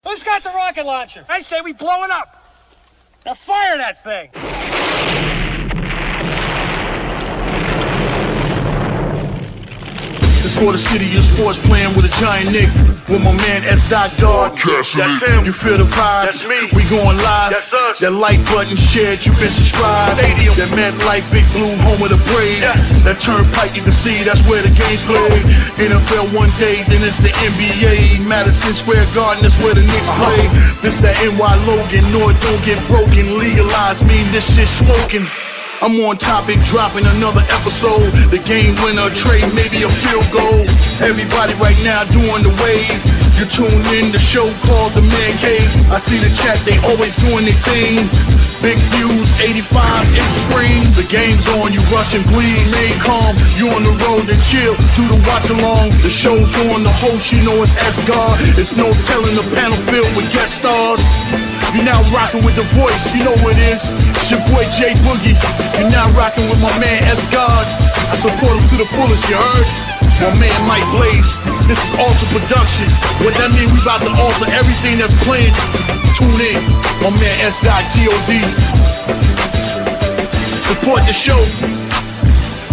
Who's got the rocket launcher? I say we blow it up. Now fire that thing. It's for the city of sports, playing with a giant Nick. With my man S. God. That's him. You feel the vibe? That's me. We going live. That's us. That like button shared, you been subscribed. Stadium. That MetLife, Big Blue, home of the Braves. Yeah. That turnpike you can see, that's where the games play. NFL one day, then it's the NBA. Madison Square Garden, that's where the Knicks play. This that NY Logan, no it don't get broken. Legalize, mean this shit smoking. I'm on topic, dropping another episode. The game winner, trade, maybe a field goal. Everybody right now doing the wave. You tune in, the show called TheMan-Cave. I see the chat, they always doing their thing. Big views, 85-inch screen. The game's on, you rush and bleed. Stay calm, you on the road and chill. Do the watch along, the show's on. The host, you know it's S-God. It's no telling the panel filled with guest stars. You're now rocking with the voice, you know who it is. It's your boy J Boogie. You're now rocking with my man S-God. I support him to the fullest, you heard? My man Mike Blaze. This is Alter Production. What that mean, we about to alter everything that's playing. Tune in. My man S.God. Support the show.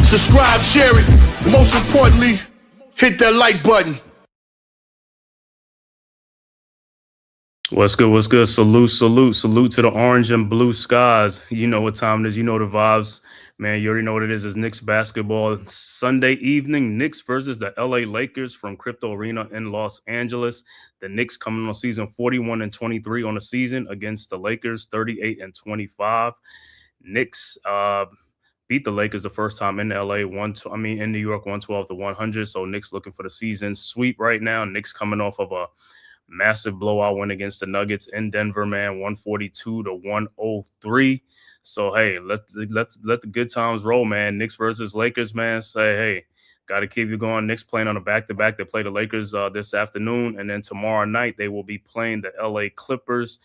Subscribe, share it. Most importantly, hit that like button. What's good? What's good? Salute to the orange and blue skies. You know what time it is. You know the vibes. Man, you already know what it is. It's Knicks basketball. Sunday evening, Knicks versus the LA Lakers from Crypto Arena in Los Angeles. The Knicks coming on season 41-23 on the season against the Lakers 38-25. Knicks beat the Lakers the first time in LA, in New York, 112-100. So Knicks looking for the season sweep right now. Knicks coming off of a massive blowout win against the Nuggets in Denver, man, 142-103. So, hey, let the good times roll, man. Knicks versus Lakers, man. Say, hey, got to keep you going. Knicks playing on a back-to-back. They play the Lakers this afternoon, and then tomorrow night they will be playing the L.A. Clippers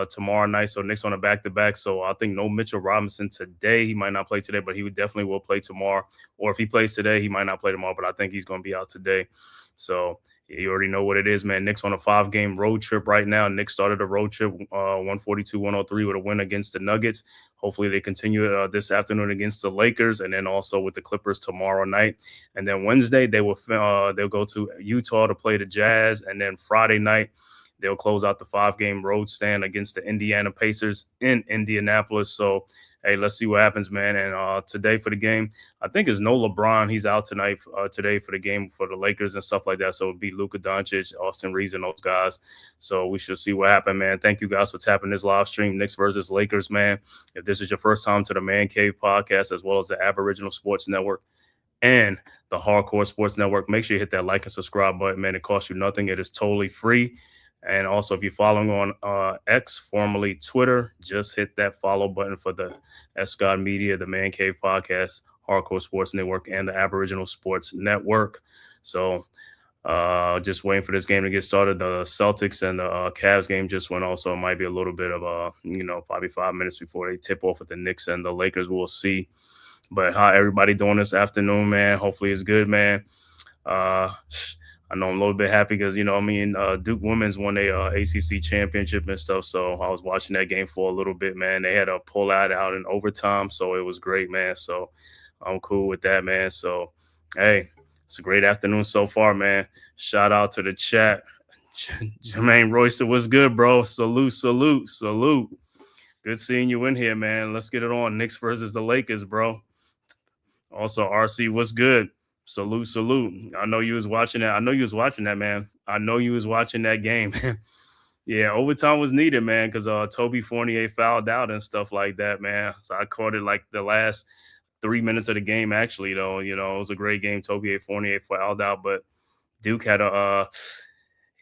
tomorrow night. So, Knicks on a back-to-back. So, I think no Mitchell Robinson today. He might not play today, but he definitely will play tomorrow. Or if he plays today, he might not play tomorrow, but I think he's going to be out today. So, you already know what it is, man. Knicks on a 5-game road trip right now. Knicks started a road trip 142-103 with a win against the Nuggets. Hopefully they continue this afternoon against the Lakers and then also with the Clippers tomorrow night. And then Wednesday they'll go to Utah to play the Jazz. And then Friday night they'll close out the 5-game road stand against the Indiana Pacers in Indianapolis. So, hey, let's see what happens, man. And today for the game, I think it's no LeBron. He's out today for the game for the Lakers and stuff like that. So it'll be Luka Doncic, Austin Reeves, and those guys. So we should see what happens, man. Thank you guys for tapping this live stream, Knicks versus Lakers, man. If this is your first time to the Man-Cave podcast, as well as the Aboriginal Sports Network and the Hardcore Sports Network, make sure you hit that like and subscribe button, man. It costs you nothing. It is totally free. And also, if you're following on X, formerly Twitter, just hit that follow button for the S-God Media, the Man-Cave Podcast, Hardcore Sports Network, and the Aboriginal Sports Network. So just waiting for this game to get started. The Celtics and the Cavs game just went on, so it might be a little bit of probably 5 minutes before they tip off with the Knicks and the Lakers. We'll see. But how everybody doing this afternoon, man? Hopefully it's good, man. I know I'm a little bit happy because, Duke Women's won a ACC championship and stuff. So I was watching that game for a little bit, man. They had a pull out in overtime. So it was great, man. So I'm cool with that, man. So, hey, it's a great afternoon so far, man. Shout out to the chat. Jermaine Royster, what's good, bro? Salute. Good seeing you in here, man. Let's get it on. Knicks versus the Lakers, bro. Also, RC, what's good? Salute. I know you was watching that. Man. I know you was watching that game. Yeah, overtime was needed, man, because Toby Fournier fouled out and stuff like that, man. So I caught it like the last 3 minutes of the game, actually, though. It was a great game. Toby Fournier fouled out, but Duke had to,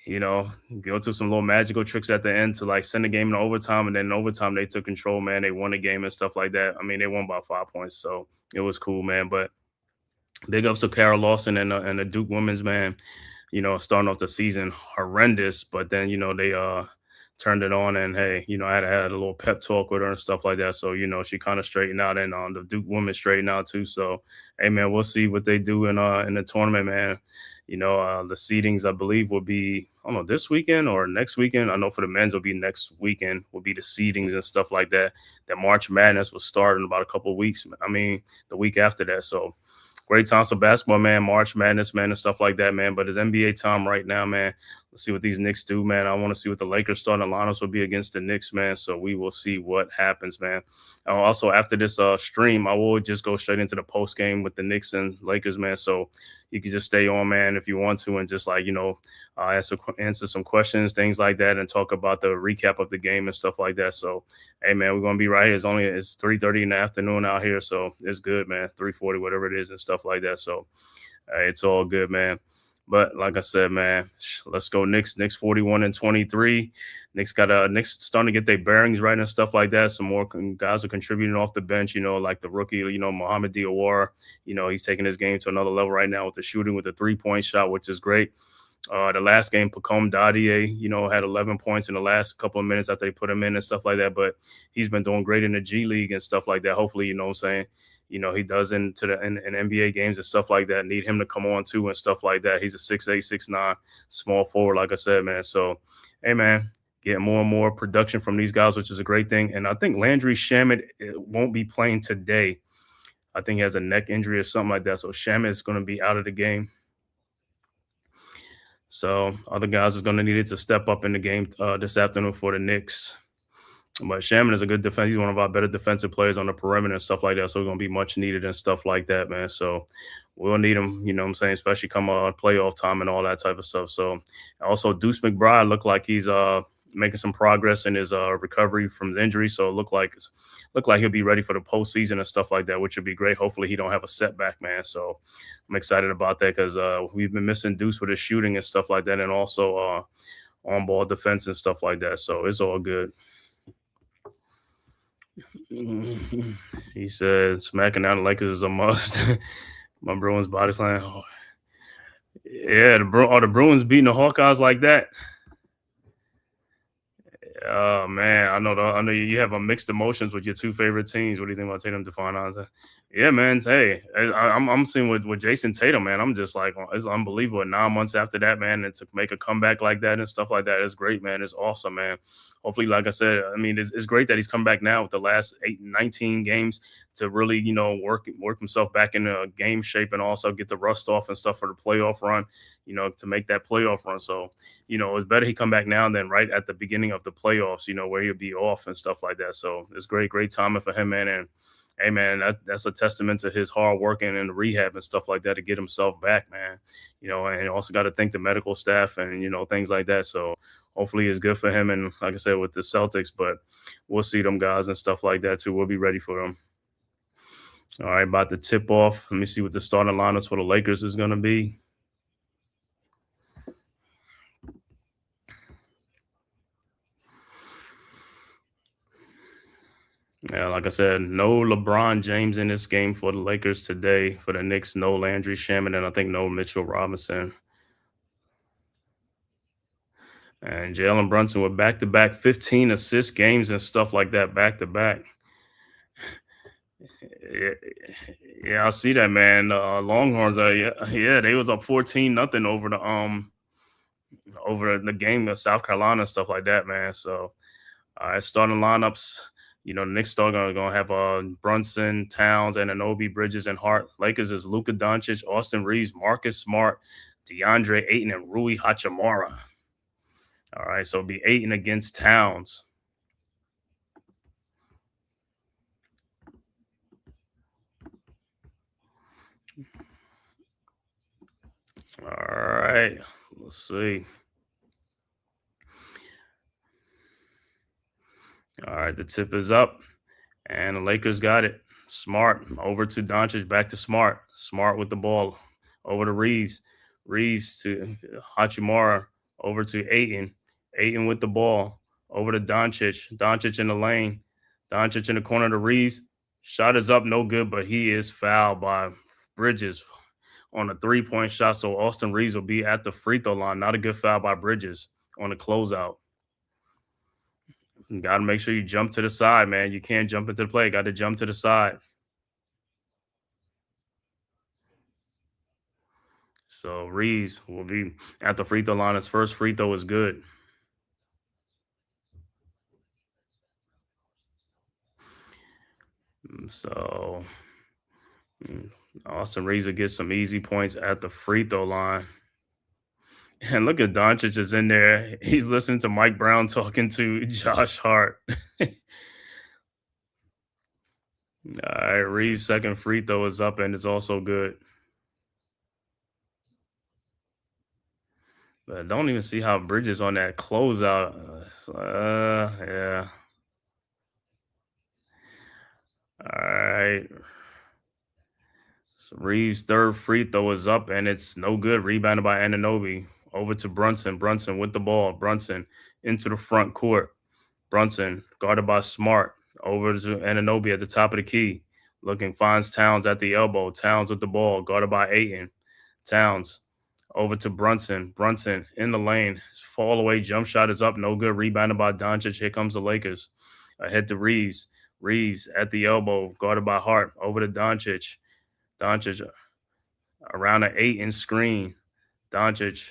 go to some little magical tricks at the end to, send the game in overtime. And then in overtime, they took control, man. They won the game and stuff like that. I mean, they won by 5 points, so it was cool, man. But big ups to Kara Lawson and the Duke women's, man. Starting off the season horrendous, but then, they turned it on and, hey, I had a little pep talk with her and stuff like that. So, she kind of straightened out and the Duke women straightened out too. So, hey, man, we'll see what they do in the tournament, man. The seedings, I believe, will be, I don't know, this weekend or next weekend. I know for the men's will be next weekend, will be the seedings and stuff like that. That March Madness will start in about a couple of weeks. I mean, the week after that. So great times for basketball, man. March Madness, man, and stuff like that, man. But it's NBA time right now, man. Let's see what these Knicks do, man. I want to see what the Lakers starting lineups will be against the Knicks, man. So we will see what happens, man. Also, after this stream, I will just go straight into the post game with the Knicks and Lakers, man. So you can just stay on, man, if you want to, and just answer some questions, things like that, and talk about the recap of the game and stuff like that. So, hey, man, we're gonna be right here. It's 3:30 in the afternoon out here, so it's good, man. 3:40, whatever it is, and stuff like that. So, it's all good, man. But like I said, man, let's go Knicks. Knicks 41-23. Knicks starting to get their bearings right and stuff like that. Some more guys are contributing off the bench, like the rookie, Mohamed Diawara. He's taking his game to another level right now with the shooting, with the 3-point shot, which is great. The last game, Pacome Dadier, had 11 points in the last couple of minutes after they put him in and stuff like that. But he's been doing great in the G League and stuff like that. Hopefully, you know what I'm saying, he does in NBA games and stuff like that. Need him to come on too and stuff like that. He's a 6'8", 6'9", small forward, like I said, man. So, hey, man, get more and more production from these guys, which is a great thing. And I think Landry Shamet won't be playing today. I think he has a neck injury or something like that. So Shamet is going to be out of the game. So other guys is going to need it to step up in the game this afternoon for the Knicks. But Shaman is a good defense. He's one of our better defensive players on the perimeter and stuff like that. So he's going to be much needed and stuff like that, man. So we'll need him, you know what I'm saying, especially come playoff time and all that type of stuff. So also Deuce McBride looked like he's making some progress in his recovery from the injury. So it looked like he'll be ready for the postseason and stuff like that, which would be great. Hopefully he don't have a setback, man. So I'm excited about that because we've been missing Deuce with his shooting and stuff like that, and also on-ball defense and stuff like that. So it's all good. He said smacking down the Lakers is a must. My Bruins body slam. Oh. Yeah, the Bruins beating the Hawkeyes like that. Oh man, I know you have a mixed emotions with your two favorite teams. What do you think about Tatum DeFon? Yeah, man. Hey, I'm seeing with Jason Tatum, man. I'm just like, it's unbelievable. 9 months after that, man, and to make a comeback like that and stuff like that is great, man. It's awesome, man. Hopefully, like I said, I mean, it's great that he's come back now with the last 19 games to really, work himself back into game shape and also get the rust off and stuff for the playoff run, to make that playoff run. So, it's better he come back now than right at the beginning of the playoffs, where he'll be off and stuff like that. So it's great timing for him, man. And hey, man, that's a testament to his hard work and the rehab and stuff like that to get himself back, man. And also got to thank the medical staff and, things like that. So hopefully it's good for him. And like I said, with the Celtics, but we'll see them guys and stuff like that too. We'll be ready for them. All right, about to tip off. Let me see what the starting lineups for the Lakers is going to be. Yeah, like I said, no LeBron James in this game for the Lakers today. For the Knicks, no Landry Shamet, and I think no Mitchell Robinson. And Jalen Brunson with back-to-back 15 assist games and stuff like that, back-to-back. Yeah, I see that, man. Longhorns, they was up 14-0 over the game of South Carolina and stuff like that, man. So, starting lineups. The Knicks still going to have Brunson, Towns, and Anunoby, Bridges, and Hart. Lakers is Luka Doncic, Austin Reeves, Marcus Smart, DeAndre Ayton, and Rui Hachimura. All right, so it'll be Ayton against Towns. All right, let's see. All right, the tip is up, and the Lakers got it. Smart over to Doncic, back to Smart. Smart with the ball over to Reeves. Reeves to Hachimura, over to Ayton. Ayton with the ball over to Doncic. Doncic in the lane. Doncic in the corner to Reeves. Shot is up, no good, but he is fouled by Bridges on a 3-point shot. So Austin Reeves will be at the free throw line. Not a good foul by Bridges on the closeout. You got to make sure you jump to the side, man. You can't jump into the play. Got to jump to the side. So Reeves will be at the free throw line. His first free throw is good. So Austin Reeves will get some easy points at the free throw line. And look at Doncic is in there. He's listening to Mike Brown talking to Josh Hart. All right, Reeves' second free throw is up and it's also good. But I don't even see how Bridges on that closeout. Yeah. All right. So Reeves' third free throw is up and it's no good. Rebounded by Anunoby. Over to Brunson. Brunson with the ball. Brunson into the front court. Brunson guarded by Smart. Over to Anunoby at the top of the key. Looking, finds Towns at the elbow. Towns with the ball. Guarded by Ayton. Towns over to Brunson. Brunson in the lane. His fall away jump shot is up. No good. Rebounded by Doncic. Here comes the Lakers. Ahead to Reeves. Reeves at the elbow. Guarded by Hart. Over to Doncic. Doncic around an 8-inch screen. Doncic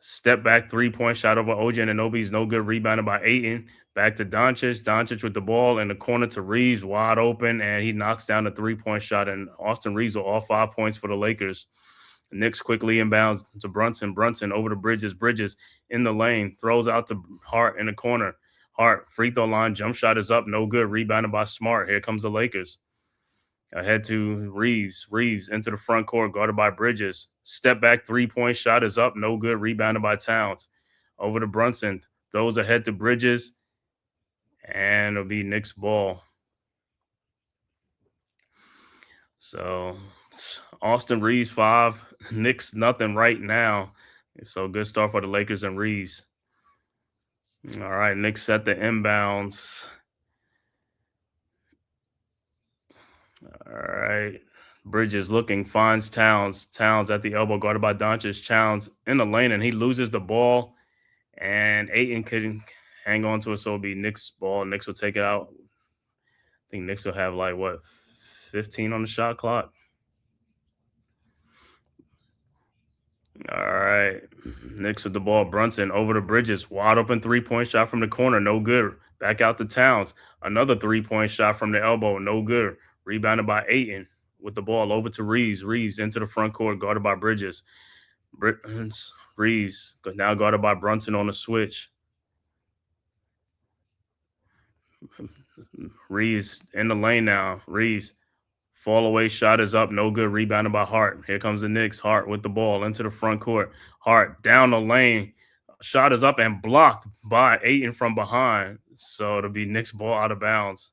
step back 3-point shot over OG Anunoby's no good. Rebounded by Ayton. Back to Doncic. Doncic with the ball in the corner to Reeves, wide open, and he knocks down the 3-point shot. And Austin Reeves with all 5 points for the Lakers. The Knicks quickly inbounds to Brunson. Brunson over to Bridges. Bridges in the lane. Throws out to Hart in the corner. Hart, free throw line. Jump shot is up. No good. Rebounded by Smart. Here comes the Lakers. Ahead to Reeves. Reeves into the front court, guarded by Bridges. Step back 3-point shot is up. No good. Rebounded by Towns. Over to Brunson. Throws ahead to Bridges. And it'll be Knicks ball. So Austin Reeves 5. Knicks nothing right now. So good start for the Lakers and Reeves. All right, Knicks set the inbounds. All right. Bridges looking, finds Towns. Towns at the elbow, guarded by Doncic. Towns in the lane, and he loses the ball. And Ayton couldn't hang on to it, so it'll be Knicks ball. Knicks will take it out. I think Knicks will have 15 on the shot clock. All right. Knicks with the ball. Brunson over to Bridges. Wide open 3-point shot from the corner. No good. Back out to Towns. Another 3-point shot from the elbow. No good. Rebounded by Ayton with the ball over to Reeves. Reeves into the front court, guarded by Bridges. Reeves now guarded by Brunson on the switch. Reeves in the lane now. Reeves. Fall away shot is up. No good. Rebounded by Hart. Here comes the Knicks. Hart with the ball into the front court. Hart down the lane. Shot is up and blocked by Ayton from behind. So it'll be Knicks ball out of bounds.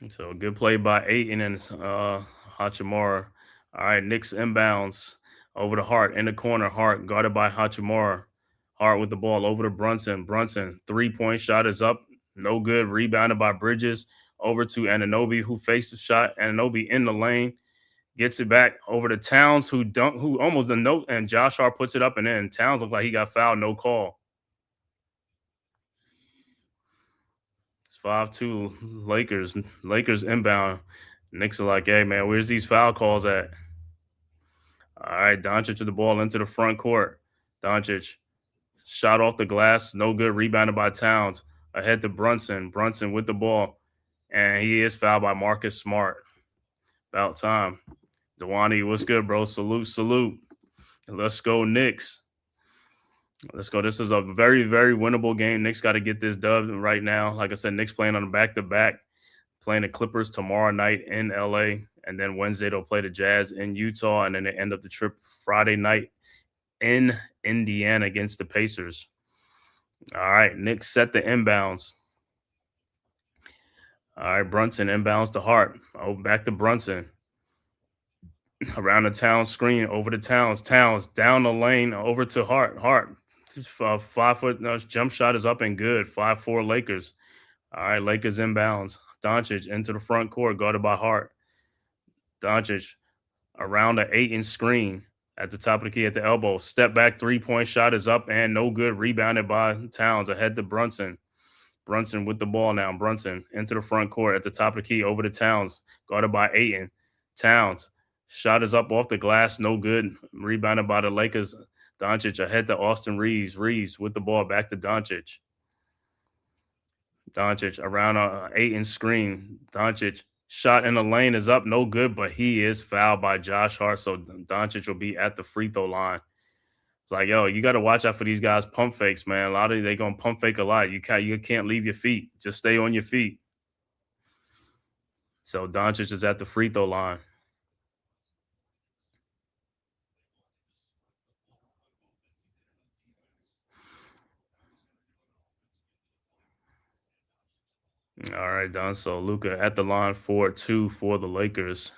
So good play by Ayton and Hachimura. All right, Knicks inbounds over to Hart in the corner. Hart guarded by Hachimura. Hart with the ball over to Brunson. Brunson, 3-point shot is up. No good. Rebounded by Bridges. Over to Anunoby, who faced the shot. Anunoby in the lane. Gets it back over to Towns, who almost done no, and Josh Hart puts it up and in. Towns looked like he got fouled, no call. It's 5-2 Lakers. Lakers inbound. Knicks are like, hey, man, where's these foul calls at? All right, Doncic with the ball into the front court. Doncic shot off the glass. No good. Rebounded by Towns. Ahead to Brunson. Brunson with the ball. And he is fouled by Marcus Smart. About time. Dewani, what's good, bro? Salute, salute. Let's go, Knicks. Let's go. This is a very, very winnable game. Knicks got to get this dub right now. Like I said, Knicks playing on a back-to-back, playing the Clippers tomorrow night in L.A., and then Wednesday they'll play the Jazz in Utah, and then they end up the trip Friday night in Indiana against the Pacers. All right, Knicks set the inbounds. All right, Brunson inbounds to Hart. Oh, back to Brunson. Around the Towns screen, over to Towns. Towns down the lane, over to Hart. Hart, 5-foot jump shot is up and good. 5-4 Lakers. All right, Lakers inbounds. Doncic into the front court, guarded by Hart. Doncic around an 8-inch screen at the top of the key at the elbow. Step back 3-point shot is up and no good. Rebounded by Towns ahead to Brunson. Brunson with the ball now. Brunson into the front court at the top of the key over to Towns, guarded by Ayton. Towns shot is up off the glass, no good. Rebounded by the Lakers. Doncic ahead to Austin Reeves. Reeves with the ball back to Doncic. Doncic around Ayton screen. Doncic shot in the lane is up, no good, but he is fouled by Josh Hart. So Doncic will be at the free throw line. It's like, yo, you got to watch out for these guys pump fakes, man. A lot of they gonna pump fake a lot. You can't leave your feet. Just stay on your feet. So Doncic is at the free throw line. All right, done. So Luka at the line for 2 for the Lakers.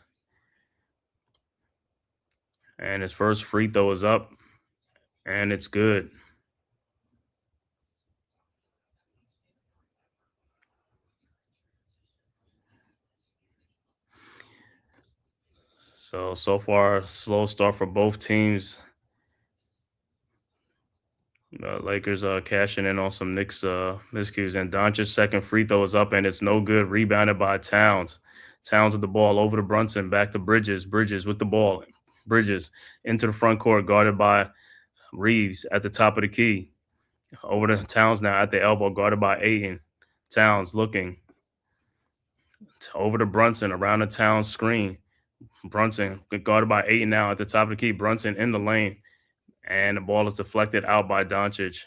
And his first free throw is up, and it's good. So far, slow start for both teams. Lakers cashing in on some Knicks miscues, and Doncic's second free throw is up, and it's no good. Rebounded by Towns. Towns with the ball over to Brunson, back to Bridges. Bridges with the ball. Bridges into the front court, guarded by Reeves at the top of the key. Over to Towns now at the elbow, guarded by Ayton. Towns looking over to Brunson around the Towns screen. Brunson guarded by Ayton now at the top of the key. Brunson in the lane, and the ball is deflected out by Doncic.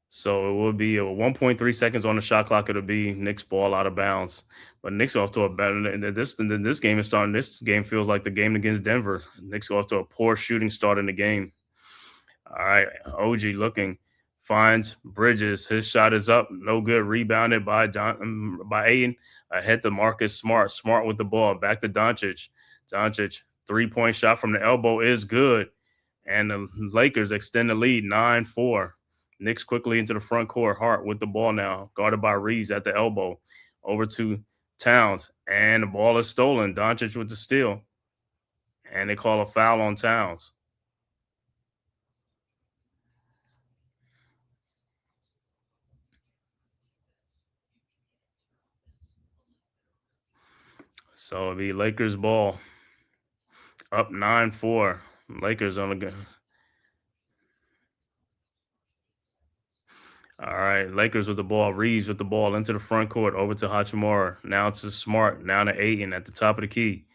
So it will be 1.3 seconds on the shot clock. It'll be Knicks ball out of bounds. But Knicks off to a better. This game is starting. This game feels like the game against Denver. Knicks off to a poor shooting start in the game. All right, OG looking, finds Bridges. His shot is up, no good. Rebounded by Aiden. Ahead to Marcus Smart. Smart with the ball. Back to Doncic. Doncic 3-point shot from the elbow is good, and the Lakers extend the lead 9-4. Knicks quickly into the front court. Hart with the ball now, guarded by Reeves at the elbow. Over to Towns, and the ball is stolen. Doncic with the steal, and they call a foul on Towns. So it'll be Lakers ball, up 9-4. Lakers on the good. All right, Lakers with the ball. Reeves with the ball into the front court, over to Hachimura. Now to Smart. Now to Ayton at the top of the key.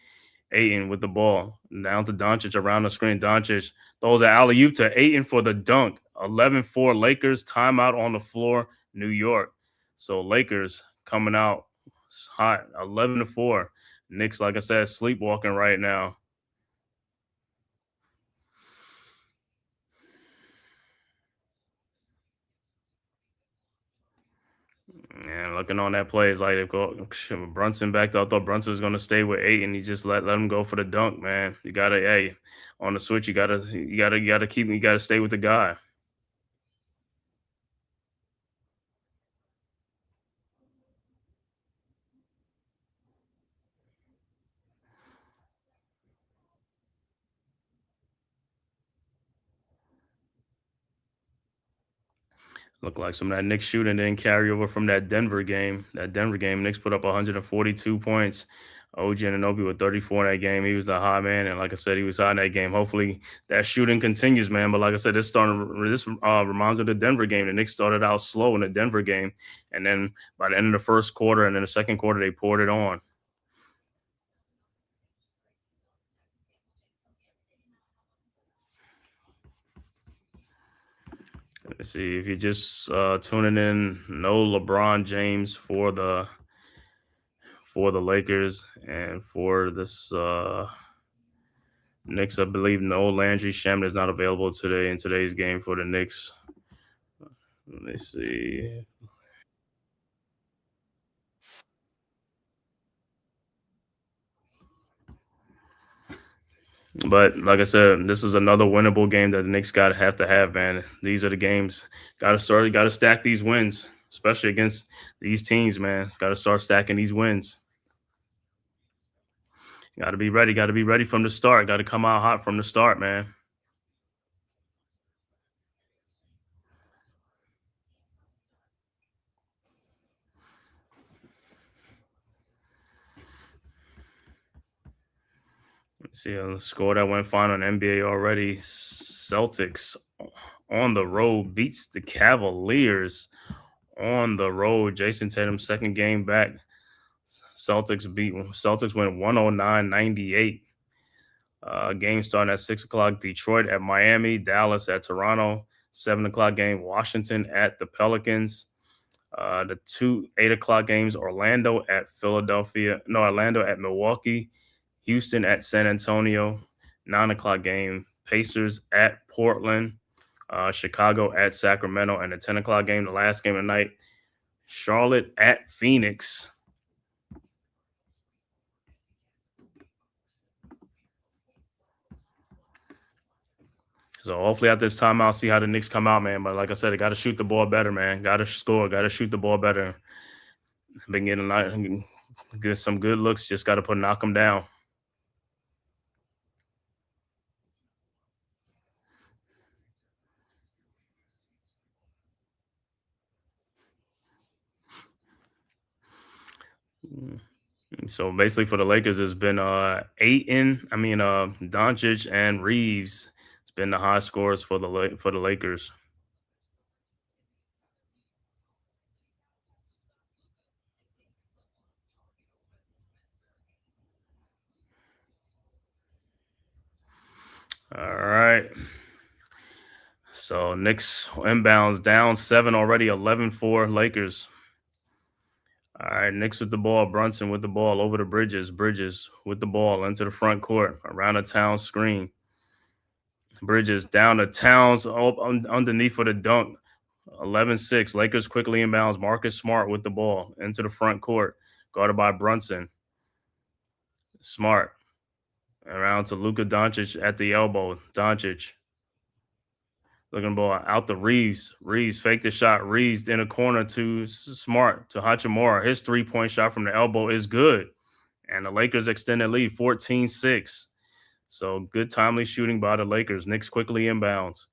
Ayton with the ball. Down to Doncic around the screen. Doncic throws an alley-oop to Ayton for the dunk. 11-4 Lakers. Timeout on the floor, New York. So Lakers coming out hot, 11-4. Knicks, like I said, sleepwalking right now. And looking on that play, it's like they go Brunson back there. I thought Brunson was going to stay with 8, and he just let him go for the dunk. Man, you gotta, hey, on the switch, you gotta stay with the guy. Looked like some of that Knicks shooting didn't carry over from that Denver game. Knicks put up 142 points. OG Anunoby with 34 in that game. He was the high man, and like I said, he was high in that game. Hopefully, that shooting continues, man. But like I said, this reminds me of the Denver game. The Knicks started out slow in the Denver game, and then by the end of the first quarter and then the second quarter, they poured it on. Let's see, if you're just tuning in, no LeBron James for the Lakers, and for this Knicks, I believe no Landry Shamet is not available today in today's game for the Knicks. Let me see. But like I said, this is another winnable game that the Knicks have to have, man. These are the games. Got to stack these wins, especially against these teams, man. Got to start stacking these wins. Got to be ready. Got to be ready from the start. Got to come out hot from the start, man. See a score that went final in NBA already. Celtics on the road beats the Cavaliers on the road. Jason Tatum's second game back. Celtics win 109-98. Game starting at 6 o'clock. Detroit at Miami, Dallas at Toronto. 7 o'clock game, Washington at the Pelicans. The two 8 o'clock games, Orlando at Milwaukee, Houston at San Antonio. 9 o'clock game, Pacers at Portland, Chicago at Sacramento, and the 10 o'clock game, the last game of the night, Charlotte at Phoenix. So hopefully at this time I'll see how the Knicks come out, man. But like I said, they got to shoot the ball better, man. Got to score. Got to shoot the ball better. Been get some good looks. Just got to knock them down. So basically for the Lakers, it's been Doncic and Reeves. It's been the high scores for the Lakers. All right. So Knicks inbounds down 7 already, 11-4 Lakers. All right, Knicks with the ball. Brunson with the ball over the Bridges. Bridges with the ball into the front court around the Towns screen. Bridges down to Towns underneath for the dunk. 11-6. Lakers quickly inbounds. Marcus Smart with the ball into the front court. Guarded by Brunson. Smart. Around to Luka Doncic at the elbow. Doncic. Looking ball out to Reeves. Reeves faked the shot. Reeves in a corner to Smart to Hachimura. His 3-point shot from the elbow is good. And the Lakers extend the lead 14-6. So good timely shooting by the Lakers. Knicks quickly inbounds.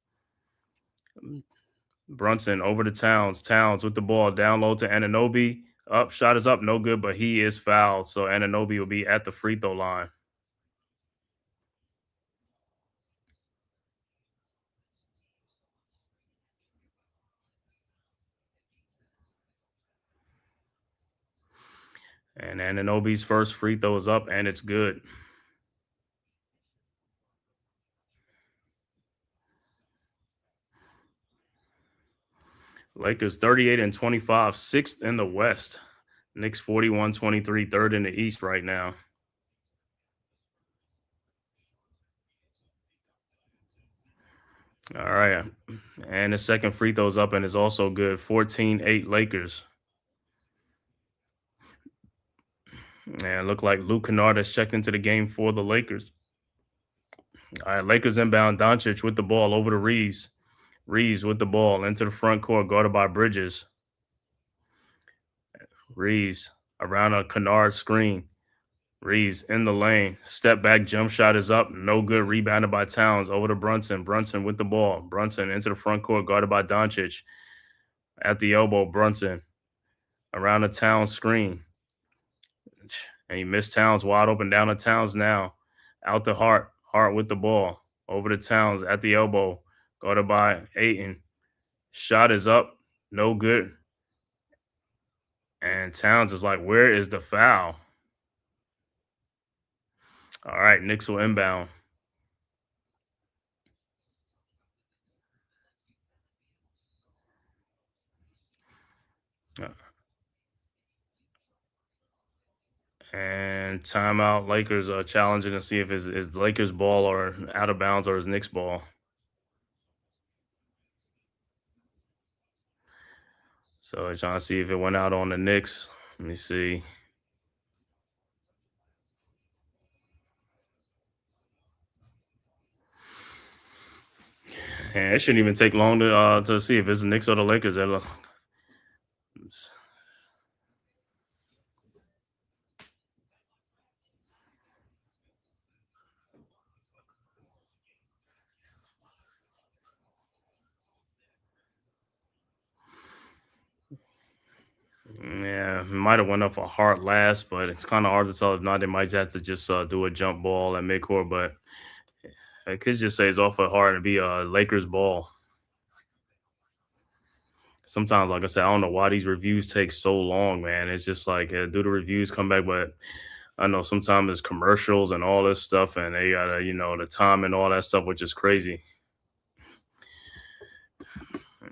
Brunson over to Towns. Towns with the ball down low to Anunoby. Up, shot is up, no good, but he is fouled. So Anunoby will be at the free throw line. And Anunoby's first free throw is up, and it's good. Lakers 38-25, sixth in the West. Knicks 41-23, third in the East right now. All right. And the second free throw's up and is also good. 14-8 Lakers. And look like Luke Kennard has checked into the game for the Lakers. All right, Lakers inbound. Doncic with the ball over to Reeves. Reeves with the ball into the front court, guarded by Bridges. Reeves around a Kennard screen. Reeves in the lane. Step back jump shot is up. No good. Rebounded by Towns over to Brunson. Brunson with the ball. Brunson into the front court, guarded by Doncic. At the elbow, Brunson around the Towns screen. And he missed Towns wide open down to Towns now. Out to Hart. Hart with the ball. Over to Towns at the elbow. Guarded by Ayton. Shot is up. No good. And Towns is like, where is the foul? All right, Knicks will inbound. And timeout. Lakers are challenging to see if it's Lakers ball or out of bounds or is Knicks ball. So they're trying to see if it went out on the Knicks. Let me see. And it shouldn't even take long to see if it's the Knicks or the Lakers. Yeah, Might have went up for Hart last, but it's kind of hard to tell if not. They might have to just do a jump ball at midcourt, but I could just say it's awful hard to be a Lakers ball. Sometimes, like I said, I don't know why these reviews take so long, man. It's just like do the reviews come back, but I know sometimes it's commercials and all this stuff, and they gotta, the time and all that stuff, which is crazy.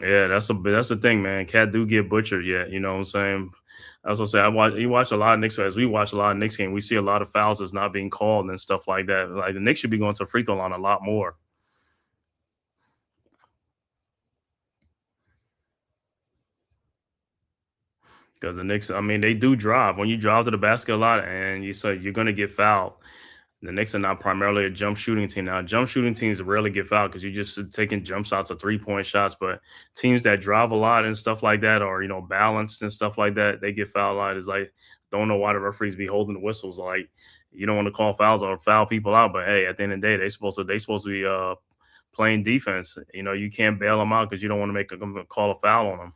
Yeah, that's the thing, man. Cat do get butchered, yet. You know what I'm saying? I was gonna say you watch a lot of Knicks as we watch a lot of Knicks game. We see a lot of fouls that's not being called and stuff like that. Like the Knicks should be going to free throw line a lot more. Because the Knicks, I mean, they do drive. When you drive to the basket a lot and you say you're gonna get fouled. The Knicks are not primarily a jump shooting team. Now, jump shooting teams rarely get fouled because you're just taking jump shots or 3-point shots. But teams that drive a lot and stuff like that, or balanced and stuff like that, they get fouled a lot. It's like don't know why the referees be holding the whistles. Like you don't want to call fouls or foul people out, but hey, at the end of the day, they supposed to be playing defense. You can't bail them out because you don't want to make them call a foul on them.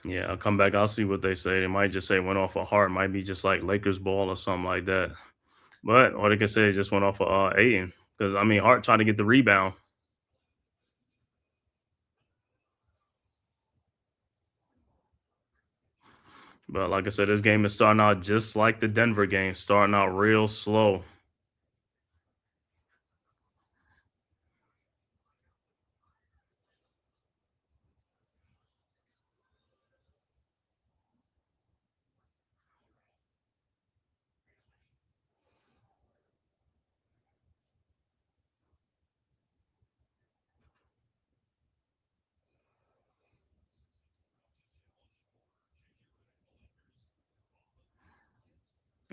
Yeah, I'll come back. I'll see what they say. They might just say went off a Hart. Might be just like Lakers ball or something like that. But or they can say it just went off of Aiden. Because I mean Hart trying to get the rebound. But like I said, this game is starting out just like the Denver game, starting out real slow.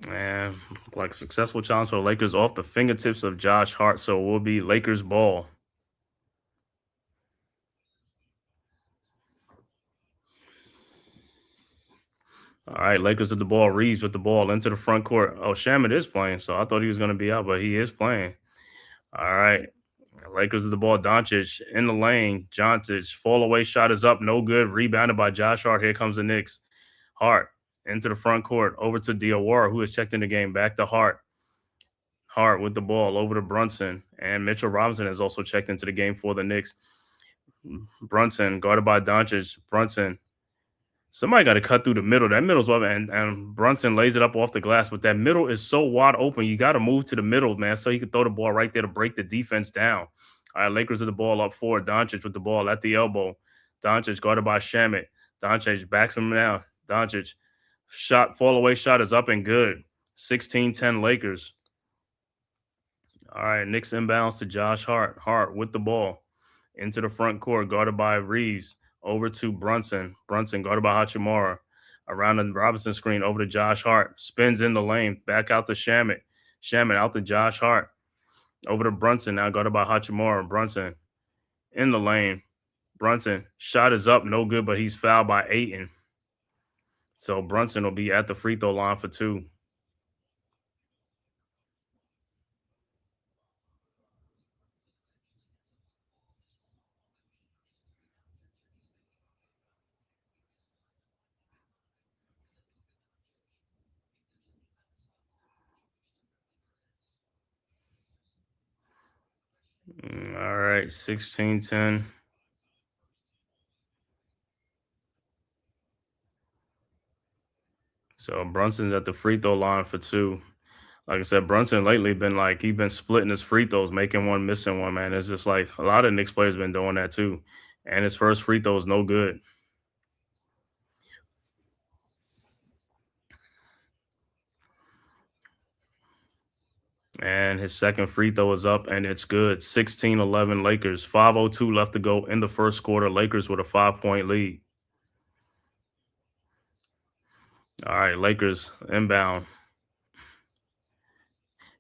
And like successful challenge for the Lakers off the fingertips of Josh Hart. So it will be Lakers ball. All right, Lakers with the ball. Reeves with the ball into the front court. Oh, Shamit is playing, so I thought he was going to be out, but he is playing. All right. Lakers with the ball. Doncic in the lane. Doncic fall away shot is up. No good. Rebounded by Josh Hart. Here comes the Knicks. Hart into the front court. Over to Diawara, who has checked in the game. Back to Hart. Hart with the ball over to Brunson. And Mitchell Robinson has also checked into the game for the Knicks. Brunson guarded by Doncic. Brunson. Somebody got to cut through the middle. That middle's open, and Brunson lays it up off the glass. But that middle is so wide open. You got to move to the middle, man, so he can throw the ball right there to break the defense down. All right, Lakers with the ball up forward. Doncic with the ball at the elbow. Doncic guarded by Shamit. Doncic backs him down. Doncic shot, fall away shot is up and good. 16-10 Lakers. All right, Knicks inbounds to Josh Hart. Hart with the ball into the front court, guarded by Reeves. Over to Brunson. Brunson guarded by Hachimura. Around the Robinson screen, over to Josh Hart. Spins in the lane. Back out to Shamit. Shamit out to Josh Hart. Over to Brunson, now guarded by Hachimura. Brunson in the lane. Brunson, shot is up, no good, but he's fouled by Ayton. So Brunson will be at the free throw line for 2. All right, 16-10. So Brunson's at the free throw line for 2. Like I said, Brunson lately been like he been splitting his free throws, making one, missing one. Man, it's just like a lot of Knicks players been doing that too. And his first free throw is no good. And his second free throw is up, and it's good. 16-11 Lakers. 5:02 left to go in the first quarter. Lakers with a 5-point lead. All right, Lakers inbound.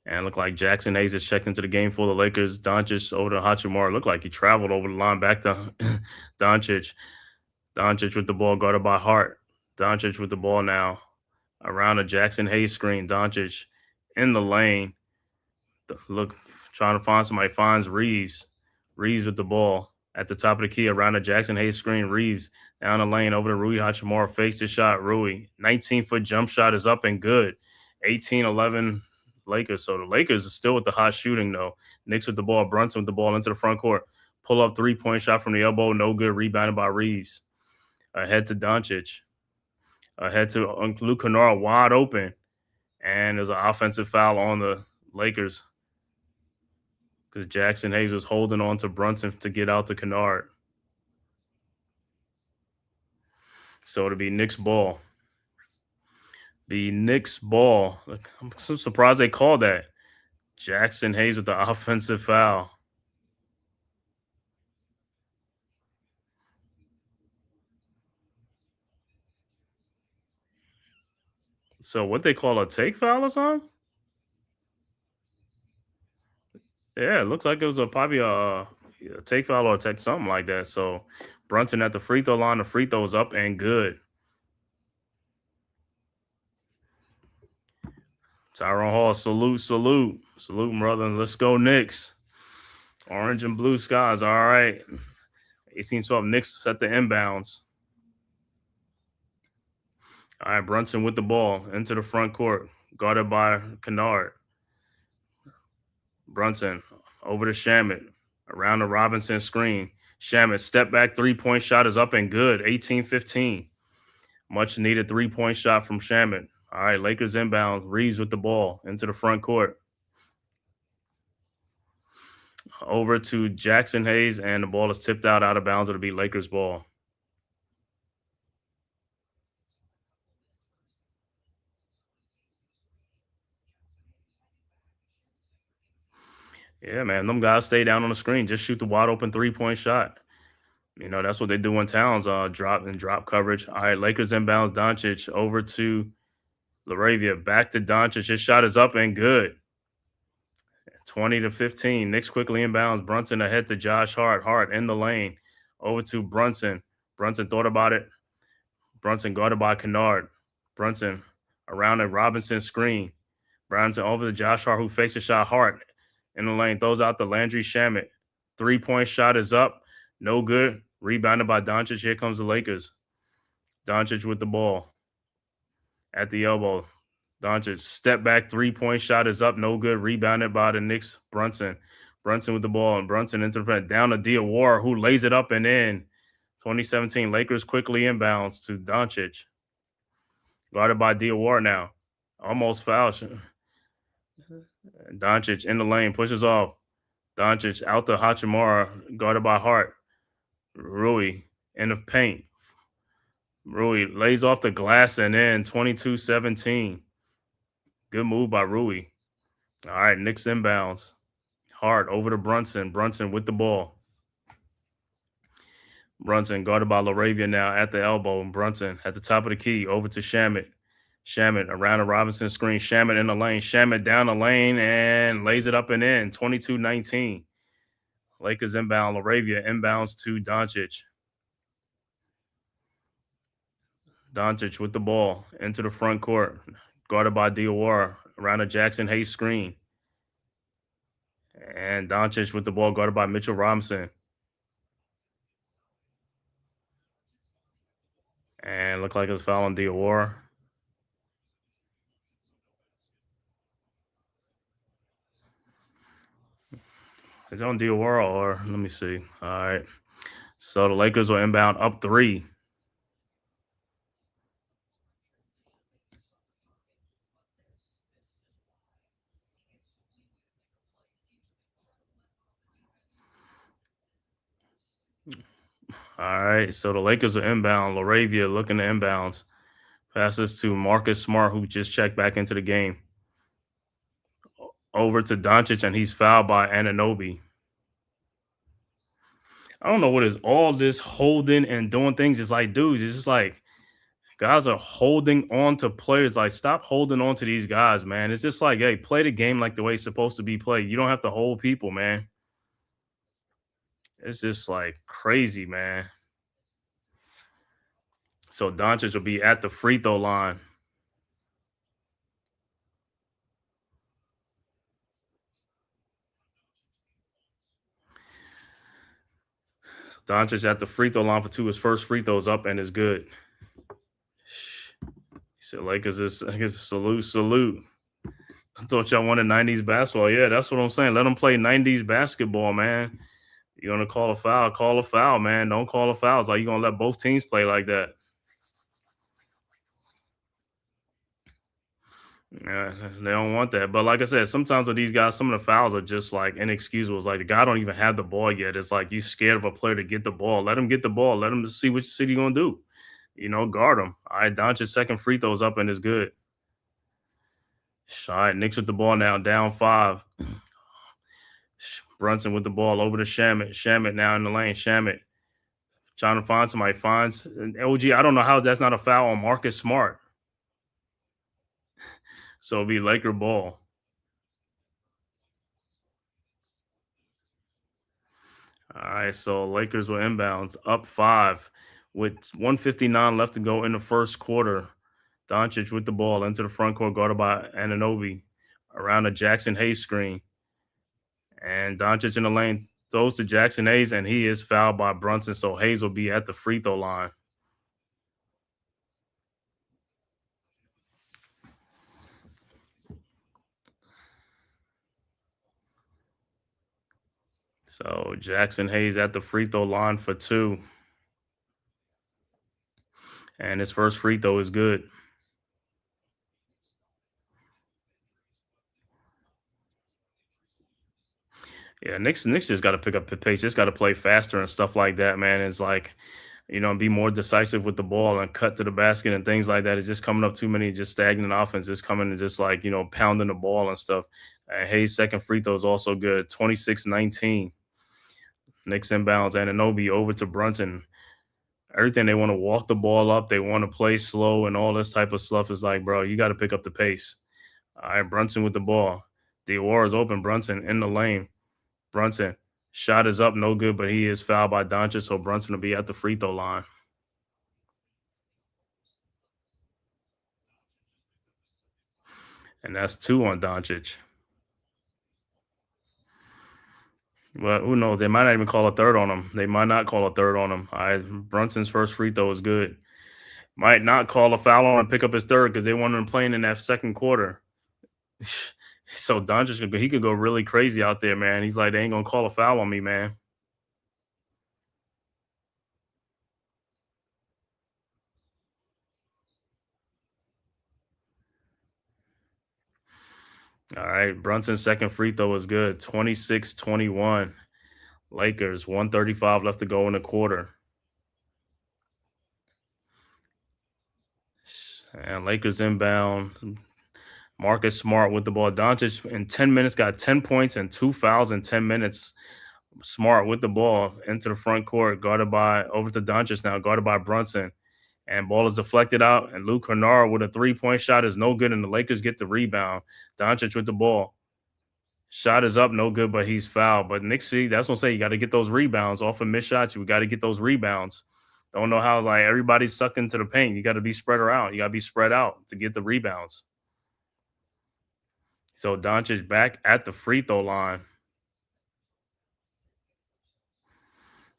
And look like Jackson Hayes is checked into the game for the Lakers. Doncic over to Hachimura. Looked like he traveled over the line back to Doncic. Doncic with the ball guarded by Hart. Doncic with the ball now around a Jackson Hayes screen. Doncic in the lane. Look, trying to find somebody. Finds Reeves. Reeves with the ball at the top of the key around the Jackson Hayes screen. Reeves down the lane over to Rui Hachimura. Fakes the shot. Rui. 19-foot jump shot is up and good. 18-11 Lakers. So the Lakers are still with the hot shooting, though. Knicks with the ball. Brunson with the ball into the front court. Pull up three-point shot from the elbow. No good. Rebounded by Reeves. Ahead to Doncic. Ahead to Luke Kennard wide open. And there's an offensive foul on the Lakers because Jackson Hayes was holding on to Brunson to get out to Kennard. So it'll be Knicks ball. The Knicks ball. I'm so surprised they called that. Jackson Hayes with the offensive foul. So what they call a take foul or something? Yeah, it looks like it was probably a take foul or a take something like that. So Brunson at the free throw line, the free throw's up and good. Tyrone Hall, salute, brother. Let's go Knicks. Orange and blue skies. All right. 18-12 Knicks at the inbounds. All right, Brunson with the ball into the front court, guarded by Kennard. Brunson over to Shamet, around the Robinson screen. Shamet, step back, three-point shot is up and good, 18-15. Much needed three-point shot from Shamet. All right, Lakers inbound. Reeves with the ball into the front court. Over to Jackson Hayes, and the ball is tipped out of bounds. It'll be Lakers ball. Yeah, man, them guys stay down on the screen. Just shoot the wide open three-point shot. You know, that's what they do in Towns, drop coverage. All right, Lakers inbounds. Doncic over to LaRavia. Back to Doncic. His shot is up and good. 20-15. Knicks quickly inbounds. Brunson ahead to Josh Hart. Hart in the lane. Over to Brunson. Brunson thought about it. Brunson guarded by Kennard. Brunson around a Robinson screen. Brunson over to Josh Hart, who fakes a shot. Hart in the lane. Throws out the Landry Shamet. Three-point shot is up. No good. Rebounded by Doncic. Here comes the Lakers. Doncic with the ball. At the elbow. Doncic step back, three-point shot is up. No good. Rebounded by the Knicks. Brunson. Brunson with the ball. And Brunson into the front. Down to Diawara, who lays it up and in. 2017 Lakers quickly inbounds to Doncic. Guarded by Diawara now. Almost foul. Doncic in the lane. Pushes off. Doncic out to Hachimura. Guarded by Hart. Rui in the paint. Rui lays off the glass and in. 22-17. Good move by Rui. All right, Knicks inbounds. Hart over to Brunson. Brunson with the ball. Brunson guarded by LaRavia now at the elbow. Brunson at the top of the key. Over to Shamet. Shamet around the Robinson screen. Shamet in the lane. Shamet down the lane and lays it up and in. 22-19. Lakers inbound. LaRavia inbounds to Doncic. Doncic with the ball into the front court. Guarded by Diawara around a Jackson Hayes screen. And Doncic with the ball guarded by Mitchell Robinson. And looked like it was foul on Diawara. Is it on Diawara or let me see. All right. So the Lakers will inbound up 3. All right, so the Lakers are inbound. LaRavia looking to inbounds. Passes to Marcus Smart, who just checked back into the game. over to Doncic, and he's fouled by Anunoby. I don't know what is all this holding and doing things. It's like, dudes, it's just like guys are holding on to players. Like, stop holding on to these guys, man. It's just like, hey, play the game like the way it's supposed to be played. You don't have to hold people, man. It's just like crazy, man. So Doncic will be at the free throw line. Doncic at the free throw line for 2. His first free throw's up and is good. He said, Lakers is, I guess, salute. I thought y'all wanted 90s basketball. Yeah, that's what I'm saying. Let them play 90s basketball, man. You're going to call a foul, man. Don't call a foul. It's like you're going to let both teams play like that. Yeah, they don't want that. But like I said, sometimes with these guys, some of the fouls are just like inexcusable. It's like the guy don't even have the ball yet. It's like you scared of a player to get the ball. Let him get the ball. Let him see what he's going to do. Guard him. All right, Doncic's second free throw's up and is good. All right, Knicks with the ball now, down 5. Brunson with the ball over to Shamet. Shamet now in the lane. Shamet trying to find somebody. Finds OG. I don't know how that's not a foul on Marcus Smart. So it'll be Laker ball. All right, so Lakers will inbounds up 5 with 1:59 left to go in the first quarter. Doncic with the ball into the front court, guarded by Anunoby around a Jackson Hayes screen. And Doncic in the lane throws to Jackson Hayes, and he is fouled by Brunson. So Hayes will be at the free throw line. So Jackson Hayes at the free throw line for 2. And his first free throw is good. Yeah, Knicks just got to pick up the pace. Just got to play faster and stuff like that, man. It's like, be more decisive with the ball and cut to the basket and things like that. It's just coming up too many just stagnant offenses coming and just like, pounding the ball and stuff. And Hayes' second free throw is also good, 26-19. Knicks inbounds, Anunoby over to Brunson. Everything, they want to walk the ball up. They want to play slow and all this type of stuff. Is like, bro, you got to pick up the pace. All right, Brunson with the ball. Dior is open. Brunson in the lane. Brunson, shot is up, no good, but he is fouled by Doncic, so Brunson will be at the free throw line. And that's 2 on Doncic. But who knows? They might not even call a third on him. They might not call a third on him. All right, Brunson's first free throw is good. Might not call a foul on him and pick up his third because they want him playing in that second quarter. So Doncic, he could go really crazy out there, man. He's like, they ain't going to call a foul on me, man. All right, Brunson's second free throw is good, 26-21. Lakers, 1:35 left to go in the quarter. And Lakers inbound. Marcus Smart with the ball. Doncic in 10 minutes got 10 points and 2 fouls in 10 minutes. Smart with the ball into the front court, guarded by over to Doncic now, guarded by Brunson. And ball is deflected out. And Luke Kennard with a 3-point shot is no good. And the Lakers get the rebound. Doncic with the ball. Shot is up, no good, but he's fouled. But Knicks, see, that's what I'm saying. You got to get those rebounds off of missed shots. You got to get those rebounds. Don't know how it's like everybody's sucked into the paint. You got to be spread around. You got to be spread out to get the rebounds. So Doncic back at the free throw line.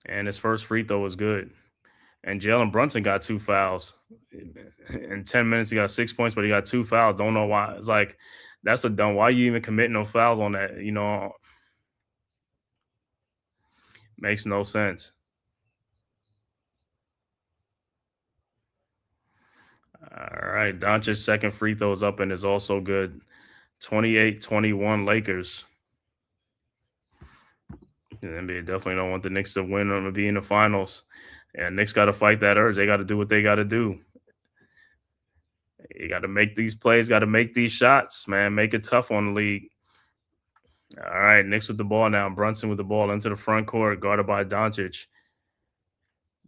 And his first free throw was good. And Jalen Brunson got 2 fouls. In 10 minutes, he got 6 points, but he got 2 fouls. Don't know why. It's like, that's a dumb. Why are you even committing no fouls on that? Makes no sense. All right. Doncic's second free throw is up and is also good. 28-21 Lakers. The NBA definitely don't want the Knicks to win or to be in the finals. And Knicks got to fight that urge. They got to do what they got to do. You got to make these plays, got to make these shots, man. Make it tough on the league. All right, Knicks with the ball now. Brunson with the ball into the front court, guarded by Doncic.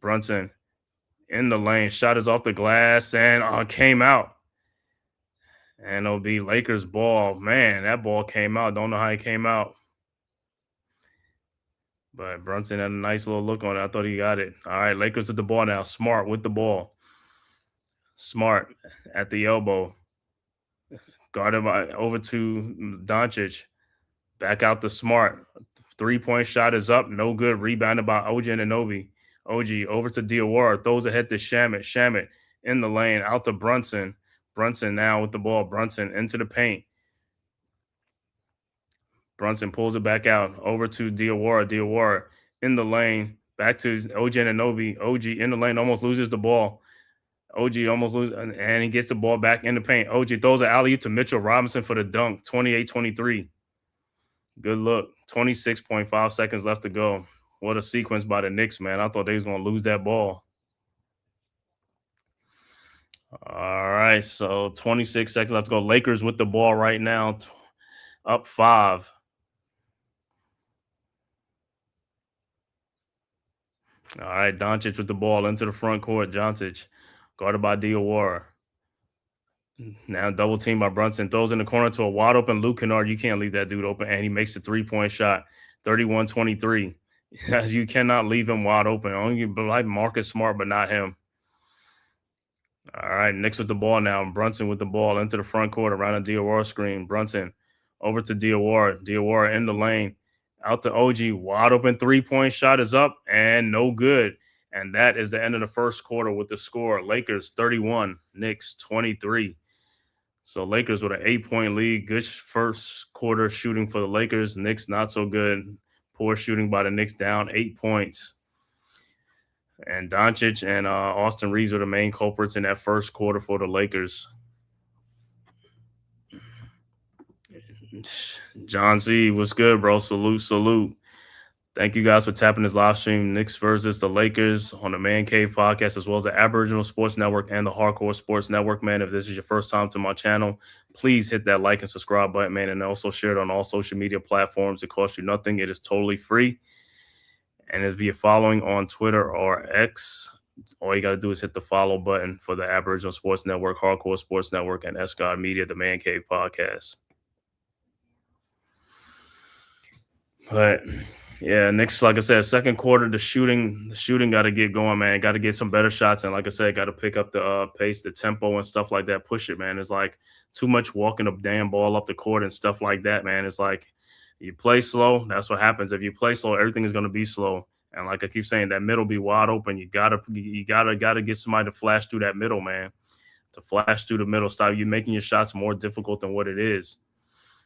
Brunson in the lane, shot is off the glass and came out. And it'll be Lakers ball. Man, that ball came out. Don't know how it came out. But Brunson had a nice little look on it. I thought he got it. All right, Lakers with the ball now. Smart with the ball. Smart at the elbow. Guarded by over to Doncic. Back out to Smart. 3-point shot is up. No good. Rebounded by OG Anunoby. OG over to Diawara. Throws ahead to Shamit. Shamit in the lane. Out to Brunson. Brunson now with the ball. Brunson into the paint. Brunson pulls it back out. Over to Diawara. Diawara in the lane. Back to OG Anunoby. OG in the lane. Almost loses the ball. OG almost loses, and he gets the ball back in the paint. OG throws an alley-oop to Mitchell Robinson for the dunk. 28-23. Good look. 26.5 seconds left to go. What a sequence by the Knicks, man. I thought they was going to lose that ball. All right, so 26 seconds left to go. Lakers with the ball right now, up 5. All right, Doncic with the ball into the front court. Doncic guarded by Diawara. Now double team by Brunson. Throws in the corner to a wide open Luke Kennard. You can't leave that dude open. And he makes a 3-point shot. 31-23. As you cannot leave him wide open. Only like Marcus Smart, but not him. All right, Knicks with the ball now. Brunson with the ball into the front court around the Diawara screen. Brunson over to Diawara. Diawara in the lane. Out to OG. Wide open 3-point shot is up and no good. And that is the end of the first quarter with the score. Lakers 31, Knicks 23. So Lakers with an 8-point lead. Good first quarter shooting for the Lakers. Knicks not so good. Poor shooting by the Knicks, down 8 points. And Doncic and Austin Reeves were the main culprits in that first quarter for the Lakers. John Z, what's good, bro? Salute, salute. Thank you guys for tapping this live stream. Knicks versus the Lakers on the Man Cave podcast, as well as the Aboriginal Sports Network and the Hardcore Sports Network, man. If this is your first time to my channel, please hit that like and subscribe button, man, and also share it on all social media platforms. It costs you nothing. It is totally free. And if you're following on Twitter or X, all you got to do is hit the follow button for the Aboriginal Sports Network, Hardcore Sports Network, and S-God Media, the Man Cave podcast. But yeah, Knicks, like I said, second quarter, the shooting got to get going, man. Got to get some better shots, and like I said, got to pick up the pace, the tempo, and stuff like that. Push it, man. It's like too much walking a damn ball up the court and stuff like that, man. It's like you play slow, that's what happens. If you play slow, everything is going to be slow. And like I keep saying, that middle be wide open. You gotta get somebody to flash through that middle, man. To flash through the middle, stop you making your shots more difficult than what it is.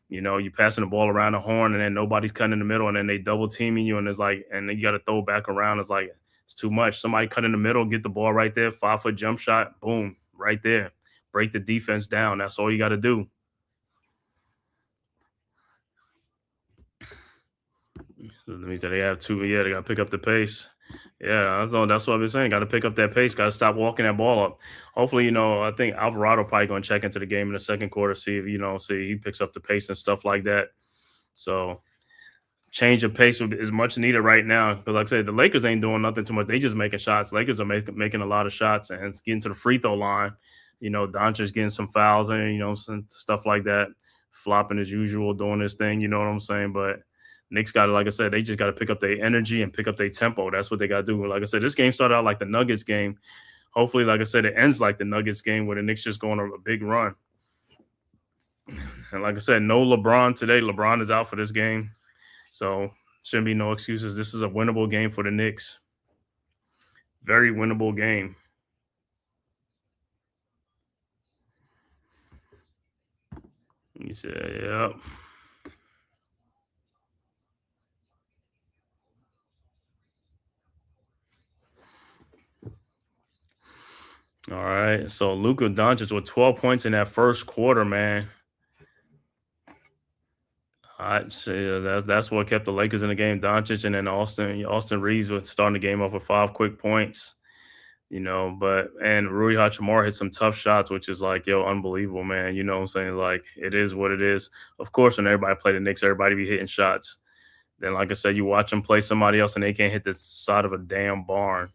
You know, you're passing the ball around the horn and then nobody's cutting in the middle and then they double teaming you and it's like, and then you got to throw back around. It's like, it's too much. Somebody cut in the middle, get the ball right there, 5-foot jump shot, boom, right there. Break the defense down. That's all you got to do. That means that they have two. Yeah, they got to pick up the pace. Yeah, that's what I've been saying. Got to pick up that pace. Got to stop walking that ball up. Hopefully, you know, I think Alvarado probably going to check into the game in the second quarter, see if, you know, he picks up the pace and stuff like that. So change of pace is much needed right now. But like I said, the Lakers ain't doing nothing too much. They just making shots. Lakers are making a lot of shots and getting to the free throw line. You know, Doncic getting some fouls and, you know, some stuff like that. Flopping as usual, doing his thing. You know what I'm saying? But Knicks got to, like I said, they just got to pick up their energy and pick up their tempo. That's what they got to do. Like I said, this game started out like the Nuggets game. Hopefully, like I said, it ends like the Nuggets game where the Knicks just going on a big run. And like I said, no LeBron today. LeBron is out for this game. So shouldn't be no excuses. This is a winnable game for the Knicks. Very winnable game. You say, yep. All right. So Luka Doncic with 12 points in that first quarter, man. I'd say that's what kept the Lakers in the game. Doncic and then Austin Reeves was starting the game off with 5 quick points. And Rui Hachimura hit some tough shots, which is like, yo, unbelievable, man. You know what I'm saying? Like, it is what it is. Of course, when everybody play the Knicks, everybody be hitting shots. Then, like I said, you watch them play somebody else and they can't hit the side of a damn barn.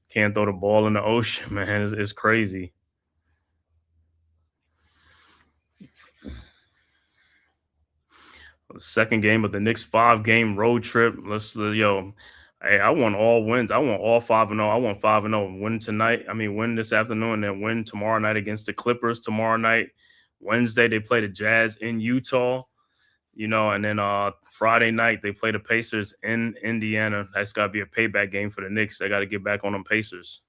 Can't throw the ball in the ocean, man. It's crazy. The second game of the Knicks 5-game road trip. Hey, I want all wins. I want all 5-0. I want 5-0. Win tonight. Win this afternoon, and then win tomorrow night against the Clippers tomorrow night. Wednesday, they play the Jazz in Utah, and then Friday night, they play the Pacers in Indiana. That's got to be a payback game for the Knicks. They got to get back on them Pacers.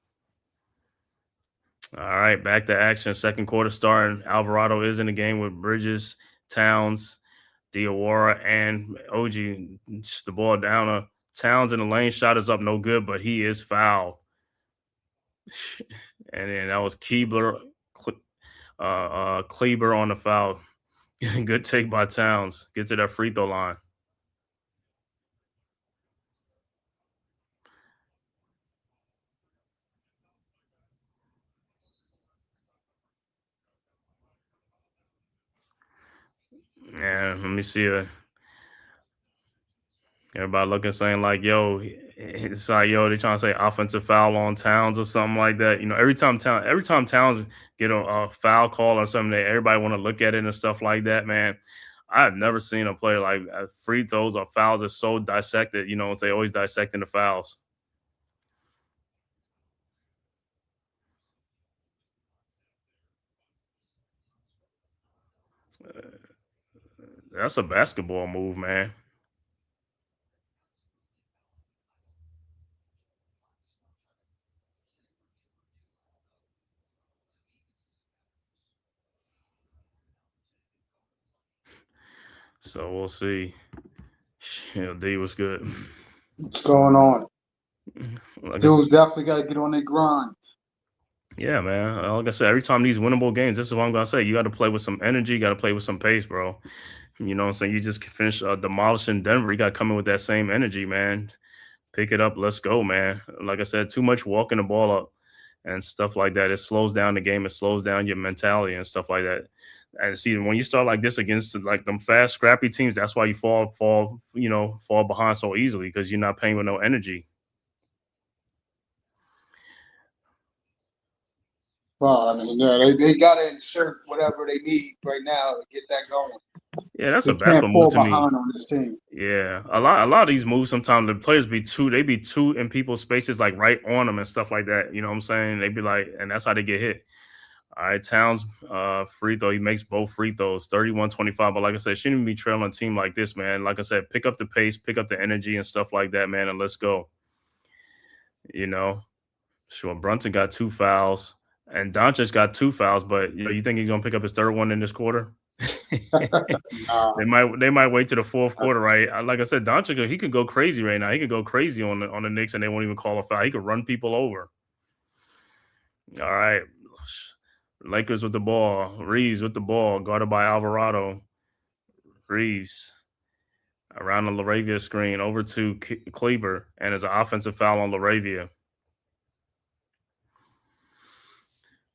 All right, back to action. Second quarter starting. Alvarado is in the game with Bridges, Towns, Diawara, and OG. The ball down. Towns in the lane. Shot is up, no good, but he is fouled. And then that was Kleber on the foul. Good take by Towns. Get to that free throw line. Yeah, let me see it. Everybody looking, saying like, yo, it's like, yo, they trying to say offensive foul on Towns or something like that. Every time Towns get a foul call or something, everybody want to look at it and stuff like that, man. I've never seen a player like free throws or fouls are so dissected, they always dissecting the fouls. That's a basketball move, man. So we'll see. D was good. What's going on? Like Dudes definitely got to get on their grind. Yeah, man. Like I said, every time these winnable games, this is what I'm gonna say. You got to play with some energy. You got to play with some pace, bro. You know what I'm saying? You just finished demolishing Denver. You got to come in with that same energy, man. Pick it up. Let's go, man. Like I said, too much walking the ball up and stuff like that. It slows down the game. It slows down your mentality and stuff like that. And see, when you start like this against like them fast, scrappy teams, that's why you fall behind so easily, because you're not playing with no energy. Well, they got to insert whatever they need right now to get that going. Yeah, that's They a basketball can't fall move to me. behind on this team. Yeah, a lot of these moves, sometimes the players be two in people's spaces, like right on them and stuff like that. You know what I'm saying? They be like, and that's how they get hit. All right, Towns free throw. He makes both free throws, 31-25. But like I said, shouldn't even be trailing a team like this, man. Like I said, pick up the pace, pick up the energy and stuff like that, man, and let's go. Sure, Brunson got 2 fouls and Doncic got 2 fouls, but you think he's gonna pick up his third one in this quarter? They might wait to the fourth quarter, right? Like I said, Doncic, he could go crazy right now. He could go crazy on the Knicks, and they won't even call a foul. He could run people over. All right, Lakers with the ball. Reeves with the ball, guarded by Alvarado. Reeves around the LaRavia screen over to Kleber, and there's an offensive foul on LaRavia.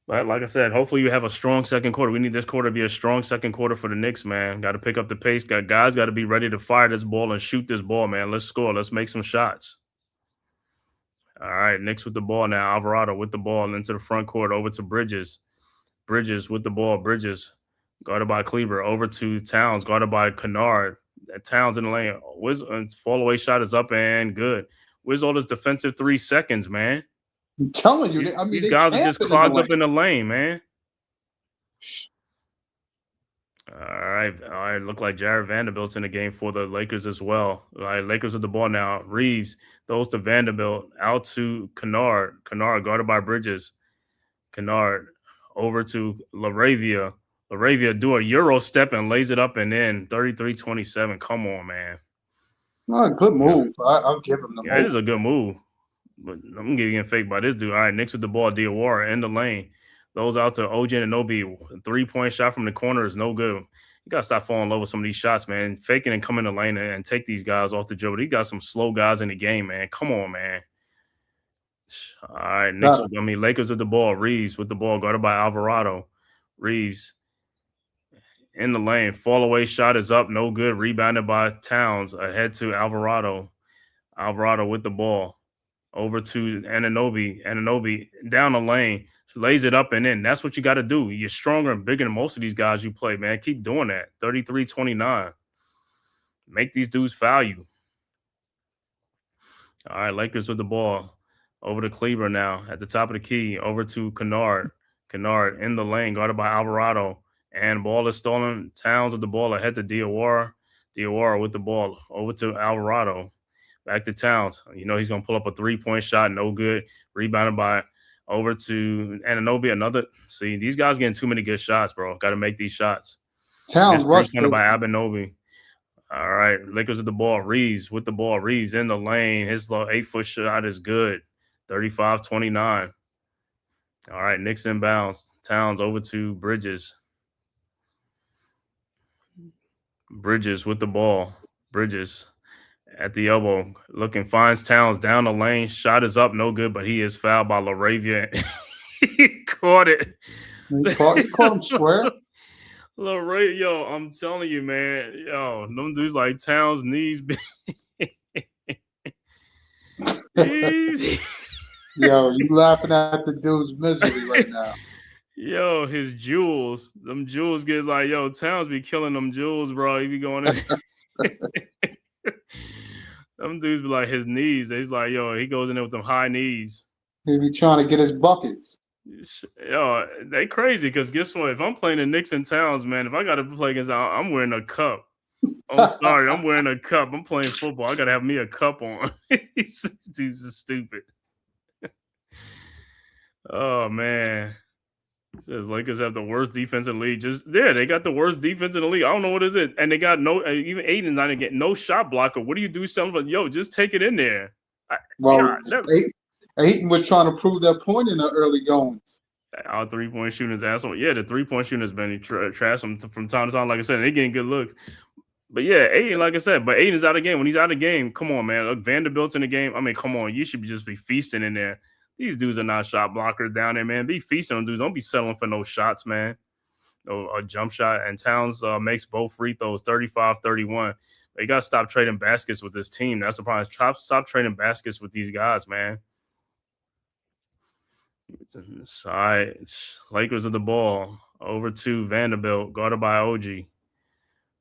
But like I said, hopefully you have a strong second quarter. We need this quarter to be a strong second quarter for the Knicks, man. Got to pick up the pace. Guys got to be ready to fire this ball and shoot this ball, man. Let's score. Let's make some shots. All right, Knicks with the ball now. Alvarado with the ball into the front court, over to Bridges. Bridges with the ball. Bridges guarded by Kleber. Over to Towns, guarded by Kennard. Towns in the lane. Fall away shot is up and good. Where's all this defensive 3 seconds, man? I'm telling you, these guys are just clogged up in the lane, man. All right. Look like Jared Vanderbilt's in the game for the Lakers as well. All right, Lakers with the ball now. Reeves throws to Vanderbilt, out to Kennard. Kennard guarded by Bridges. Kennard over to LaRavia. LaRavia do a Euro step and lays it up and in. 33-27. Come on, man. Good move. I'll give him the move. It is a good move. But I'm getting fake by this dude. All right, Knicks with the ball. Diawara in the lane. Those out to OG Anunoby. 3-point shot from the corner is no good. You got to stop falling in love with some of these shots, man. Faking and come in the lane and take these guys off the dribble. He got some slow guys in the game, man. Come on, man. All right, Got it. Lakers with the ball. Reeves with the ball, guarded by Alvarado. Reeves in the lane. Fall away shot is up, no good. Rebounded by Towns. Ahead to Alvarado. Alvarado with the ball. Over to Anunoby. Anunoby down the lane. Lays it up and in. That's what you got to do. You're stronger and bigger than most of these guys you play, man. Keep doing that. 33-29. Make these dudes foul you. All right, Lakers with the ball. Over to Kleber now. At the top of the key. Over to Kennard. Kennard in the lane. Guarded by Alvarado. And ball is stolen. Towns with the ball ahead to Diawara. Diawara with the ball. Over to Alvarado. Back to Towns. You know he's going to pull up a three-point shot. No good. Rebounded by over to Anunoby. Another. See, these guys getting too many good shots, bro. Got to make these shots. Towns rushed by Anunoby. All right. Lakers with the ball. Reeves with the ball. Reeves in the lane. His low 8-foot shot is good. 35-29. All right. Knicks inbounds. Towns over to Bridges. Bridges with the ball. Bridges at the elbow. Looking, finds Towns down the lane. Shot is up. No good, but he is fouled by LaRavia. He caught it. He caught him square. Yo, I'm telling you, man. Yo, them dudes like Towns' knees. Yo, you laughing at the dude's misery right now. Yo, his jewels. Them jewels get like, yo, Towns be killing them jewels, bro. He be going in. Them dudes be like his knees. They's like, yo, he goes in there with them high knees. He be trying to get his buckets. Yo, they crazy because guess what? If I'm playing the Knicks and Towns, man, if I got to play against, I'm wearing a cup. I'm sorry, I'm wearing a cup. I'm playing football. I got to have me a cup on. These dudes are stupid. Oh, man. It says Lakers have the worst defense in the league. They got the worst defense in the league. I don't know what is it. And they got even Aiden's not getting no shot blocker. What do you do? Something like, yo, just take it in there. Aiton was trying to prove that point in the early goings. Our 3-point shooting asshole. Yeah, the 3-point shooting has been trash from time to time. Like I said, they getting good looks. But yeah, Aiden, like I said, but Aiden's out of game. When he's out of game, come on, man. Look, Vanderbilt's in the game. I mean, come on. You should just be feasting in there. These dudes are not shot blockers down there, man. Be feasting on dudes. Don't be settling for no shots, man. No a jump shot. And Towns makes both free throws, 35-31. They got to stop trading baskets with this team. That's the problem. Stop trading baskets with these guys, man. It's all right. It's Lakers with the ball. Over to Vanderbilt, guarded by OG.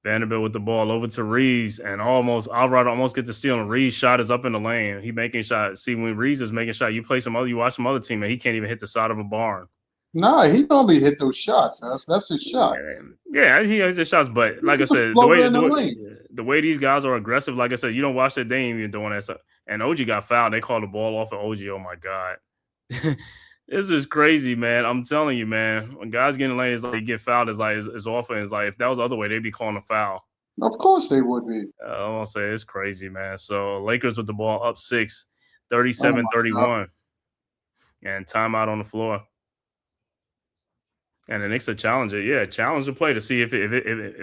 Vanderbilt with the ball over to Reeves, and Alvarado almost gets the steal, and Reeves' shot is up in the lane. He making shots. See, when Reeves is making shot, you watch some other team, and he can't even hit the side of a barn. Nah, he normally hit those shots. That's his shot. Yeah, he hits the shots, but like I said, the way these guys are aggressive, like I said, you don't watch that, they ain't even doing that stuff. And OG got fouled. They called the ball off of OG. Oh my God. This is crazy, man. I'm telling you, man. When guys get in the lane, it's like they get fouled. It's awful. It's like if that was the other way, they'd be calling a foul. Of course they would be. I want to say it's crazy, man. So Lakers with the ball up 6, 37-31, and timeout on the floor. And the Knicks are challenging. Yeah, challenge the play to see if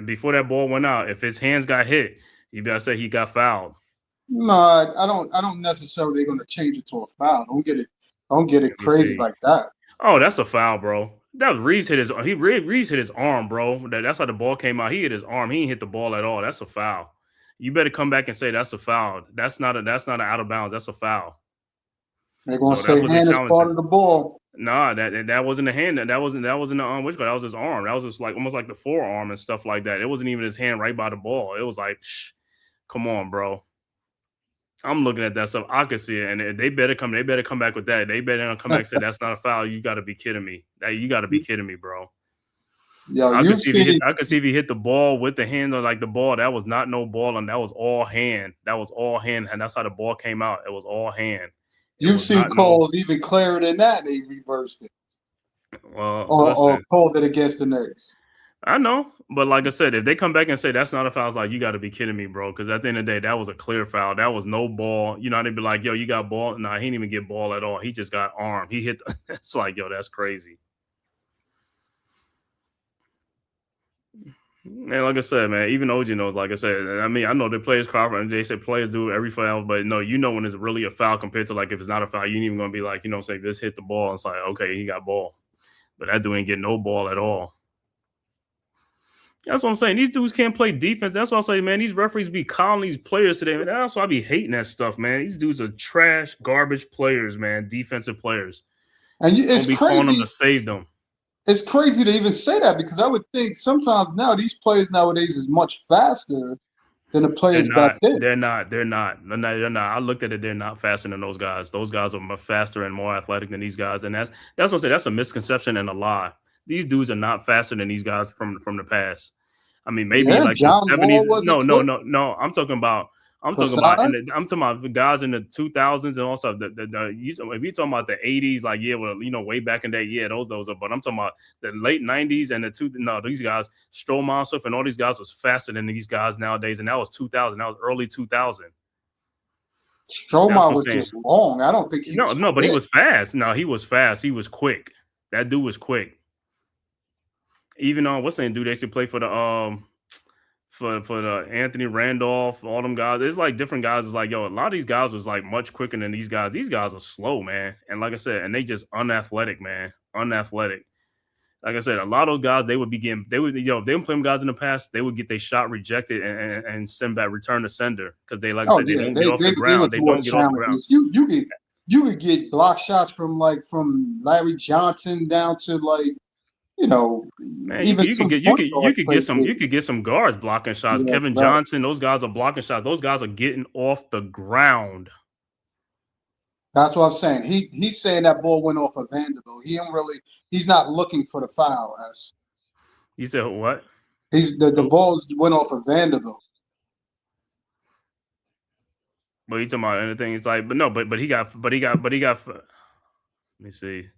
before that ball went out, if his hands got hit, you gotta say he got fouled. No, I don't necessarily going to change it to a foul. Don't get it crazy like that. Oh, that's a foul, bro. That was Reeves hit his arm, bro. That's how the ball came out. He hit his arm. He didn't hit the ball at all. That's a foul. You better come back and say that's a foul. That's not an out of bounds. That's a foul. They're gonna say hand is part of the ball. Nah, that wasn't a hand. That wasn't the arm. That was his arm. That was just like almost like the forearm and stuff like that. It wasn't even his hand right by the ball. It was like, come on, bro. I'm looking at that stuff. I can see it, and they better come back with that. They better come back and say that's not a foul. You got to be kidding me. You got to be kidding me, bro. Yo, I could see if he hit the ball with the hand, or like the ball. That was not no ball, and that was all hand. That was all hand, and that's how the ball came out. It was all hand. You've seen calls even clearer than that. They reversed it. Well, or called it against the Knicks. I know, but like I said, if they come back and say that's not a foul, it's like, you got to be kidding me, bro. Because at the end of the day, that was a clear foul. That was no ball. You know, they'd be like, yo, you got ball? Nah, he didn't even get ball at all. He just got arm. He hit. It's like, yo, that's crazy. And like I said, man, even OG knows. Like I said, I mean, I know the players conference. They say players do every foul, but no, you know when it's really a foul compared to like if it's not a foul, you ain't even gonna be like, say this hit the ball. And it's like, okay, he got ball, but that dude ain't getting no ball at all. That's what I'm saying. These dudes can't play defense. That's what I'm saying, man. These referees be calling these players today, man. That's why I be hating that stuff, man. These dudes are trash, garbage players, man. Defensive players. And Don't be calling them to save them. It's crazy to even say that because I would think sometimes now these players nowadays is much faster than the players back then. They're not. I looked at it. They're not faster than those guys. Those guys are much faster and more athletic than these guys. And that's what I'm saying. That's a misconception and a lie. These dudes are not faster than these guys from the past. I mean, maybe like John the 70s. No. I'm talking about guys in the 2000s and also if you're talking about the 80s, like way back in that those are. But I'm talking about the late 90s and these guys, Stromansov and all these guys was faster than these guys nowadays, and that was 2000. That was early 2000. Stroma was just long. I don't think he was quick. But he was fast. No, he was fast. He was quick. That dude was quick. Even what's the dude they should play for the for the Anthony Randolph, all them guys. It's like different guys. It's like, a lot of these guys was like much quicker than these guys. These guys are slow, man. And like I said, and they just unathletic, man. Unathletic. Like I said, a lot of those guys, if they were playing them guys in the past, they would get their shot rejected and send back, return to sender. Because they they don't get off the ground. They don't get off the ground. You could get block shots from Larry Johnson down to man, you could get some guards blocking shots. Kevin Johnson, those guys are blocking shots. Those guys are getting off the ground. That's what I'm saying. He's saying that ball went off of Vanderbilt. He's not looking for the foul. You said what? The balls went off of Vanderbilt. But you talking about anything? It's like, but he got. Let me see.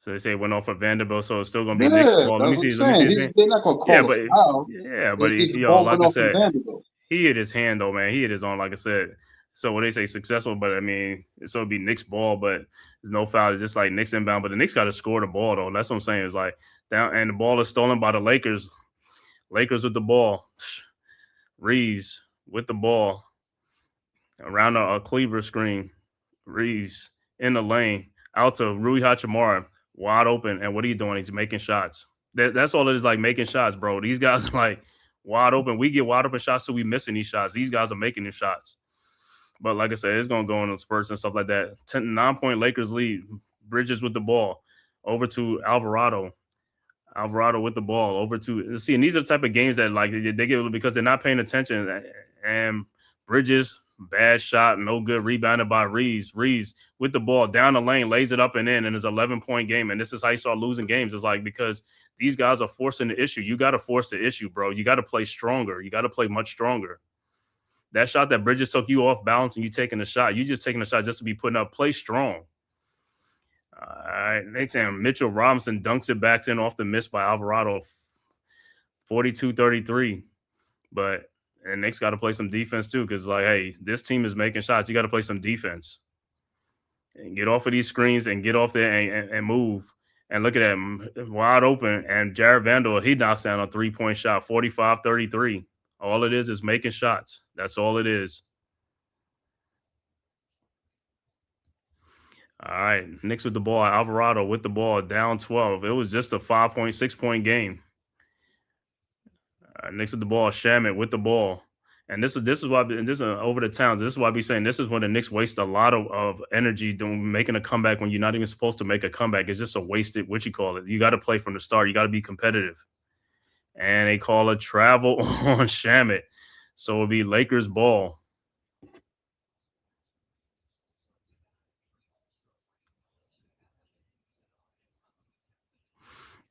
So they say it went off of Vanderbilt, so it's still going to be Knicks ball. Let me see. They're not going to call a foul. Yeah, but like I said, he hit his hand, though, man. He hit his own, like I said. So when they say successful, but I mean, so it'd be Knicks ball, but there's no foul. It's just like Knicks inbound. But the Knicks got to score the ball, though. That's what I'm saying. It's like down, and the ball is stolen by the Lakers. Lakers with the ball. Reeves with the ball. Around a Cleaver screen. Reeves in the lane. Out to Rui Hachimura. Wide open, and what are you doing? He's making shots. That's all it is, like making shots, bro. These guys are like wide open. We get wide open shots, so we missing these shots. These guys are making these shots. But like I said, it's gonna go in the spurts and stuff like that. 9-point Lakers lead. Bridges with the ball over to Alvarado. Alvarado with the ball over to see. And these are the type of games that like they get because they're not paying attention. And Bridges. Bad shot, no good. Rebounded by Reeves. Reeves with the ball down the lane, lays it up and in, and it's an 11-point game. And this is how you start losing games. It's like because these guys are forcing the issue. You got to force the issue, bro. You got to play stronger. You got to play much stronger. That shot that Bridges took you off balance and you taking the shot. You just taking the shot just to be putting up. Play strong. All right. Next time, Mitchell Robinson dunks it back in off the miss by Alvarado. 42-33. But and Knicks got to play some defense too, because like, hey, this team is making shots. You got to play some defense and get off of these screens and get off there and move. And look at that, wide open. And Jared Vanderbilt, he knocks down a 3-point shot, 45-33. All it is making shots. That's all it is. All right, Knicks with the ball. Alvarado with the ball, down 12. It was just a 6-point game. Knicks with the ball. Shamet with the ball. And this is why over the Towns. This is why I be saying this is when the Knicks waste a lot of energy making a comeback when you're not even supposed to make a comeback. It's just a wasted, You got to play from the start. You got to be competitive. And they call a travel on Shamet. So it'll be Lakers ball.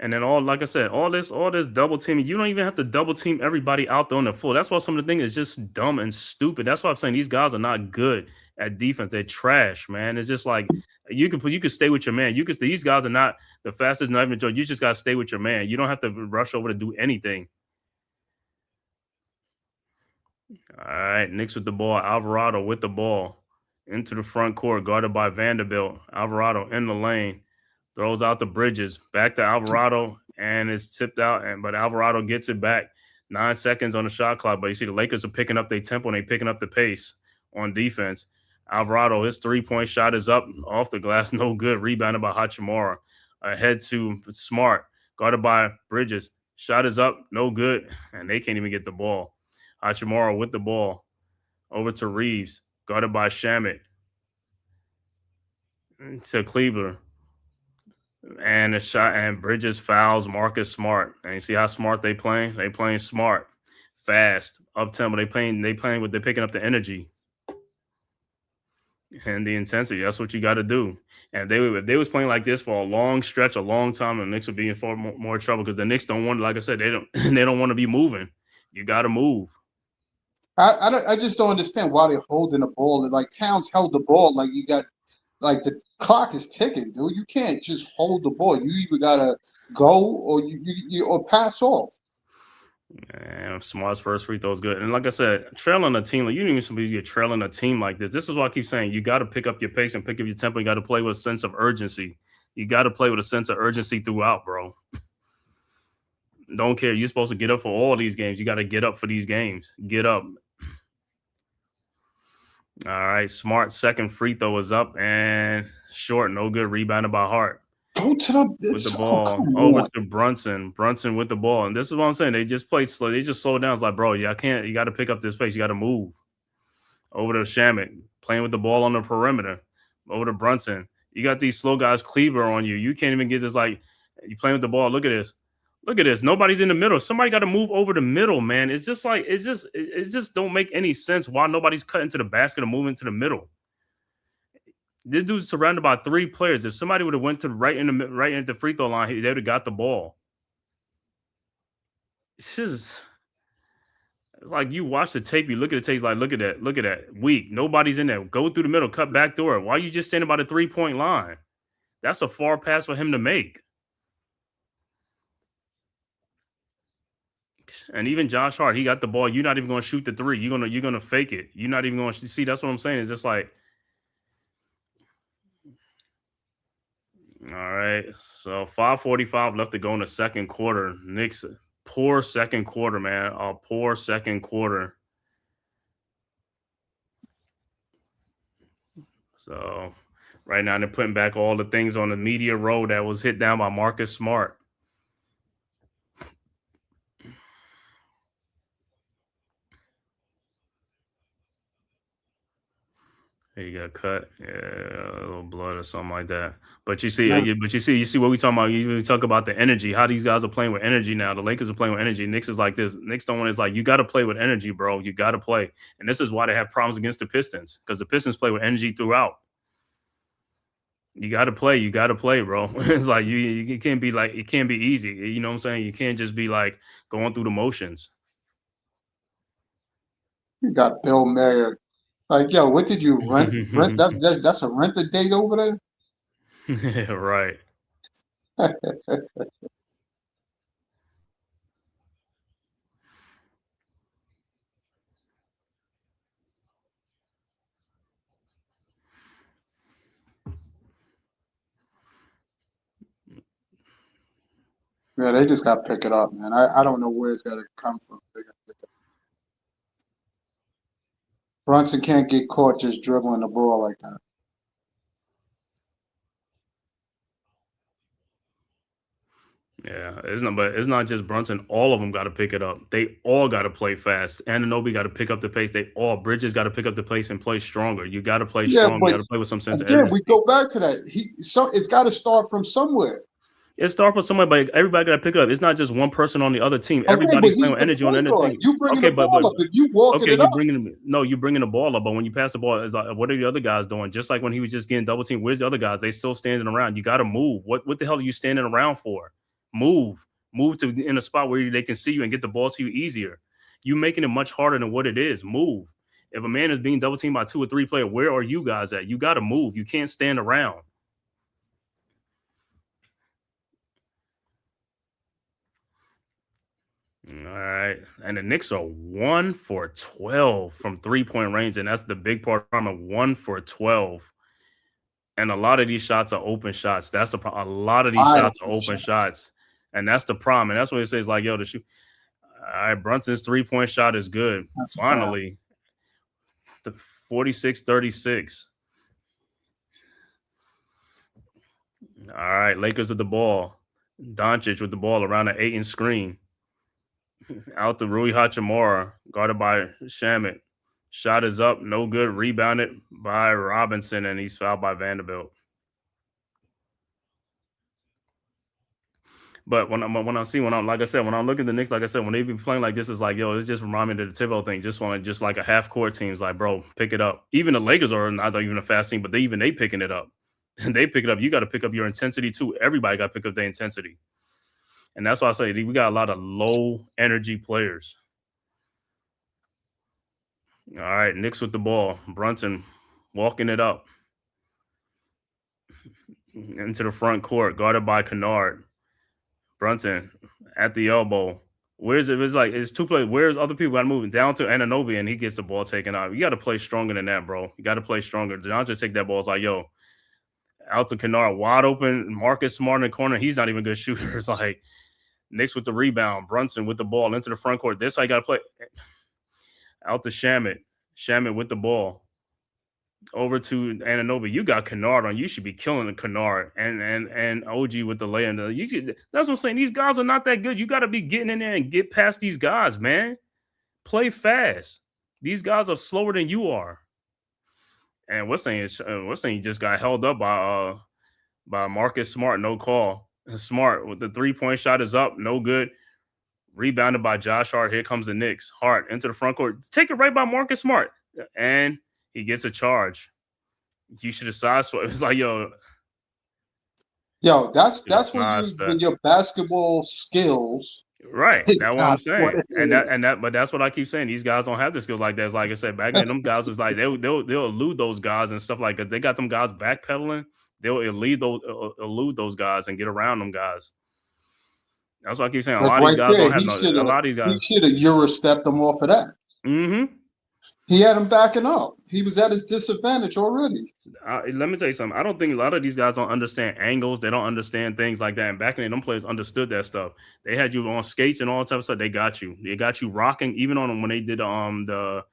And then like I said, all this double teaming, you don't even have to double team everybody out there on the floor. That's why some of the things is just dumb and stupid. That's why I'm saying these guys are not good at defense. They're trash, man. It's just like you can stay with your man. These guys are not the fastest, not even Joe. You just gotta stay with your man. You don't have to rush over to do anything. All right, Knicks with the ball. Alvarado with the ball into the front court, guarded by Vanderbilt. Alvarado in the lane. Throws out the Bridges, back to Alvarado, and it's tipped out. But Alvarado gets it back 9 seconds on the shot clock, but you see the Lakers are picking up their tempo and they picking up the pace on defense. Alvarado, his 3-point shot is up off the glass, no good. Rebounded by Hachimura. Ahead to Smart, guarded by Bridges. Shot is up, no good, and they can't even get the ball. Hachimura with the ball. Over to Reeves, guarded by Shamet. To Kleber. And a shot, and Bridges fouls Marcus Smart. And you see how smart they playing? They playing smart, fast, up tempo. They're picking up the energy and the intensity. That's what you got to do. And if they was playing like this for a long stretch, a long time, the Knicks would be in far more trouble because the Knicks don't want, like I said, they don't want to be moving. You got to move. I just don't understand why they're holding the ball. Like Towns held the ball, like you got. Like the clock is ticking, dude. You can't just hold the ball. You either gotta go or you or pass off. And Smart's first free throw is good. And like I said, trailing a team, like you don't even supposed to be trailing a team like this. This is why I keep saying you got to pick up your pace and pick up your tempo. You got to play with a sense of urgency. You got to play with a sense of urgency throughout, bro. Don't care. You're supposed to get up for all these games. You got to get up for these games. Get up. All right, Smart second free throw is up and short, no good. Rebounded by Hart. Go to the with the ball over to Brunson. Brunson with the ball, and this is what I'm saying. They just played slow. They just slowed down. It's like, bro, you got to pick up this pace. You got to move. Over to Shamet, playing with the ball on the perimeter. Over to Brunson. You got these slow guys, Kleber on you. You can't even get this. Like you playing with the ball. Look at this. Look at this. Nobody's in the middle. Somebody got to move over the middle, man. It's just like it just don't make any sense why nobody's cutting to the basket or moving to the middle. This dude's surrounded by 3 players. If somebody would have went to right into the free throw line, they would have got the ball. It's like you watch the tape, you look at the tape, like look at that. Weak. Nobody's in there. Go through the middle, cut back door. Why are you just standing by the 3-point line? That's a far pass for him to make. And even Josh Hart, he got the ball. You're not even going to shoot the 3. You're gonna fake it. You're not even going to see. That's what I'm saying. It's just like, all right. So 5:45 left to go in the second quarter. Knicks, poor second quarter, man. A poor second quarter. So right now they're putting back all the things on the media road that was hit down by Marcus Smart. He got cut, yeah, a little blood or something like that. But you see, you see what we talking about. You talk about the energy, how these guys are playing with energy now. The Lakers are playing with energy. Knicks is like this. Knicks don't want. It's like you got to play with energy, bro. You got to play, and this is why they have problems against the Pistons because the Pistons play with energy throughout. You got to play. You got to play, bro. It's like you can't be like it can't be easy. You know what I'm saying? You can't just be like going through the motions. You got Bill Mayer. Like, yo, what did you rent? That's a rent a date over there? Right. Yeah, they just got to pick it up, man. I don't know where it's got to come from. They got to pick it up. Brunson can't get caught just dribbling the ball like that. Yeah, it's not just Brunson. All of them got to pick it up. They all got to play fast. Anunoby got to pick up the pace. Bridges got to pick up the pace and play stronger. You got to play strong. You got to play with some sense of urgency. We go back to that. It's got to start from somewhere. It starts from somewhere, but everybody got to pick it up. It's not just one person on the other team. Everybody's playing with energy on the other team. You bringing the ball up. If you walking it up. You're bringing the ball up. But when you pass the ball, it's like, what are the other guys doing? Just like when he was just getting double teamed, where's the other guys? They still standing around. You got to move. What the hell are you standing around for? Move to in a spot where they can see you and get the ball to you easier. You making it much harder than what it is. Move. If a man is being double teamed by 2 or 3 players, where are you guys at? You got to move. You can't stand around. All right. And the Knicks are 1 for 12 from 3-point range. And that's the big part of 1 for 12. And a lot of these shots are open shots. That's the problem. A lot of these shots are open shots. And that's the problem. And that's what it says, like, yo, the shoot. right, Brunson's 3-point shot is good. That's a foul. Finally, the 46-36. All right, Lakers with the ball. Doncic with the ball around the 8-inch screen. Out to Rui Hachimura, guarded by Shamet. Shot is up, no good. Rebounded by Robinson, and he's fouled by Vanderbilt. But when I'm like I said, when I'm looking at the Knicks, like I said, when they be playing like this, it's like, yo, it just remind me of the Thibodeau thing. Just like a half court team's like, bro, pick it up. Even the Lakers are not even a fast team, but they picking it up. And they pick it up. You got to pick up your intensity too. Everybody got to pick up their intensity. And that's why I say we got a lot of low energy players. All right, Knicks with the ball. Brunson walking it up into the front court, guarded by Kennard. Brunson at the elbow. Where's it? It's two players. Where's other people got moving down to Anunoby, and he gets the ball taken out. You got to play stronger than that, bro. You got to play stronger. John just take that ball. It's like, yo, out to Kennard, wide open. Marcus Smart in the corner. He's not even a good shooter. It's like Knicks with the rebound. Brunson with the ball into the front court. This how you got to play. Out to Shamet. Shamet with the ball. Over to Anunoby. You got Kennard on. You should be killing the Kennard and OG with the lay-in. That's what I'm saying. These guys are not that good. You got to be getting in there and get past these guys, man. Play fast. These guys are slower than you are. And what's saying he just got held up by Marcus Smart. No call. Smart with the 3-point shot is up. No good. Rebounded by Josh Hart. Here comes the Knicks. Hart into the front court. Take it right by Marcus Smart. And he gets a charge. You should have sideswiped. It's like, yo, that's when your basketball skills. Right. That's what I'm saying. But that's what I keep saying. These guys don't have the skills like that. It's like I said, back then, them guys was like they'll elude those guys and stuff like that. They got them guys backpedaling. They'll elude those guys and get around them guys. That's what I keep saying. A lot of these guys don't have a lot of these guys. He should have Euro-stepped them off of that. Mm-hmm. He had him backing up. He was at his disadvantage already. Let me tell you something. I don't think a lot of these guys don't understand angles. They don't understand things like that. And back in the day, them players understood that stuff. They had you on skates and all that type of stuff. They got you. They got you rocking. Even on them when they did the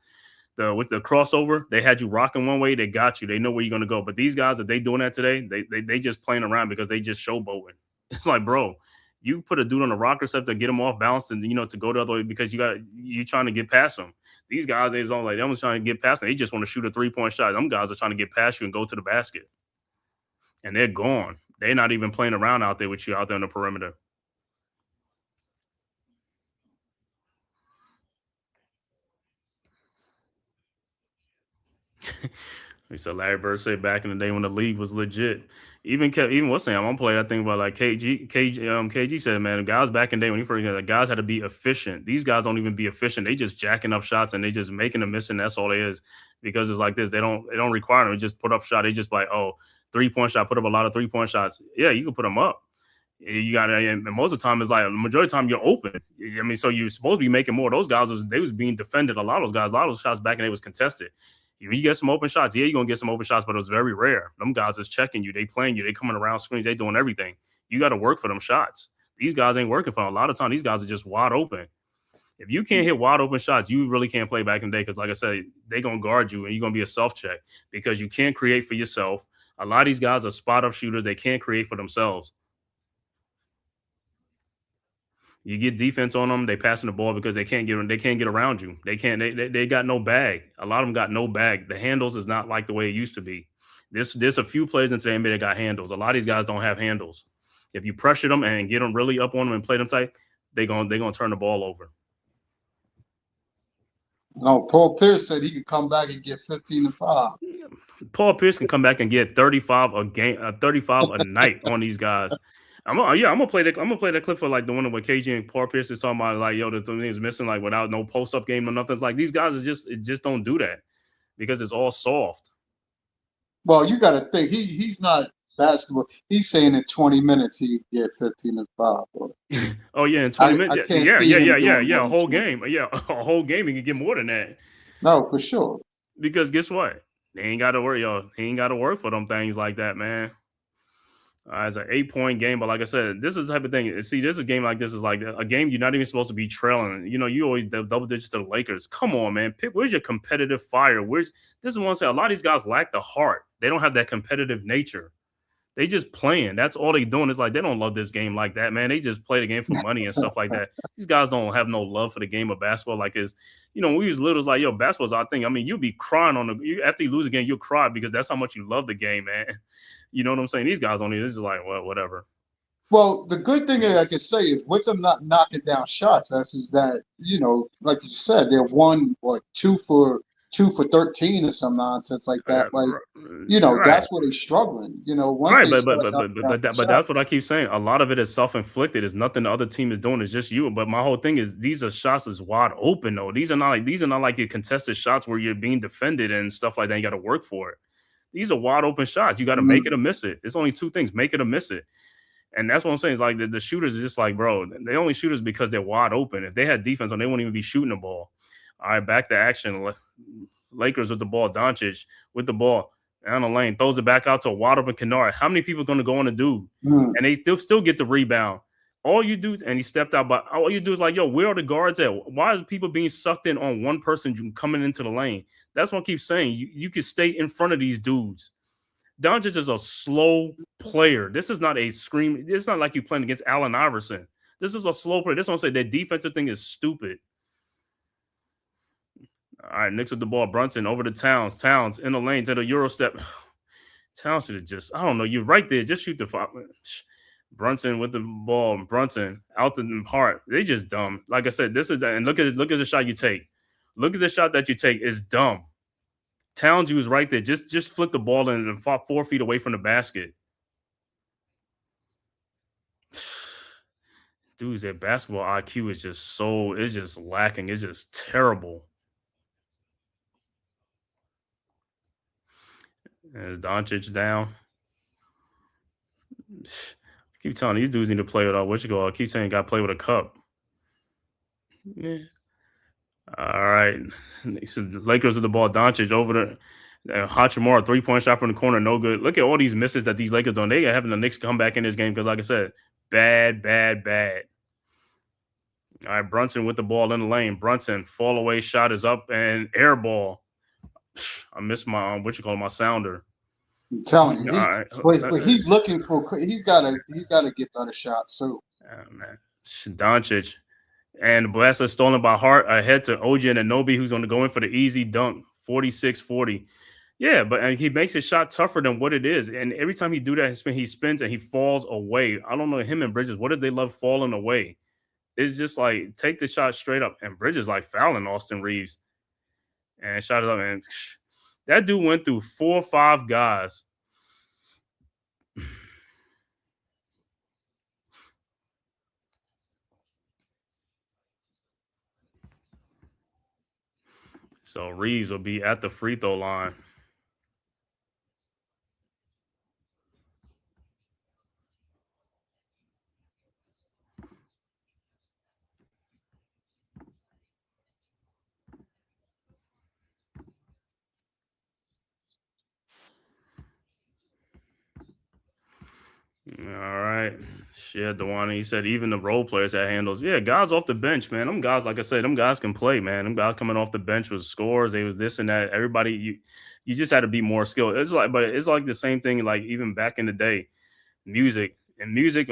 with the crossover, they had you rocking one way. They got you. They know where you're gonna go. But these guys, if they doing that today, they just playing around because they just showboating. It's like, bro, you put a dude on a rocker set to get him off balance and to go the other way because you trying to get past him. These guys ain't like them trying to get past them. They just want to shoot a 3-point shot. Them guys are trying to get past you and go to the basket. And they're gone. They're not even playing around out there with you out there on the perimeter. We said Larry Bird said back in the day when the league was legit. Even what's saying, I'm gonna play that thing about like KG said, man, guys back in the day when he first got the guys had to be efficient. These guys don't even be efficient. They just jacking up shots and they just making them missing. That's all it is. Because it's like this. They don't require them to just put up shot. They just like, 3-point shot, put up a lot of 3-point shots. Yeah, you can put them up. You got and most of the time it's like the majority of the time you're open. I mean, so you're supposed to be making more. Those guys was being defended. A lot of those shots back in the day was contested. You get some open shots. Yeah, you're going to get some open shots, but it was very rare. Them guys is checking you. They playing you. They coming around screens. They doing everything. You got to work for them shots. These guys ain't working for them. A lot of time, these guys are just wide open. If you can't hit wide open shots, you really can't play back in the day because, like I said, they going to guard you and you're going to be a self-check because you can't create for yourself. A lot of these guys are spot-up shooters. They can't create for themselves. You get defense on them, they passing the ball because they can't get around you. They got no bag. A lot of them got no bag. The handles is not like the way it used to be. There's a few players in today's NBA that got handles. A lot of these guys don't have handles. If you pressure them and get them really up on them and play them tight, they're gonna turn the ball over. No, Paul Pierce said he could come back and get 15 and 5. Paul Pierce can come back and get 35 a game, 35 a night on these guys. I'm gonna play that clip for like the one where KG and Paul Pierce is talking about like, yo, the thing is missing like without no post up game or nothing. It's like these guys is just don't do that because it's all soft. Well, you got to think he's not basketball. He's saying in 20 minutes he get 15 and 5. Oh yeah, in 20 minutes. Yeah. A whole game. Yeah, a whole game. He can get more than that. No, for sure. Because guess what? They ain't got to worry, yo. He ain't got to work for them things like that, man. It's an 8-point game, but like I said, this is the type of thing. See, this is a game like this is like a game you're not even supposed to be trailing. You know, you always double digits to the Lakers. Come on, man. Where's your competitive fire? This is one say a lot of these guys lack the heart. They don't have that competitive nature. They just playing. That's all they doing. It's like they don't love this game like that, man. They just play the game for money and stuff like that. These guys don't have no love for the game of basketball. Like when we was little, it's like, yo, basketball's our thing. I mean, you'll be crying after you lose a game, you'll cry because that's how much you love the game, man. You know what I'm saying? These guys don't. This is like, well, whatever. Well, the good thing I can say is with them not knocking down shots, is that like you said, they're 2 for 13 or some nonsense like that. Like Right. that's where they're struggling. Once Right, they but that's what I keep saying. A lot of it is self-inflicted. It's nothing the other team is doing. It's just you. But my whole thing is these are shots is wide open though. These are not like your contested shots where you're being defended and stuff like that. You got to work for it. These are wide open shots. You got to make it or miss it. It's only two things: make it or miss it. And that's what I'm saying. Is like the shooters is just like, bro, they only shooters because they're wide open. If they had defense on, they wouldn't even be shooting the ball. All right, back to action. Lakers with the ball. Doncic with the ball down the lane, throws it back out to a wide open Kennard. How many people are going to go on a dude? And they still get the rebound. All you do, and he stepped out, but all you do is like, yo, where are the guards at? Why is people being sucked in on one person coming into the lane? That's what I keep saying. You can stay in front of these dudes. Doncic is a slow player. This is not a scream. It's not like you playing against Allen Iverson. This is a slow player. This is what I'm saying. That defensive thing is stupid. All right, Knicks with the ball. Brunson over to Towns. Towns in the lane to the Euro step. Towns should have just, I don't know. You're right there. Just shoot the five. Brunson with the ball. Brunson out to the heart. They just dumb. Like I said, this is, and look at the shot you take. Look at the shot that you take. It's dumb. Towns, you was right there. Just flip the ball and 4 feet away from the basket. Dudes, their basketball IQ is just lacking. It's just terrible. As Doncic down. I keep telling these dudes need to play with I keep saying got to play with a cup. Yeah. All right. So the Lakers with the ball. Doncic over the Hachimura 3-point shot from the corner, no good. Look at all these misses that these Lakers done. They are having the Knicks come back in this game because, like I said, bad. All right, Brunson with the ball in the lane. Brunson fall away shot is up and air ball. I missed my my sounder. I'm telling you, right. but he's looking for. He's got to get better shots too. Man, Doncic and the blast is stolen by Hart ahead to OG and Anunoby, who's going to go in for the easy dunk, 46-40. Yeah, but he makes his shot tougher than what it is, and every time he do that, he spins and he falls away. I don't know him and Bridges. What did they love falling away? It's just like take the shot straight up, and Bridges like fouling Austin Reeves, and shot it up, and that dude went through 4 or 5 guys. So Reeves will be at the free throw line. All right. Shit, Dewani, he said even the role players had handles. Yeah, guys off the bench, man. Them guys, like I said, them guys can play, man. Them guys coming off the bench with scores. They was this and that. Everybody, you just had to be more skilled. It's like the same thing, like even back in the day, in the music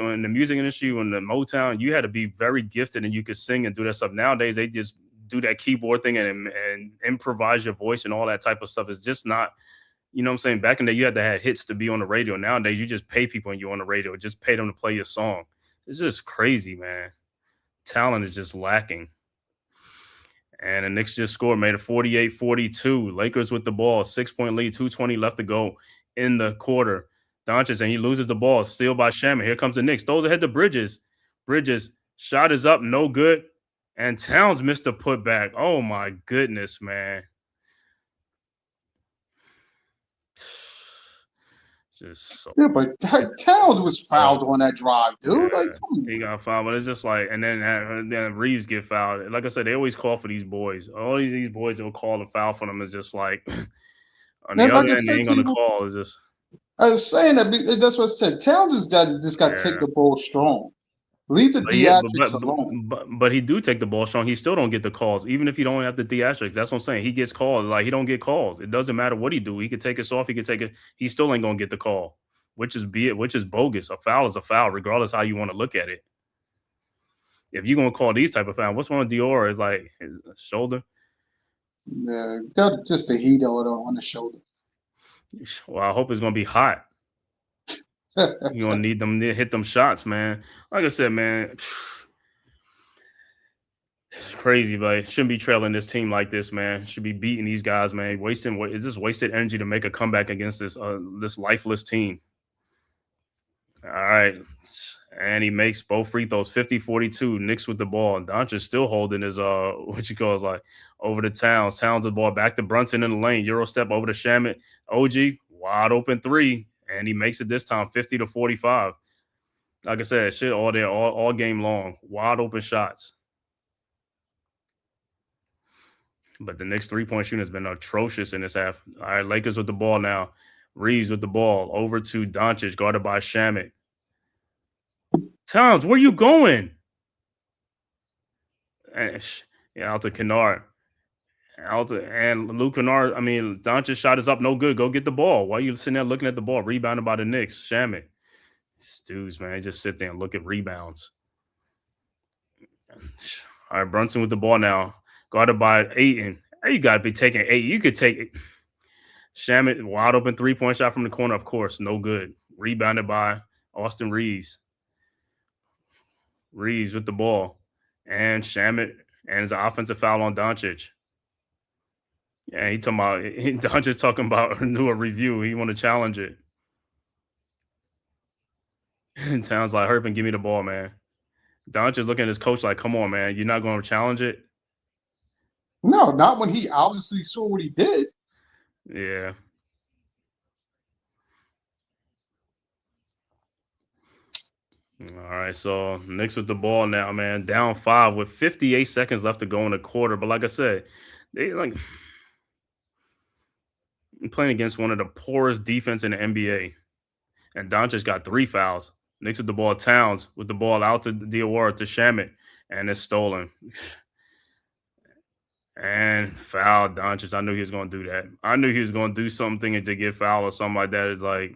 industry, when the Motown, you had to be very gifted and you could sing and do that stuff. Nowadays, they just do that keyboard thing and improvise your voice and all that type of stuff. It's just not. You know what I'm saying? Back in the day, you had to have hits to be on the radio. Nowadays, you just pay people and you're on the radio. Just pay them to play your song. It's just crazy, man. Talent is just lacking. And the Knicks just scored, made it 48-42. Lakers with the ball, 6-point lead, 2:20 left to go in the quarter. Doncic, and he loses the ball. Steal by Shaman. Here comes the Knicks. Throws ahead to Bridges. Bridges, shot is up, no good. And Towns missed a putback. Oh, my goodness, man. Yeah, but Towns was fouled on that drive, dude. Yeah, like, come on. he got fouled, but it's just like, and then Reeves get fouled. Like I said, they always call for these boys. All these boys that will call the foul for them is just like, on the other end, they ain't gonna call. Is just I was saying that's what I said. Towns is that just got to take the ball strong. Leave the theatrics alone. But he do take the ball strong. He still don't get the calls, even if he don't have the theatrics. That's what I'm saying. He gets calls. Like, he don't get calls. It doesn't matter what he do. He could take us off. He could take it. He still ain't gonna get the call, which is bogus. A foul is a foul, regardless how you want to look at it. If you're gonna call these type of foul, what's wrong with Dior? Is like his shoulder. Yeah, got just the heat on the shoulder. Well, I hope it's gonna be hot. You're gonna need them to hit them shots, man. Like I said, man, it's crazy, but shouldn't be trailing this team like this, man. Should be beating these guys, man. It's just wasted energy to make a comeback against this lifeless team. All right. And he makes both free throws, 50-42, Knicks with the ball. And Doncic still holding his over to Towns. Towns the ball back to Brunson in the lane. Euro step over to Shamit. OG, wide open three. And he makes it this time, 50-45. Like I said, shit all day, all game long. Wide open shots. But the Knicks 3-point shooting has been atrocious in this half. All right, Lakers with the ball now. Reeves with the ball. Over to Doncic, guarded by Shamit. Towns, where you going? And, out to Kennard. And Luke Kennard, Doncic shot is up, no good. Go get the ball. Why are you sitting there looking at the ball? Rebounded by the Knicks. Shamit. Stews, man. Just sit there and look at rebounds. All right, Brunson with the ball now. Guarded by Ayton. You got to be taking 8. You could take it. Shamit, wide open 3-point shot from the corner, of course. No good. Rebounded by Austin Reeves. Reeves with the ball. And Shamit, and it's an offensive foul on Doncic. Yeah, Doncic talking about do a review. He want to challenge it. And Towns like, hurry up and give me the ball, man. Doncic looking at his coach like, come on, man. You're not going to challenge it? No, not when he obviously saw what he did. Yeah. All right, so Knicks with the ball now, man. Down 5 with 58 seconds left to go in the quarter. But like I said, they playing against one of the poorest defense in the NBA. And Doncic got 3 fouls. Knicks with the ball. Towns with the ball out to Diawara to Shamit. And it's stolen. And foul Doncic. I knew he was going to do that. I knew he was going to do something to get fouled or something like that. It's like,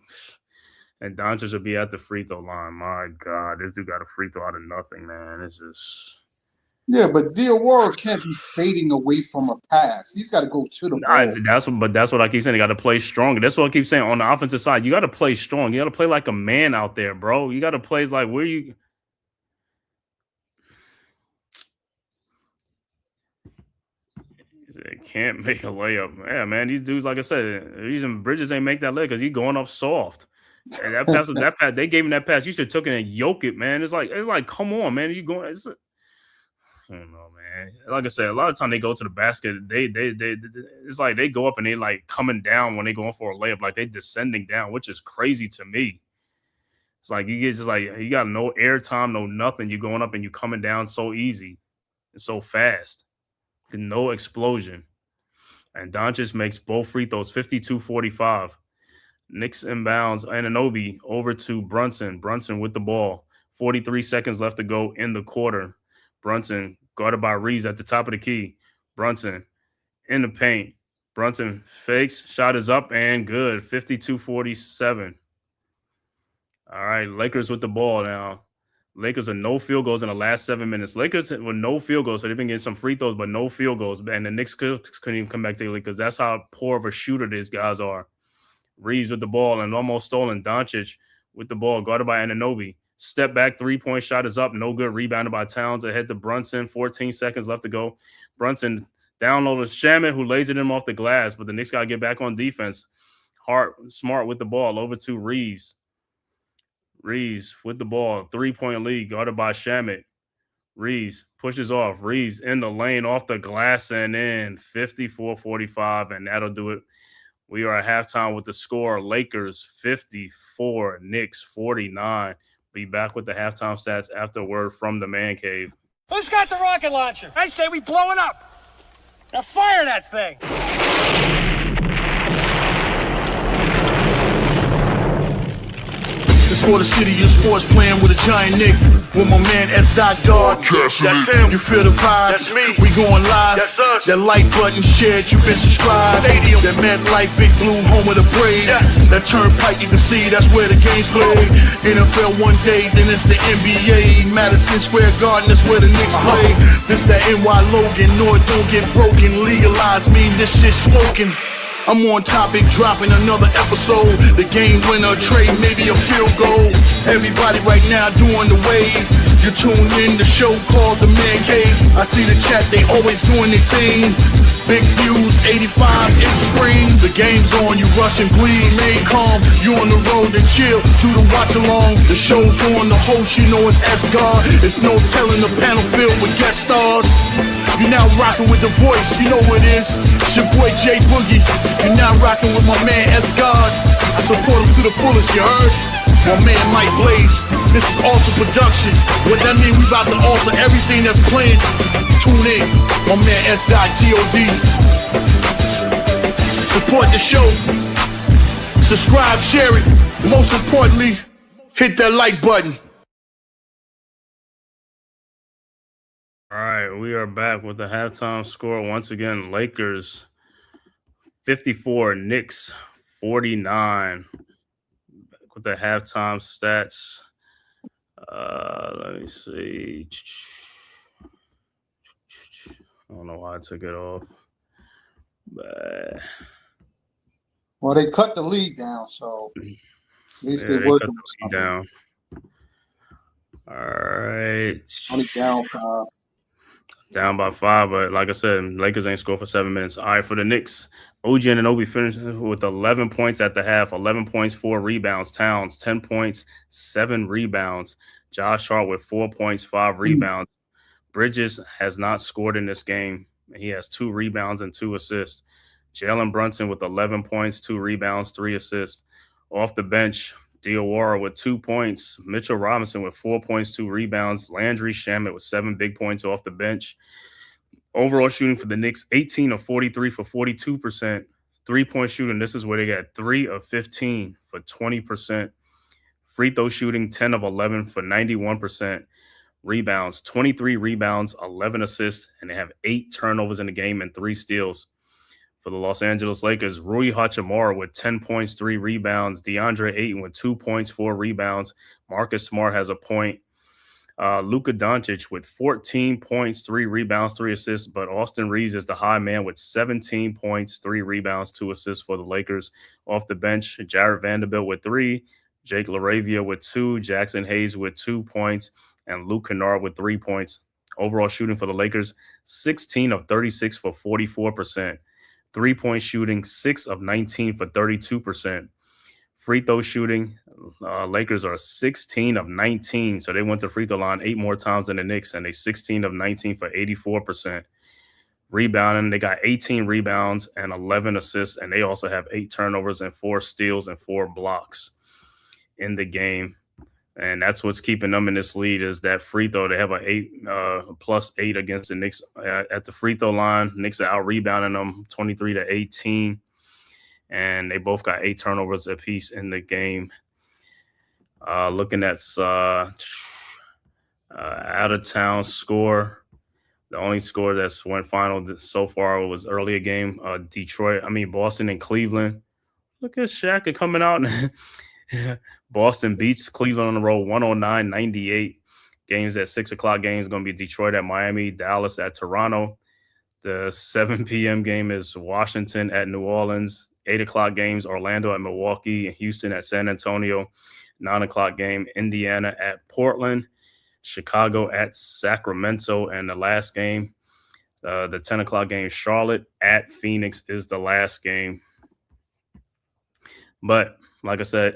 and Doncic will be at the free throw line. My God, this dude got a free throw out of nothing, man. It's just. Yeah, but Diawara can't be fading away from a pass. He's got to go to the ball. That's what I keep saying. You got to play stronger. That's what I keep saying. On the offensive side, you got to play strong. You got to play like a man out there, bro. You got to play like where you. Can't make a layup. Yeah, man. These dudes, like I said, the reason Bridges ain't make that layup because he's going up soft. And that pass was that pass. They gave him that pass. You should have took it and yoke it, man. It's like, come on, man. You going? I don't know, man. Like I said, a lot of time they go to the basket. They it's like they go up and they like coming down when they going for a layup, like they descending down, which is crazy to me. It's like you get just like you got no air time, no nothing. You going up and you coming down so easy and so fast. No explosion. And Doncic makes both free throws, 52-45. Knicks inbounds, Anunoby over to Brunson. Brunson with the ball. 43 seconds left to go in the quarter. Brunson guarded by Reeves at the top of the key. Brunson in the paint. Brunson fakes. Shot is up and good. 52-47. All right, Lakers with the ball now. Lakers are no field goals in the last 7 minutes. Lakers with no field goals, so they've been getting some free throws, but no field goals. And the Knicks couldn't even come back to the league because that's how poor of a shooter these guys are. Reeves with the ball and almost stolen. Doncic with the ball, guarded by Anunoby. Step back, 3-point shot is up. No good. Rebounded by Towns. Ahead to Brunson. 14 seconds left to go. Brunson down low to Shamit, who lays it in off the glass, but the Knicks got to get back on defense. Smart with the ball over to Reeves. Reeves with the ball. 3-point lead, guarded by Shamit. Reeves pushes off. Reeves in the lane off the glass and in. 54-45, and that'll do it. We are at halftime with the score. Lakers 54, Knicks 49. Be back with the halftime stats after a word from the Man Cave. Who's got the rocket launcher? I say we blow it up. Now fire that thing. for the city of sports, playing with a giant Nick. With my man S. Guard. That's him. You feel the vibe? That's me. We going live. That's us. That like button shared, you been subscribed. Stadium. That MetLife, Big Blue, home of the Braves. Yeah. That turnpike, you can see that's where the game's played. NFL one day, then it's the NBA. Madison Square Garden, that's where the Knicks play. This that NY Logan, North don't get broken. Legalize, mean this shit smoking. I'm on topic, dropping another episode. The game winner, trade, maybe a field goal. Everybody right now doing the wave. You tune in the show called TheMan-Cave. I see the chat, they always doing their thing. Big views, 85 inch screen. The game's on, you rush and bleed. Remain calm, you on the road and chill. Do the watch along. The show's on, the host, you know it's S-God. It's no telling the panel filled with guest stars. You now rocking with the voice, you know who it is. It's your boy J Boogie. You now rocking with my man S-God. I support him to the fullest, you heard? My man Mike Blaze. This is Alter Production. What that mean? We about to alter everything that's playing. Tune in. My man S.God. Support the show. Subscribe, share it. Most importantly, hit that like button. All right, we are back with the halftime score. Once again, Lakers 54, Knicks 49. Back with the halftime stats. Let me see. I don't know why I took it off. But Well, they cut the lead down, so at least yeah, they they worked cut the lead down. All right. only down 5. Down by 5, but like I said, Lakers ain't scored for 7 minutes. All right, for the Knicks, OG Anunoby finished with 11 points at the half, 11 points, 4 rebounds. Towns, 10 points, 7 rebounds. Josh Hart with 4 points, 5 rebounds. Bridges has not scored in this game. He has 2 rebounds and 2 assists. Jalen Brunson with 11 points, 2 rebounds, 3 assists. Off the bench, Diawara with 2 points. Mitchell Robinson with 4 points, 2 rebounds. Landry Shamet with 7 big points off the bench. Overall shooting for the Knicks, 18 of 43 for 42%. 3-point shooting, this is where they got 3 of 15 for 20%. Free throw shooting, 10 of 11 for 91%. Rebounds, 23 rebounds, 11 assists, and they have 8 turnovers in the game and 3 steals. For the Los Angeles Lakers, Rui Hachimura with 10 points, 3 rebounds. DeAndre Ayton with 2 points, 4 rebounds. Marcus Smart has a point. Luka Doncic with 14 points, 3 rebounds, 3 assists. But Austin Reeves is the high man with 17 points, 3 rebounds, 2 assists for the Lakers. Off the bench, Jared Vanderbilt with 3. Jake LaRavia with 2. Jackson Hayes with 2 points. And Luke Kennard with 3 points. Overall shooting for the Lakers, 16 of 36 for 44%. 3-point shooting, 6 of 19 for 32%. Free throw shooting, Lakers are 16 of 19. So they went to free throw line 8 more times than the Knicks, and they 16 of 19 for 84%. Rebounding, they got 18 rebounds and 11 assists, and they also have 8 turnovers and 4 steals and 4 blocks in the game. And that's what's keeping them in this lead is that free throw. They have a +8 against the Knicks at the free throw line. Knicks are out rebounding them 23-18. And they both got 8 turnovers apiece in the game. Looking at out of town score. The only score that's went final so far was earlier game. Boston and Cleveland. Look at Shaq coming out. Boston beats Cleveland on the road 109-98. Games at 6 o'clock games going to be Detroit at Miami, Dallas at Toronto. The 7 p.m. game is Washington at New Orleans. 8 o'clock games, Orlando at Milwaukee, and Houston at San Antonio. 9 o'clock game, Indiana at Portland, Chicago at Sacramento. And the last game, the 10 o'clock game, Charlotte at Phoenix is the last game. But like I said,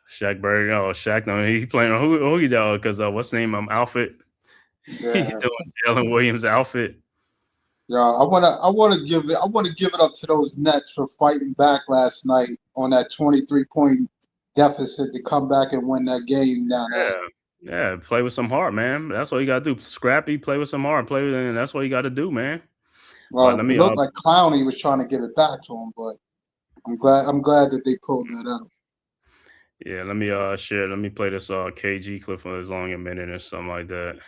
Shaq Berry, Shaq, he playing on who you know, because what's the name? Outfit. Yeah. He's doing Jalen Williams outfit. Yeah, I wanna give it up to those Nets for fighting back last night on that 23-point deficit to come back and win that game down there. Yeah, play with some heart, man. That's all you gotta do. Scrappy, play with some heart, and that's what you gotta do, man. Well, it looked like Clowney was trying to give it back to him, but I'm glad that they pulled that out. Yeah, let me share. Let me play this KG clip for as long a minute or something like that.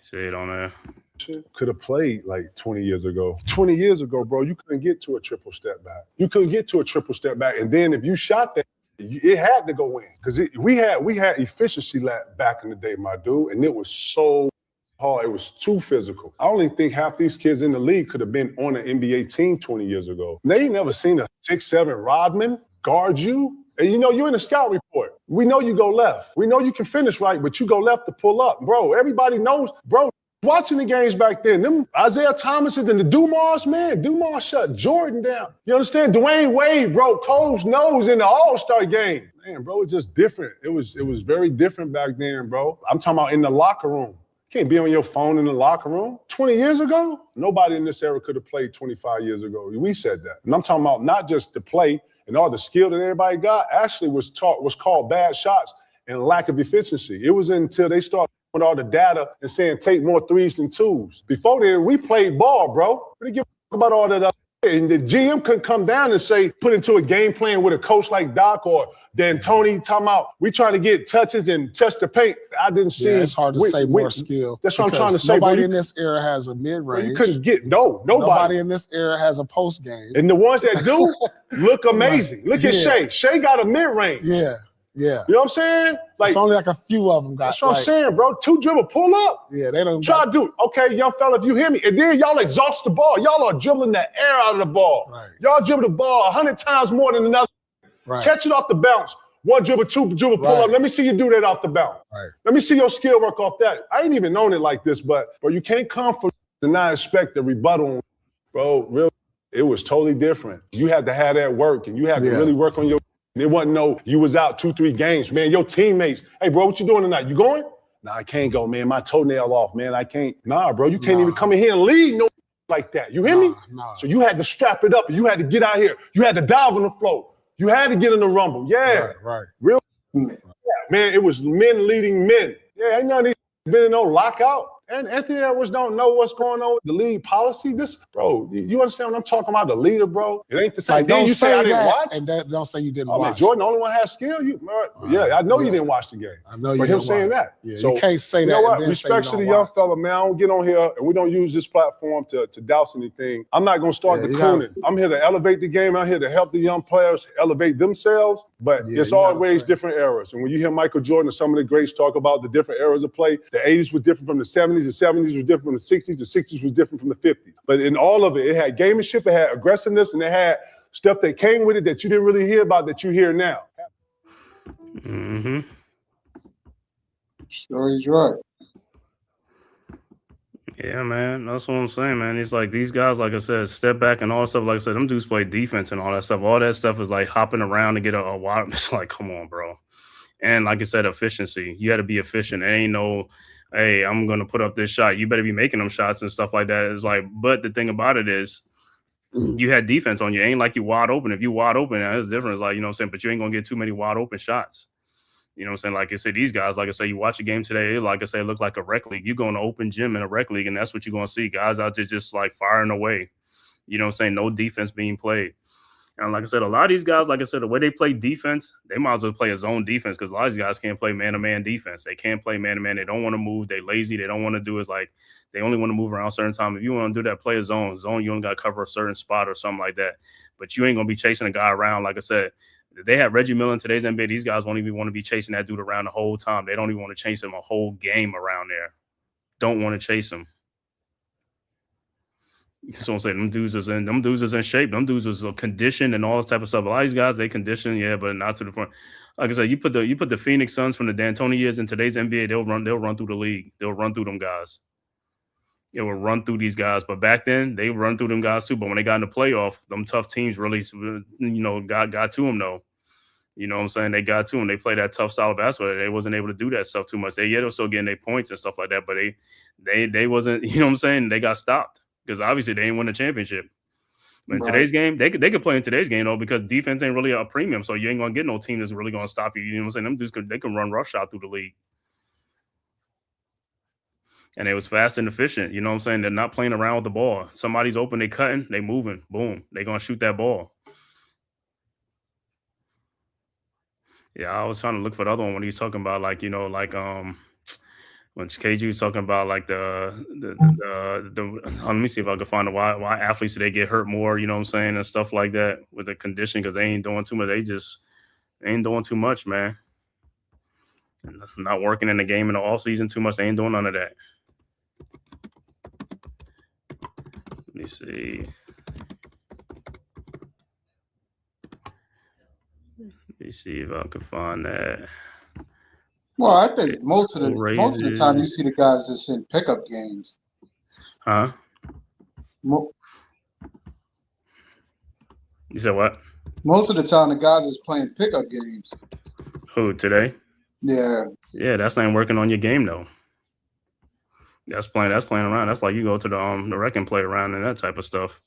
See it on there. Could have played like 20 years ago. 20 years ago, bro, you couldn't get to a triple step back. You couldn't get to a triple step back. And then if you shot that, it had to go in. Because we had efficiency back in the day, my dude, and it was so hard. It was too physical. I only think half these kids in the league could have been on an NBA team 20 years ago. They ain't never seen a 6'7" Rodman guard you. And you're in the scout report. We know you go left. We know you can finish right, but you go left to pull up. Bro, everybody knows, bro. Watching the games back then, them Isaiah Thomases and the Dumars, man, Dumars shut Jordan down. You understand? Dwayne Wade broke Cole's nose in the All-Star game. Man, bro, it's just different. It was very different back then, bro. I'm talking about in the locker room. You can't be on your phone in the locker room. 20 years ago, nobody in this era could have played 25 years ago. We said that. And I'm talking about not just the play and all the skill that everybody got, actually was called bad shots and lack of efficiency. It was until they started with all the data and saying take more threes than twos. Before then, we played ball, bro. We didn't give a about all that. And the GM couldn't come down and say, put into a game plan with a coach like Doc or D'Antoni, talking about we trying to get touches and touch the paint. I didn't see. Yeah, it's hard to say more skill. That's what I'm trying to say. Nobody in this era has a mid-range. You couldn't get, nobody. Nobody in this era has a post game. And the ones that do look amazing. Look at Shea. Shea got a mid-range. Yeah. Yeah. You know what I'm saying? Like, it's only like a few of them got. That's what I'm saying, bro. 2 dribble, pull up. Yeah, they don't try to do it. Okay, young fella, if you hear me, and then y'all exhaust the ball. Y'all are dribbling the air out of the ball. Right. Y'all dribble the ball 100 times more than another. Right. Catch it off the bounce. 1 dribble, 2 dribble, pull up. Let me see you do that off the bounce. Right. Let me see your skill work off that. I ain't even known it like this, but you can't come from and not expect a rebuttal. Bro, really, it was totally different. You had to have that work, and you had to really work on your. It wasn't you was out 2-3 games, man. Your teammates, hey, bro, what you doing tonight? You going? Nah, I can't go, man. My toenail off, man. I can't. Nah, bro, you can't even come in here and lead no like that. You hear me? Nah. So you had to strap it up, and you had to get out here. You had to dive on the floor. You had to get in the rumble. Yeah. Right. Real. Yeah, man, it was men leading men. Yeah, ain't none of these been in no lockout. And Anthony Edwards don't know what's going on with the league policy. This, bro, you understand what I'm talking about? The leader, bro. It ain't the same. Like, Then you say I didn't watch. And don't say you didn't watch. watch. Jordan, the only one has skill. Yeah, I know you didn't watch the game. I know you But him didn't saying watch. that. Yeah, so, you can't say that. You know what? And Respect to the young fella, man. I don't get on here, and we don't use this platform to douse anything. I'm not going to start the cooning. I'm here to elevate the game. I'm here to help the young players elevate themselves. But it's always different eras. And when you hear Michael Jordan and some of the greats talk about the different eras of play, the 80s was different from the 70s, the 70s was different from the 60s, the 60s was different from the 50s. But in all of it, it had gamemanship, it had aggressiveness, and it had stuff that came with it that you didn't really hear about that you hear now. Mm-hmm. Sure, he's right. Yeah, man. That's what I'm saying, man. It's like these guys, like I said, step back and all that stuff. Like I said, them dudes play defense and all that stuff. All that stuff is like hopping around to get a wide. It's like, come on, bro. And like I said, efficiency. You got to be efficient. It ain't no, hey, I'm going to put up this shot. You better be making them shots and stuff like that. It's like, but the thing about it is you had defense on you. It ain't like you wide open. If you wide open, it's different. It's like, you know what I'm saying? But you ain't going to get too many wide open shots. You know what I'm saying? Like I said, these guys, like I said, you watch a game today, like I said, it looked like a rec league. You go in an open gym in a rec league, and that's what you're going to see. Guys out there just like firing away. You know what I'm saying? No defense being played. And like I said, a lot of these guys, like I said, the way they play defense, they might as well play a zone defense because a lot of these guys can't play man-to-man defense. They can't play man-to-man. They don't want to move. They lazy. They don't want to do is like they only want to move around a certain time. If you want to do that, play a zone. Zone, you only got to cover a certain spot or something like that. But you ain't going to be chasing a guy around. Like I said, they have Reggie Miller in today's NBA. These guys won't even want to be chasing that dude around the whole time. They don't even want to chase him a whole game around there. Don't want to chase him. So I'm saying them dudes is in shape. Them dudes was conditioned and all this type of stuff. A lot of these guys, they condition, yeah, but not to the point. Like I said, you put the Phoenix Suns from the D'Antoni years in today's NBA, they'll run through the league. They'll run through them guys. It will run through these guys. But back then, they run through them guys too. But when they got in the playoff, them tough teams really, got to them though. You know what I'm saying? They got to them. They played that tough style of basketball. They wasn't able to do that stuff too much. They were still getting their points and stuff like that, but they wasn't, you know what I'm saying? They got stopped because obviously they didn't win the championship. But in today's game, they could play in today's game though because defense ain't really a premium. So you ain't gonna get no team that's really gonna stop you. You know what I'm saying? Them dudes they can run roughshod through the league. And it was fast and efficient. You know what I'm saying? They're not playing around with the ball. Somebody's open, they cutting, they moving, boom. They're gonna shoot that ball. Yeah, I was trying to look for the other one when he was talking about like, like when KG was talking about like let me see if I can find why athletes they get hurt more, you know what I'm saying, and stuff like that with the condition because they ain't doing too much. They ain't doing too much, man. And not working in the game in the off season too much. They ain't doing none of that. Let me see. Let me see if I can find that. Well, I think most of the time you see the guys just in pickup games. Huh? You said what? Most of the time the guys is playing pickup games. Who, today? Yeah. Yeah, that's not working on your game though. That's playing around. That's like you go to the rec and play around and that type of stuff.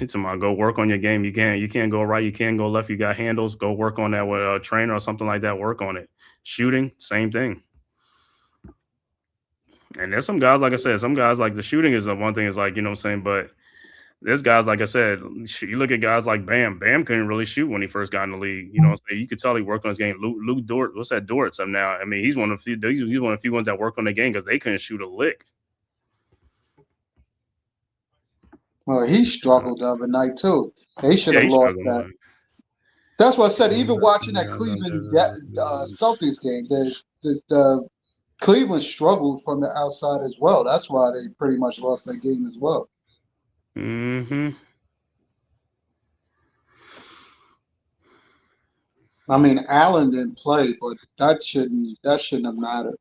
It's about go work on your game. You can't go right, you can't go left. You got handles. Go work on that with a trainer or something like that. Work on it. Shooting, same thing. And there's some guys, like I said, some guys like the shooting is the one thing is like, you know what I'm saying? But there's guys, like I said, you look at guys like Bam. Bam couldn't really shoot when he first got in the league. You know what I'm saying? You could tell he worked on his game. Luke Dort, what's that Dort? So now, I mean, he's one of the few ones that worked on the game because they couldn't shoot a lick. Well, he struggled the other night too. They should have lost that. That's what I said. Even watching that Cleveland Celtics game, the Cleveland struggled from the outside as well. That's why they pretty much lost that game as well. Mm-hmm. I mean, Allen didn't play, but that shouldn't have mattered.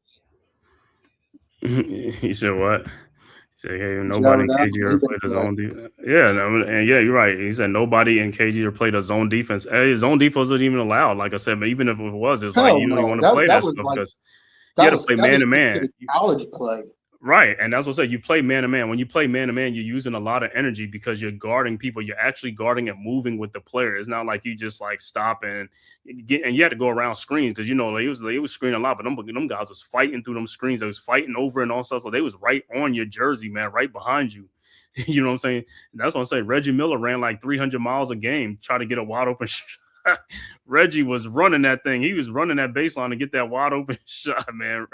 He said what? He said, hey, nobody in KG ever played his own defense. Yeah, and yeah, you're right. He said nobody in KG ever played his own defense. His own defense wasn't even allowed. Like I said, but even if it was, it's like you don't even want to play that stuff because you had to play man to man. College play. Right. And that's what I said. You play man to man. When you play man to man, you're using a lot of energy because you're guarding people. You're actually guarding and moving with the player. It's not like you just like stop and you had to go around screens because, they was screening a lot, but them guys was fighting through them screens. They was fighting over and all stuff. So they was right on your jersey, man, right behind you. You know what I'm saying? And that's what I'm saying. Reggie Miller ran like 300 miles a game, try to get a wide open shot. Reggie was running that thing. He was running that baseline to get that wide open shot, man.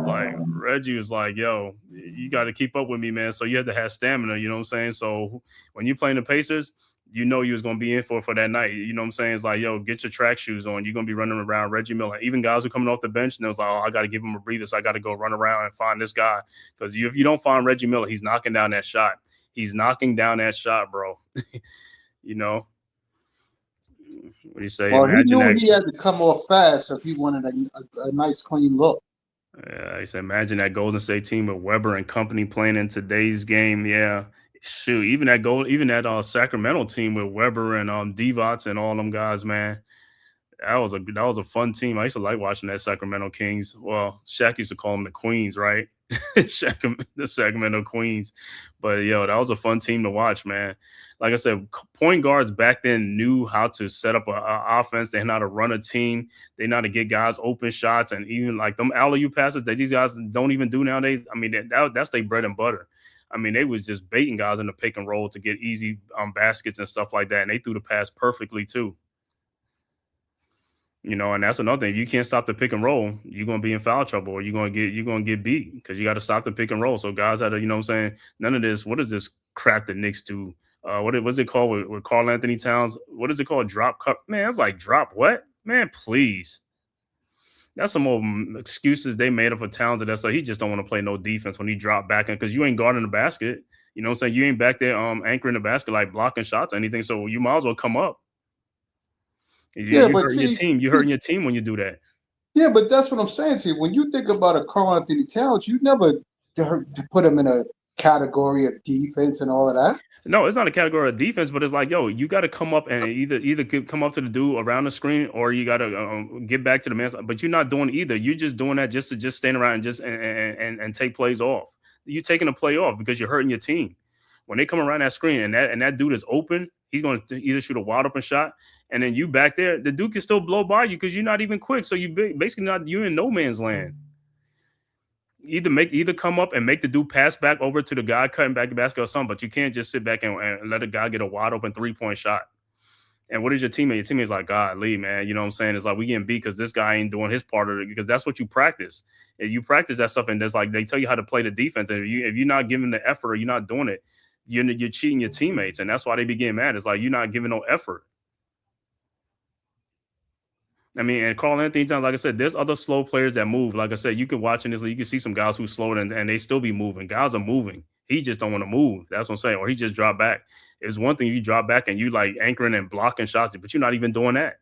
Like Reggie was like, yo, you got to keep up with me, man. So you have to have stamina, you know what I'm saying? So when you playing the Pacers, you was going to be in for that night. You know what I'm saying? It's like, yo, get your track shoes on. You're going to be running around Reggie Miller. Even guys who coming off the bench, and it was like, oh, I got to give him a breather. So I got to go run around and find this guy. Because if you don't find Reggie Miller, he's knocking down that shot. He's knocking down that shot, bro. You know? What do you say? Well, he knew he had to come off fast if he wanted a nice, clean look. Yeah, I said, imagine that Golden State team with Weber and company playing in today's game. Yeah, shoot, even that Sacramento team with Weber and Divac and all them guys, man. That was a fun team. I used to like watching that Sacramento Kings. Well, Shaq used to call them the Queens, right? The Sacramento Queens. But yo, that was a fun team to watch, man. Like I said, point guards back then knew how to set up an offense. They know how to run a team. They know how to get guys open shots, and even like them alley-oop passes that these guys don't even do nowadays. I mean, that's their bread and butter. I mean, they was just baiting guys in the pick and roll to get easy baskets and stuff like that, and they threw the pass perfectly too. And that's another thing. If you can't stop the pick and roll, you're gonna be in foul trouble, or you're gonna get beat because you got to stop the pick and roll. So guys had to, what I'm saying, none of this. What is this crap the Knicks do? What's it called with Karl Anthony Towns? What is it called? Drop cup? Man, it's like drop what? Man, please. That's some more excuses they made up for Towns. That's like he just don't want to play no defense when he drop back in because you ain't guarding the basket. You know what I'm saying? You ain't back there anchoring the basket like blocking shots or anything. So you might as well come up. You're hurting your team when you do that. Yeah, but that's what I'm saying to you. When you think about a Karl Anthony Towns, you never put him in a category of defense and all of that. No, it's not a category of defense, but it's like, yo, you got to come up and either come up to the dude around the screen, or you got to get back to the man. But you're not doing either. You're just doing that just to stand around and take plays off. You're taking a play off because you're hurting your team. When they come around that screen and that dude is open, he's going to either shoot a wide open shot, and then you back there, the dude can still blow by you because you're not even quick. So you basically you're in no man's land. Either come up and make the dude pass back over to the guy cutting back the basket or something, but you can't just sit back and let a guy get a wide open 3-point shot. And what is your teammate? Your teammate's like, God, Lee, man. You know what I'm saying? It's like we getting beat because this guy ain't doing his part of it, because that's what you practice. And you practice that stuff, and there's like they tell you how to play the defense. And if you're not giving the effort or you're not doing it, you're cheating your teammates, and that's why they be getting mad. It's like you're not giving no effort. I mean, and Carl Anthony Towns, like I said, there's other slow players that move. Like I said, you can watch in this league, you can see some guys who slow and they still be moving. Guys are moving. He just don't want to move. That's what I'm saying. Or he just drop back. It's one thing you drop back and you like anchoring and blocking shots, but you're not even doing that.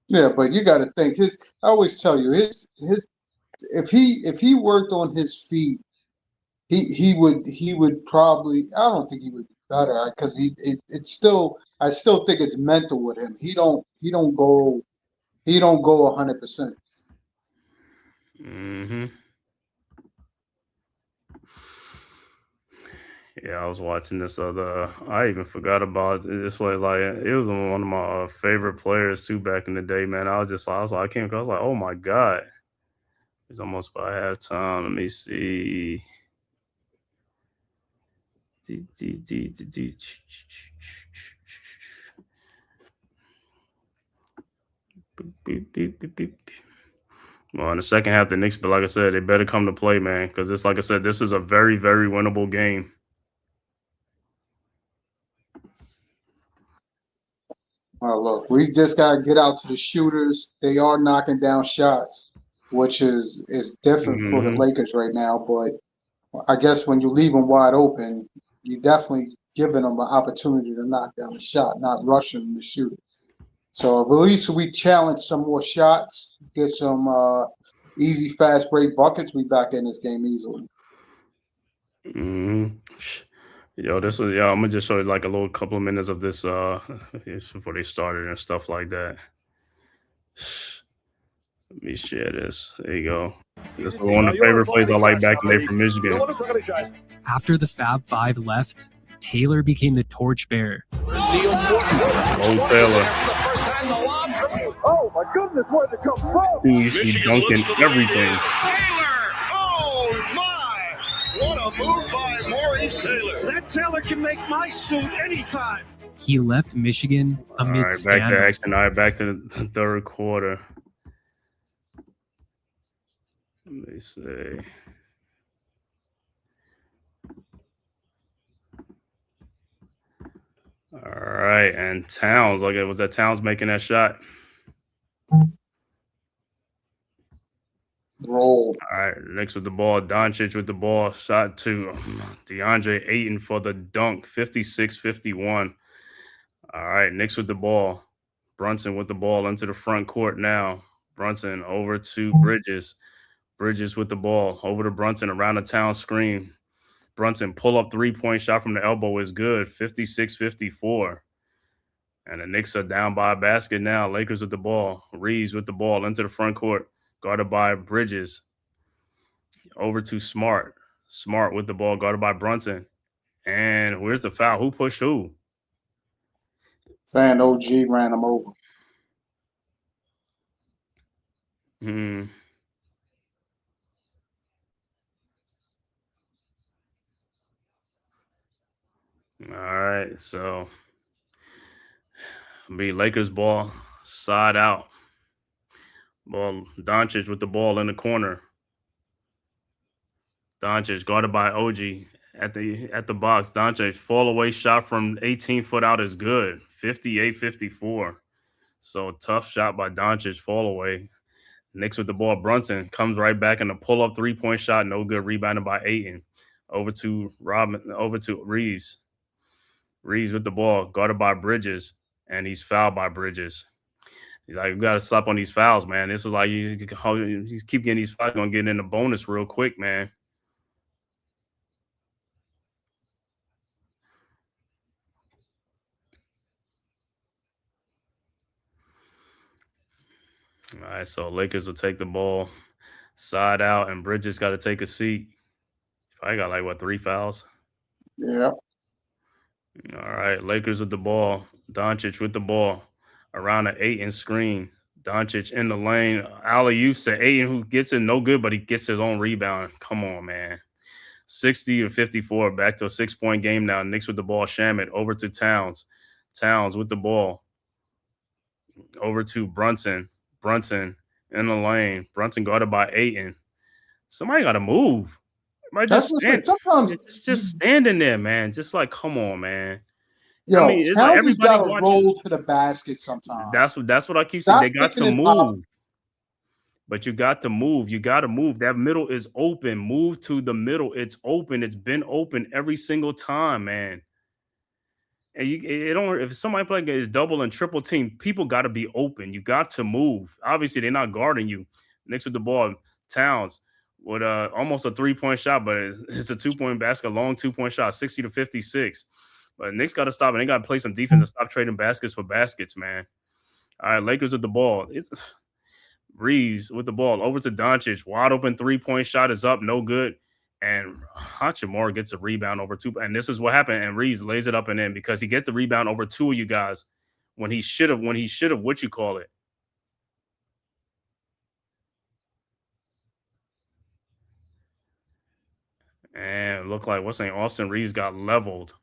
Yeah, but you got to think I always tell you if he worked on his feet, he would probably, I don't think he would be better because I still think it's mental with him. He don't go 100%. Mm-hmm. Yeah, I was watching this I even forgot about this. Way like it was one of my favorite players too back in the day, man. I was like, oh my God, it's almost by halftime. Let me see. Well, in the second half, the Knicks, but like I said, they better come to play, man, because it's like I said, this is a very, very winnable game. Look, we just got to get out to the shooters. They are knocking down shots, which is different for the Lakers right now. But I guess when you leave them wide open, you definitely giving them an opportunity to knock down the shot, not rushing them to shoot it. So at least we challenge some more shots, get some easy, fast break buckets. We back in this game easily. Yo, I'm gonna just show you like a little couple of minutes of this before they started and stuff like that. Let me share this. There you go. This is one of the favorite plays I like back in the day from Michigan. After the Fab Five left, Taylor became the torchbearer. Old Taylor. Oh my goodness, where did it come from? Who used to be dunking everything. Oh my! What a move by Maurice Taylor. That Taylor can make my suit anytime. He left Michigan amid back to action. All right, back to the third quarter. Let me see. All right, and Towns. Look, was that Towns making that shot? Roll. All right, Knicks with the ball. Doncic with the ball. Shot to DeAndre Ayton for the dunk. 56-51. All right, Knicks with the ball. Brunson with the ball into the front court now. Brunson over to Bridges. Bridges with the ball. Over to Brunson around the Towns screen. Brunson pull-up three-point shot from the elbow is good. 56-54. And the Knicks are down by a basket now. Lakers with the ball. Reeves with the ball into the front court. Guarded by Bridges. Over to Smart. Smart with the ball. Guarded by Brunson. And where's the foul? Who pushed who? Saying OG ran him over. All right, so be Lakers ball, side out. Ball, Doncic with the ball in the corner. Doncic guarded by OG at the box. Doncic fall away shot from 18 foot out is good. 58-54. So tough shot by Doncic, fall away. Knicks with the ball. Brunson comes right back in a pull up 3-point shot, no good. Rebounded by Ayton. Over to Reeves. Reeves with the ball, guarded by Bridges, and he's fouled by Bridges. He's like, we got to stop on these fouls, man. This is like you keep getting these fouls, going to get in the bonus real quick, man. All right, so Lakers will take the ball side out, and Bridges got to take a seat. I got like, 3 fouls? Yeah. All right, Lakers with the ball. Doncic with the ball around the Ayton screen. Doncic in the lane. Alley-oop to Ayton, who gets it no good, but he gets his own rebound. Come on, man. 60-54, back to a 6-point game now. Knicks with the ball. Shamet over to Towns. Towns with the ball. Over to Brunson. Brunson in the lane. Brunson guarded by Ayton. Somebody got to move. Somebody That's what I'm saying. Sometimes just standing there, man. Just like, come on, man. yo, I mean, it's like Towns has everybody got to watching. roll to the basket sometimes. That's what I keep saying. Stop They got to picking it up. move. But you got to move. You got to move. That middle is open. Move to the middle. It's open. It's been open every single time, man. And it don't. If somebody playing is double and triple team, people got to be open. You got to move. Obviously, they're not guarding you. Next with the ball, Towns with almost a 3-point shot, but it's a 2-point basket, long 2-point shot, 60-56. But Knicks got to stop, and they got to play some defense and stop trading baskets for baskets, man. All right, Lakers with the ball. It's Reeves with the ball over to Doncic. Wide open 3-point shot is up, no good. And Hachimura gets a rebound over two. And this is what happened. And Reeves lays it up and in because he gets the rebound over two of you guys when he should have, what you call it. And look like what's saying Austin Reeves got leveled.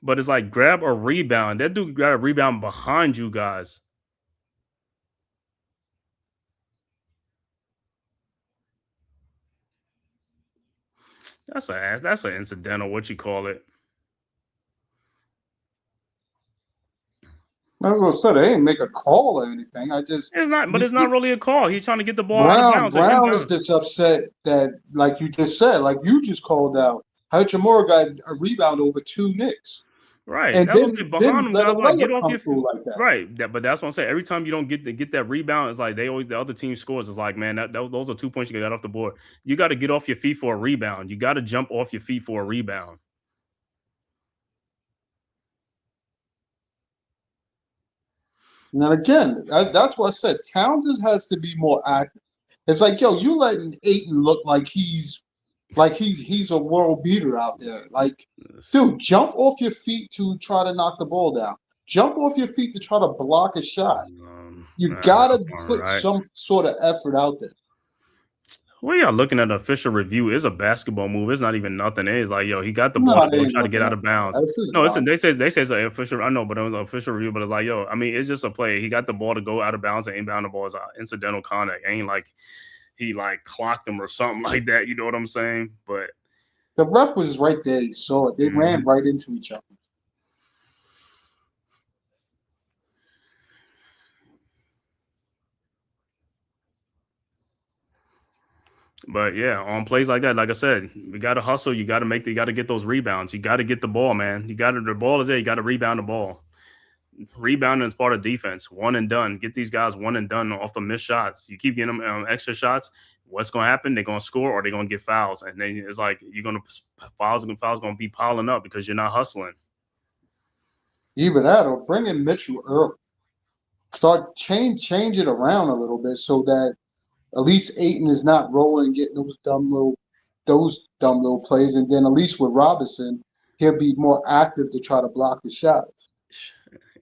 But it's like grab a rebound. That dude got a rebound behind you guys. That's an incidental, what you call it. I was gonna say they ain't make a call or anything. It's not really a call. He's trying to get the ball out of bounds. Brown is just upset that, like you just said, like you just called out, Hachimura got a rebound over two Knicks. Right. And that then, was behind them guys like get off your feet. Like that. Right. But that's what I'm saying. Every time you don't get that rebound, it's like the other team scores. It's like, man, those are 2 points you got off the board. You got to get off your feet for a rebound. You got to jump off your feet for a rebound. And again, that's what I said. Towns has to be more active. It's like, yo, you letting Ayton look like he's a world beater out there. Like, dude, jump off your feet to try to knock the ball down. Jump off your feet to try to block a shot. You gotta put some sort of effort out there. Well, y'all looking at an official review is a basketball move. It's not even nothing. It's like, yo, he got the ball to try to get out of bounds. No, they say it's an official. I know, but it was an official review. But it's like, yo, I mean, it's just a play. He got the ball to go out of bounds and inbound the ball is an incidental contact. Ain't like he like clocked him or something like that. You know what I'm saying? But the ref was right there. He saw it. They ran right into each other. But yeah, on plays like that, like I said, we got to hustle. You got to get those rebounds. You got to get the ball, man. The ball is there. You got to rebound the ball. Rebounding is part of defense. One and done. Get these guys one and done off the missed shots. You keep getting them extra shots. What's going to happen? They're going to score or they're going to get fouls. And then it's like fouls going to be piling up because you're not hustling. Either that or bring in Mitchell early. Start change it around a little bit so that at least Ayton is not rolling, getting those dumb little plays, and then at least with Robinson, he'll be more active to try to block the shots.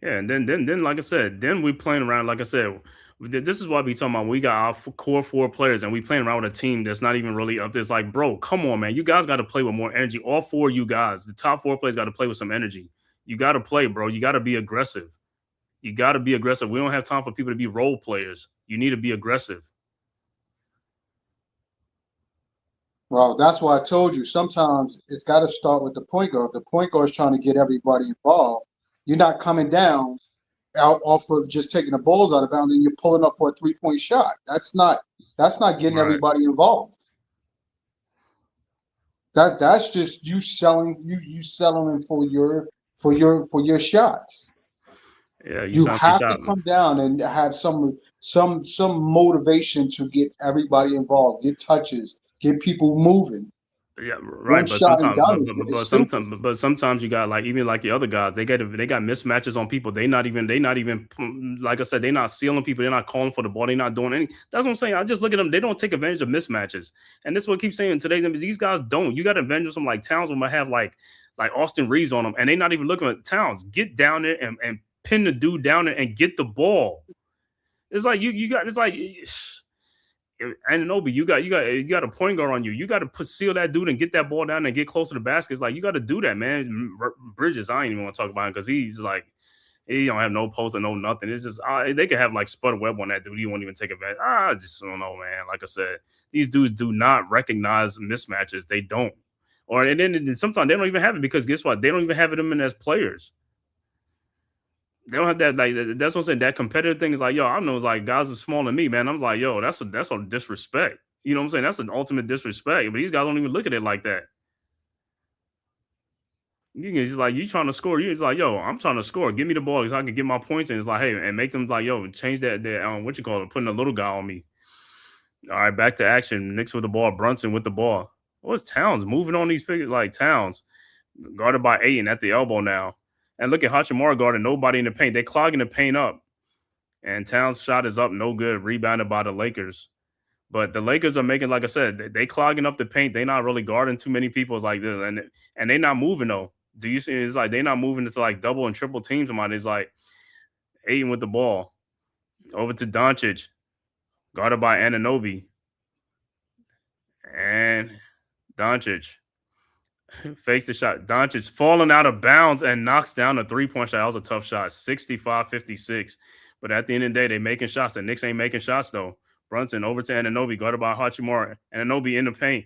Yeah, and then like I said, then we playing around. Like I said, this is what we talking about. We got our core four players, and we playing around with a team that's not even really up there. It's like, bro, come on, man, you guys got to play with more energy. All four of you guys, the top four players, got to play with some energy. You got to play, bro. You got to be aggressive. You got to be aggressive. We don't have time for people to be role players. You need to be aggressive. Well, that's why I told you sometimes it's got to start with the point guard. If the point guard is trying to get everybody involved, you're not coming down out off of just taking the balls out of bounds and you're pulling up for a 3-point shot. That's not getting everybody involved. That's just you selling for your shots. Yeah, you have to come down and have some motivation to get everybody involved, get touches, get people moving. Yeah, right. But sometimes you got like even like the other guys, they got mismatches on people. They not even like I said, they're not sealing people. They're not calling for the ball. They're not doing anything. That's what I'm saying. I just look at them. They don't take advantage of mismatches, and this is what I keep saying in today's NBA. These guys don't. You got to advantage of some like Towns might have like Austin Reeves on them, and they're not even looking at Towns. Get down there and pin the dude down there and get the ball. It's like you got. It's like. Anunoby, you got a point guard on you. You got to seal that dude and get that ball down and get close to the basket. It's like you got to do that, man. Bridges, I ain't even want to talk about him because he's like He don't have no post or no nothing. It's just they could have like Spud Webb on that dude. You won't even take advantage. I just don't know, man. Like I said, these dudes do not recognize mismatches. They don't. And then sometimes they don't even have it because guess what? They don't even have it in them as players. They don't have that, like, that's what I'm saying. That competitive thing is like, yo, I know it's like guys are smaller than me, man. I'm like, yo, that's a disrespect. You know what I'm saying? That's an ultimate disrespect. But these guys don't even look at it like that. It's like, you trying to score. You're like, yo, I'm trying to score. Give me the ball so I can get my points. And it's like, hey, and make them like, yo, change that what you call it, putting a little guy on me. All right, back to action. Knicks with the ball. Brunson with the ball. What's Towns moving on these figures? Like Towns guarded by Ayton at the elbow now. And look at Hachimura guarding nobody in the paint. They clogging the paint up. And Towns' shot is up, no good. Rebounded by the Lakers. But the Lakers are making, like I said, they clogging up the paint. They not really guarding too many people. It's like this. And they not moving, though. Do you see? It's like they not moving into like double and triple teams. It's like Ayton with the ball. Over to Doncic. Guarded by Anunoby. And Doncic fakes the shot. Doncic falling out of bounds and knocks down a three-point shot. That was a tough shot. 65-56. But at the end of the day, they making shots. The Knicks ain't making shots, though. Brunson over to Anunoby. Guarded by Hachimura. Anunoby in the paint.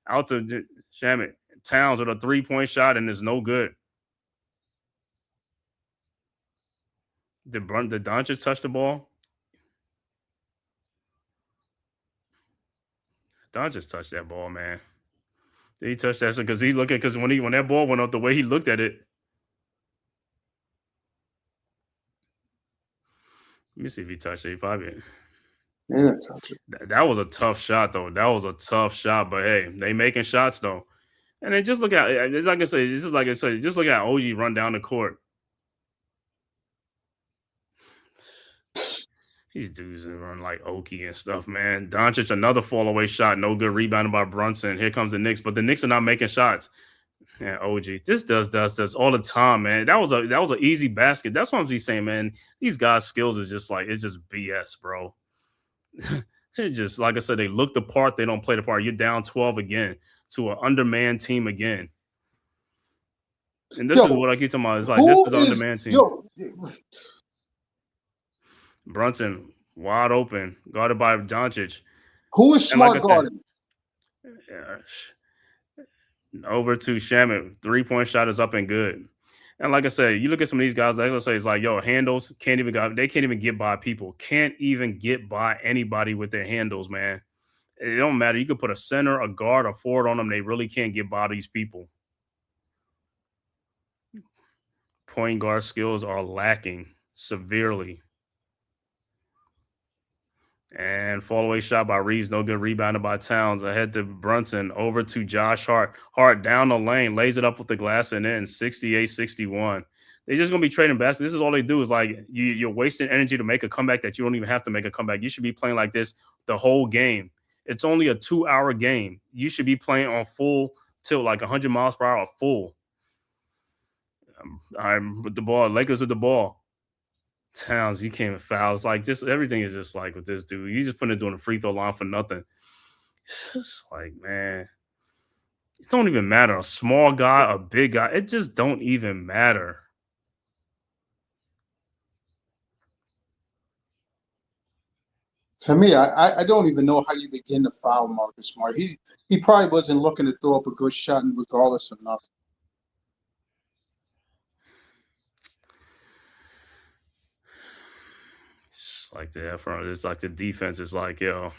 Out to Shamit. Towns with a three-point shot, and it's no good. Did Doncic touch the ball? Doncic touched that ball, man. Did he touch that? Because he's looking, because when that ball went up, the way he looked at it. Let me see if he touched it. He probably didn't touch it. That was a tough shot, though. That was a tough shot. But hey, they making shots, though. And then just look at, like I say, this is like I said, just look at OG run down the court. These dudes run like Oki and stuff, man. Doncic, another fall away shot. No good, rebounded by Brunson. Here comes the Knicks, but the Knicks are not making shots. Yeah, OG. This does all the time, man. That was an easy basket. That's what I'm just saying, man. These guys' skills is just like, it's just BS, bro. It's just, like I said, they look the part, they don't play the part. You're down 12 again to an undermanned team again. And this is what I keep talking about. It's like, this is an undermanned team. Brunson, wide open, guarded by Doncic. Who is smart guarding? Over to Shamit. 3-point shot is up and good. And like I said, you look at some of these guys, like, let's say it's like, yo, handles, they can't even get by people. Can't even get by anybody with their handles, man. It don't matter. You could put a center, a guard, a forward on them. They really can't get by these people. Point guard skills are lacking severely. And fall away shot by Reeves, no good, rebounded by Towns. Ahead to Brunson, over to Josh Hart. Hart down the lane, lays it up with the glass and in, 68-61. They're just going to be trading baskets. This is all they do is like, you're wasting energy to make a comeback that you don't even have to make a comeback. You should be playing like this the whole game. It's only a 2-hour game. You should be playing on full tilt, like 100 miles per hour, full. I'm with the ball. Lakers with the ball. Towns, he can't even foul. It's like, just everything is just like with this dude. He's just putting it doing a free throw line for nothing. It's just like, man, it don't even matter. A small guy, a big guy, it just don't even matter. To me, I don't even know how you begin to foul Marcus Smart. He probably wasn't looking to throw up a good shot, regardless of nothing. Like it's like the defense is like, yo,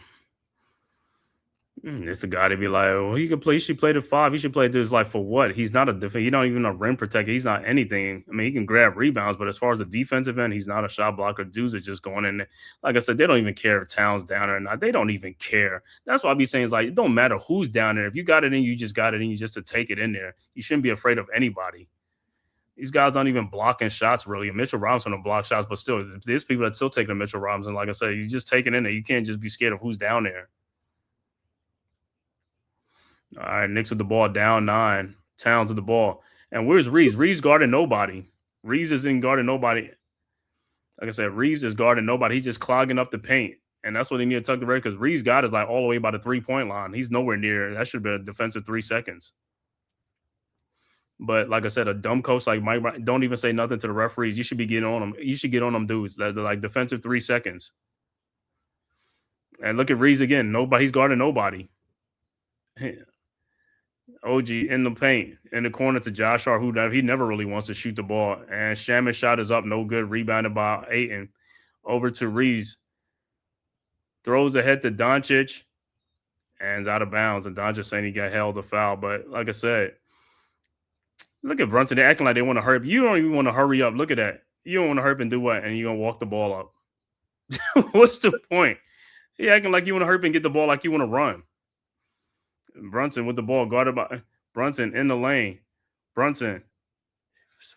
it's a guy to be like, well, he could play. He should play the 5. He should play this like for what? He's not a defender. He's not even a rim protector. He's not anything. I mean, he can grab rebounds, but as far as the defensive end, he's not a shot blocker. Dudes are just going in there. Like I said, they don't even care if Towns down there or not. They don't even care. That's what I be saying is like, it don't matter who's down there. If you got it in, you just got it in you just to take it in there. You shouldn't be afraid of anybody. These guys aren't even blocking shots, really. Mitchell Robinson will block shots, but still, there's people that still take the Mitchell Robinson. Like I said, you just take it in there. You can't just be scared of who's down there. All right, Knicks with the ball, down 9. Towns with the ball. And where's Reeves? Reeves guarding nobody. Reeves isn't guarding nobody. Like I said, Reeves is guarding nobody. He's just clogging up the paint. And that's what they need to tuck the red because Reeves' got is like all the way by the 3-point line. He's nowhere near. That should have been a defensive 3 seconds. But like I said, a dumb coach like Mike, don't even say nothing to the referees. You should be getting on them. You should get on them dudes that are like defensive 3 seconds. And look at Reeves again. Nobody's guarding nobody. OG in the paint, in the corner to Josh Hart, who he never really wants to shoot the ball. And Shaman's shot is up, no good. Rebounded by Ayton. Over to Reeves. Throws ahead to Doncic. And is out of bounds. And Doncic saying he got held a foul. But like I said, look at Brunson. They're acting like they want to hurry. You don't even want to hurry up. Look at that. You don't want to hurry and do what? And you're going to walk the ball up. What's the point? You're acting like you want to hurry and get the ball like you want to run. Brunson with the ball guarded by Brunson in the lane. Brunson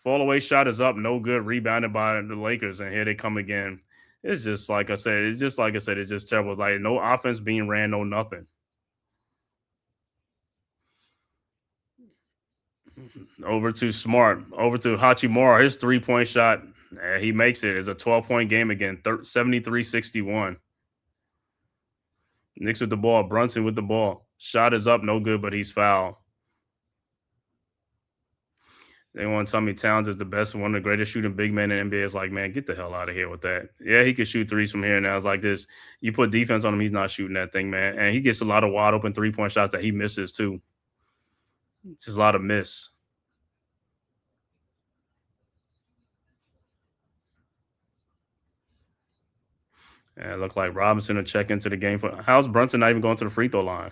fall away shot is up, no good. Rebounded by the Lakers, and here they come again. It's just like I said. It's just terrible. It's like no offense being ran, no nothing. Over to Smart. Over to Hachimura. His 3-point shot. He makes it. It's a 12-point game again. 73-61. Knicks with the ball. Brunson with the ball. Shot is up, no good, but he's fouled. They want to tell me Towns is the best, one of the greatest shooting big men in the NBA. It's like, man, get the hell out of here with that. Yeah, he can shoot threes from here and now. It's like this. You put defense on him, he's not shooting that thing, man. And he gets a lot of wide open 3-point shots that he misses too. It's just a lot of miss. And it looked like Robinson will check into the game. How's Brunson not even going to the free throw line?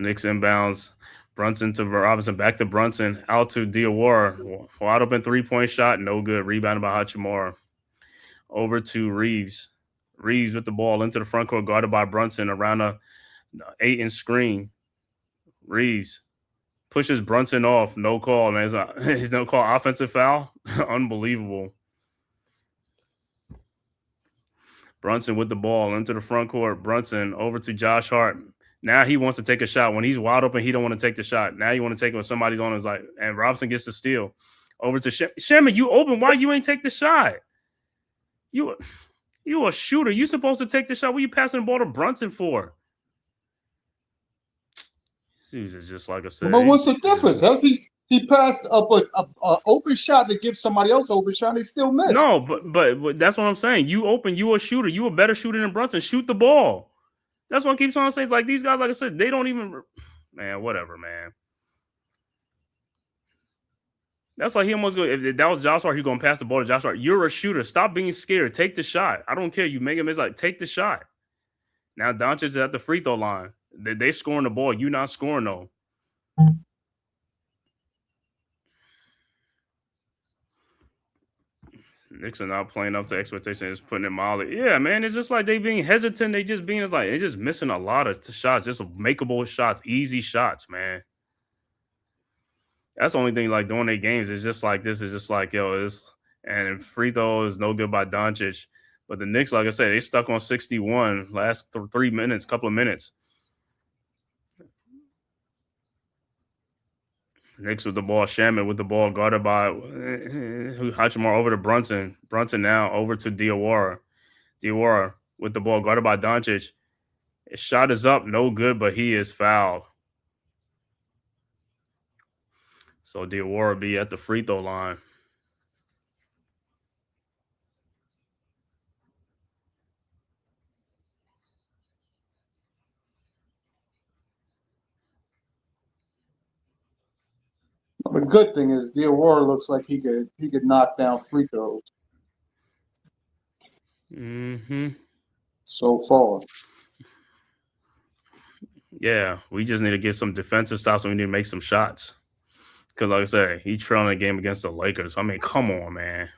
Knicks inbounds. Brunson to Robinson. Back to Brunson. Out to Diawara. Wide open 3-point shot. No good. Rebounded by Hachimura. Over to Reeves. Reeves with the ball into the front court. Guarded by Brunson around a 8-inch screen. Reeves pushes Brunson off. No call. Man, he's no call. Offensive foul. Unbelievable. Brunson with the ball into the front court. Brunson over to Josh Hart. Now he wants to take a shot. When he's wide open, he don't want to take the shot. Now you want to take it when somebody's on his and Robinson gets the steal. Over to Shaman, you open. Why you ain't take the shot? You a shooter. You supposed to take the shot. What are you passing the ball to Brunson for? Jesus, just like I said. But what's the difference? He passed up a open shot that gives somebody else an open shot, and they still miss. No, but that's what I'm saying. You open, you a shooter. You a better shooter than Brunson. Shoot the ball. That's what I keep trying to say. It's like these guys, like I said, they don't even, man, whatever, man. That's like he almost go. If that was Josh Hart, he's going to pass the ball to Josh Hart. You're a shooter. Stop being scared. Take the shot. I don't care. You make him. It's like, take the shot. Now Doncic is at the free throw line. They scoring the ball. You not scoring, though. Knicks are not playing up to expectation. It's putting it mildly. Yeah, man. It's just like they being hesitant. They just being, it's like, they're just missing a lot of shots. Just makeable shots. Easy shots, man. That's the only thing like doing their games. It's just like this. Is just like, yo, and free throw is no good by Doncic. But the Knicks, like I said, they stuck on 61 last 3 minutes, couple of minutes. Knicks with the ball. Shaman with the ball. Guarded by Hachimura over to Brunson. Brunson now over to Diawara. Diawara with the ball. Guarded by Doncic. His shot is up. No good, but he is fouled. So Diawara be at the free throw line. The good thing is Diawara looks like he could knock down free throws. Mm-hmm. So far. Yeah, we just need to get some defensive stops and we need to make some shots. Because, like I said, he trailing a game against the Lakers. I mean, come on, man.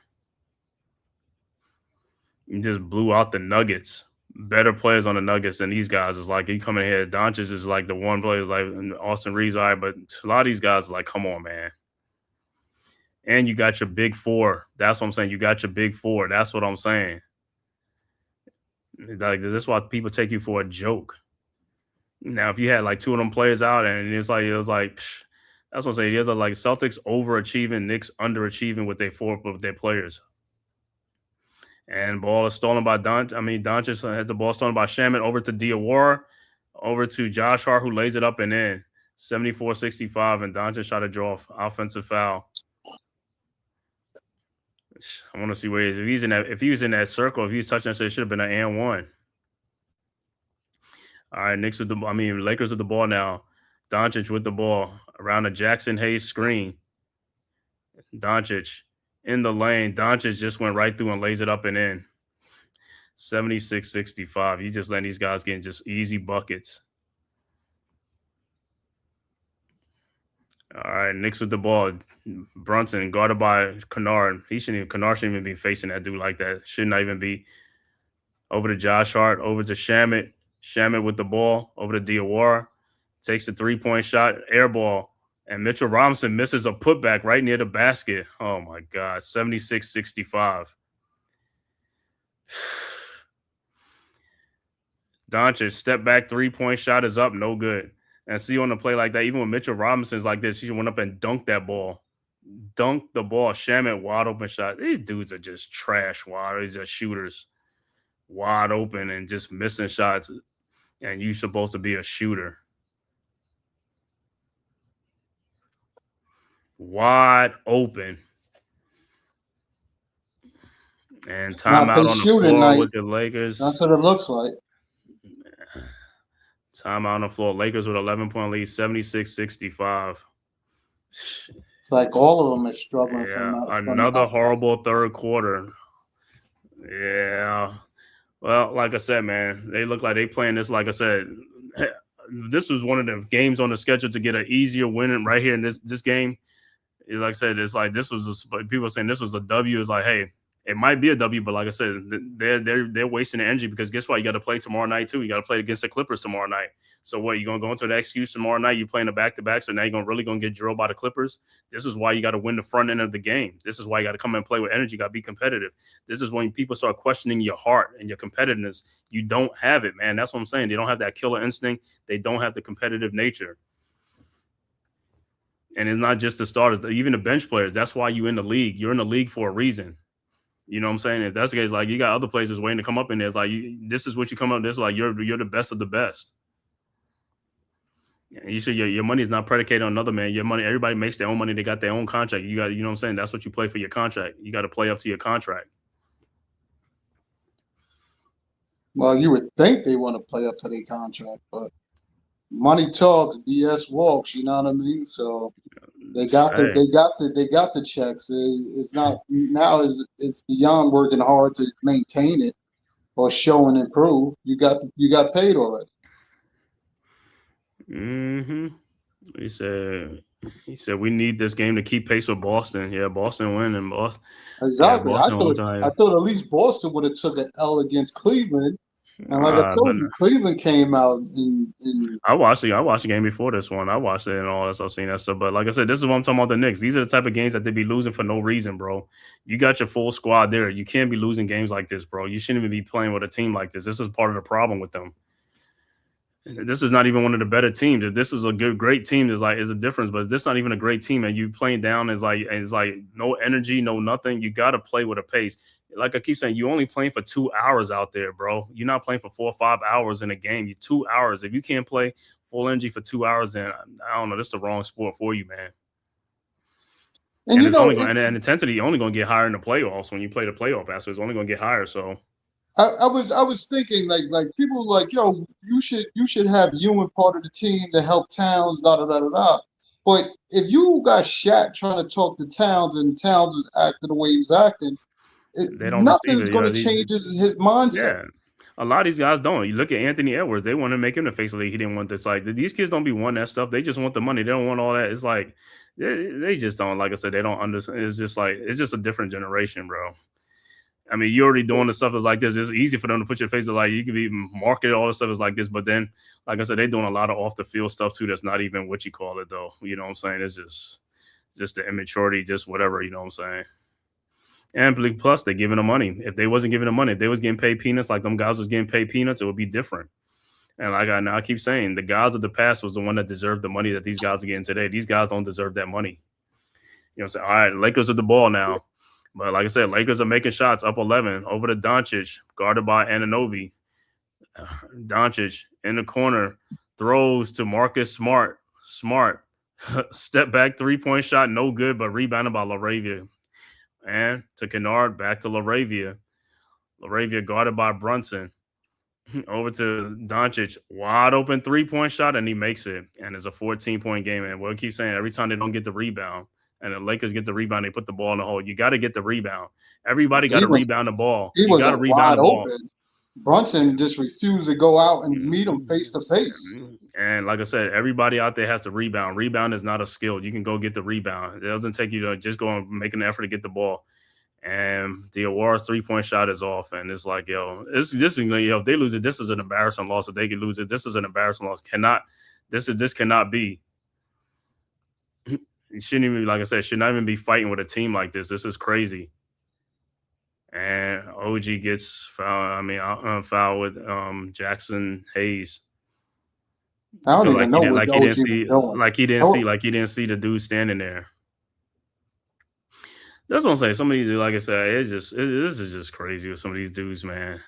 He just blew out the Nuggets. Better players on the Nuggets than these guys. Is like, he coming here. Doncic is like the one player, like Austin Reeves, all right, but a lot of these guys are like, come on, man. And you got your big four. That's what I'm saying. You got your big four. That's what I'm saying. Like, this is why people take you for a joke. Now, if you had like two of them players out and it was like, psh, that's what I'm saying. There's like Celtics overachieving, Knicks underachieving with their players. And ball is stolen by Doncic. Doncic had the ball stolen by Shaman over to Diawara. over to Josh Hart, who lays it up and in. 74-65, and doncic shot a draw, offensive foul. I want to see where he is. If he was in that circle, if he was touching that, it should have been an and one. All right, Lakers with the ball now. Doncic with the ball around the Jackson Hayes screen. Doncic in the lane. Doncic just went right through and lays it up and in. 76-65. You just letting these guys get just easy buckets. All right, Knicks with the ball. Brunson guarded by Kennard. Kennard shouldn't even be facing that dude like that. Should not even be. Over to Josh Hart. Over to Shamet. Shamet with the ball. Over to Diawara. Takes a three-point shot. Air ball. And Mitchell Robinson misses a putback right near the basket. Oh, my God. 76-65. Doncic, step back, three-point shot is up. No good. And see on the play like that, even when Mitchell Robinson's like this, he went up and dunked that ball. Dunked the ball. Shamet, wide open shot. These dudes are just trash. These are shooters. Wide open and just missing shots. And you're supposed to be a shooter. Wide open. And timeout on the floor with the Lakers. That's what it looks like. Timeout on the floor. Lakers with 11-point lead, 76-65. It's like all of them are struggling. Yeah, another horrible third quarter. Yeah. Well, like I said, man, they look like they playing this. Like I said, this was one of the games on the schedule to get an easier win right here in this game. Like I said, it's like this was people saying this was a W. It's like, hey, it might be a W, but like I said, they're wasting the energy because guess what? You got to play tomorrow night too. You got to play against the Clippers tomorrow night. So what? You gonna go into the excuse tomorrow night? You playing a back-to-back, so now you're really gonna get drilled by the Clippers. This is why you got to win the front end of the game. This is why you got to come and play with energy. You got to be competitive. This is when people start questioning your heart and your competitiveness. You don't have it, man. That's what I'm saying. They don't have that killer instinct. They don't have the competitive nature. And it's not just the starters, even the bench players. That's why you're in the league. You're in the league for a reason. You know what I'm saying? If that's the case, like you got other places waiting to come up in there. It's like this is what you come up. This is like you're the best of the best. You should your money is not predicated on another man. Your money, everybody makes their own money. They got their own contract. You got, you know what I'm saying? That's what you play for your contract. You got to play up to your contract. Well, you would think they want to play up to their contract, but money talks, BS walks. You know what I mean? So they got the checks. It's not now. It's beyond working hard to maintain it or show and improve. You got paid already. Mm-hmm. He said we need this game to keep pace with Boston. Yeah, Boston win and Boston. Exactly. Yeah, Boston I thought at least Boston would have took an L against Cleveland. And like I told you, Cleveland came out in I watched the game before this one. I watched it and all that stuff, seen that stuff. But like I said, this is what I'm talking about the Knicks. These are the type of games that they be losing for no reason, bro. You got your full squad there. You can't be losing games like this, bro. You shouldn't even be playing with a team like this. This is part of the problem with them. This is not even one of the better teams. If this is a great team, is a difference. But this is not even a great team, and you playing down is like no energy, no nothing. You got to play with a pace. Like I keep saying, you only playing for 2 hours out there, bro. You're not playing for 4 or 5 hours in a game. You're 2 hours. If you can't play full energy for 2 hours, then I don't know. This is the wrong sport for you, man. And and intensity only going to get higher in the playoffs when you play the playoff after. It's only going to get higher. So. I was thinking like people like, yo, you should have Ewing part of the team to help Towns, da da da da da. But if you got Shaq trying to talk to Towns and Towns was acting the way he was acting, nothing's going to change his mindset. Yeah. A lot of these guys don't. You look at Anthony Edwards, they want to make him the face of the league. He didn't want this. Like these kids don't be wanting that stuff. They just want the money. They don't want all that. It's like they just don't. Like I said, they don't understand. It's just a different generation, bro. I mean, you're already doing the stuff that's like this. It's easy for them to put your face like you can be marketed. All the stuff is like this, but then, like I said, they're doing a lot of off the field stuff too. That's not even what you call it, though. You know what I'm saying? It's just the immaturity, just whatever. You know what I'm saying? And plus, they're giving them money. If they wasn't giving them money, if they was getting paid peanuts, like them guys was getting paid peanuts, it would be different. And like I keep saying, the guys of the past was the one that deserved the money that these guys are getting today. These guys don't deserve that money. You know what I'm saying? All right, Lakers with the ball now. But like I said, Lakers are making shots up 11 over to Doncic, guarded by Anunoby. Doncic in the corner throws to Marcus Smart. Smart step back 3-point shot, no good, but rebounded by LaRavia. And to Kennard, back to LaRavia. LaRavia guarded by Brunson. Over to Doncic, wide open 3-point shot, and he makes it. And it's a 14-point game. And we'll keep saying every time they don't get the rebound, and the Lakers get the rebound, they put the ball in the hole. You got to get the rebound. Everybody got to rebound the ball. He you was got to rebound wide the ball. open. Brunson just refused to go out and meet him face to face. And like I said, everybody out there has to rebound. Rebound is not a skill. You can go get the rebound. It doesn't take you to just go and make an effort to get the ball. And the Awar's 3-point shot is off. And it's like, this is if they lose it, this is an embarrassing loss. If they could lose it, this is an embarrassing loss. This cannot be. You shouldn't even, like I said, should not even be fighting with a team like this. This is crazy. And OG gets fouled with Jackson Hayes. I don't even know what like OG he didn't see the dude standing there. That's what I'm saying. Some of these, like I said, this is just crazy with some of these dudes, man.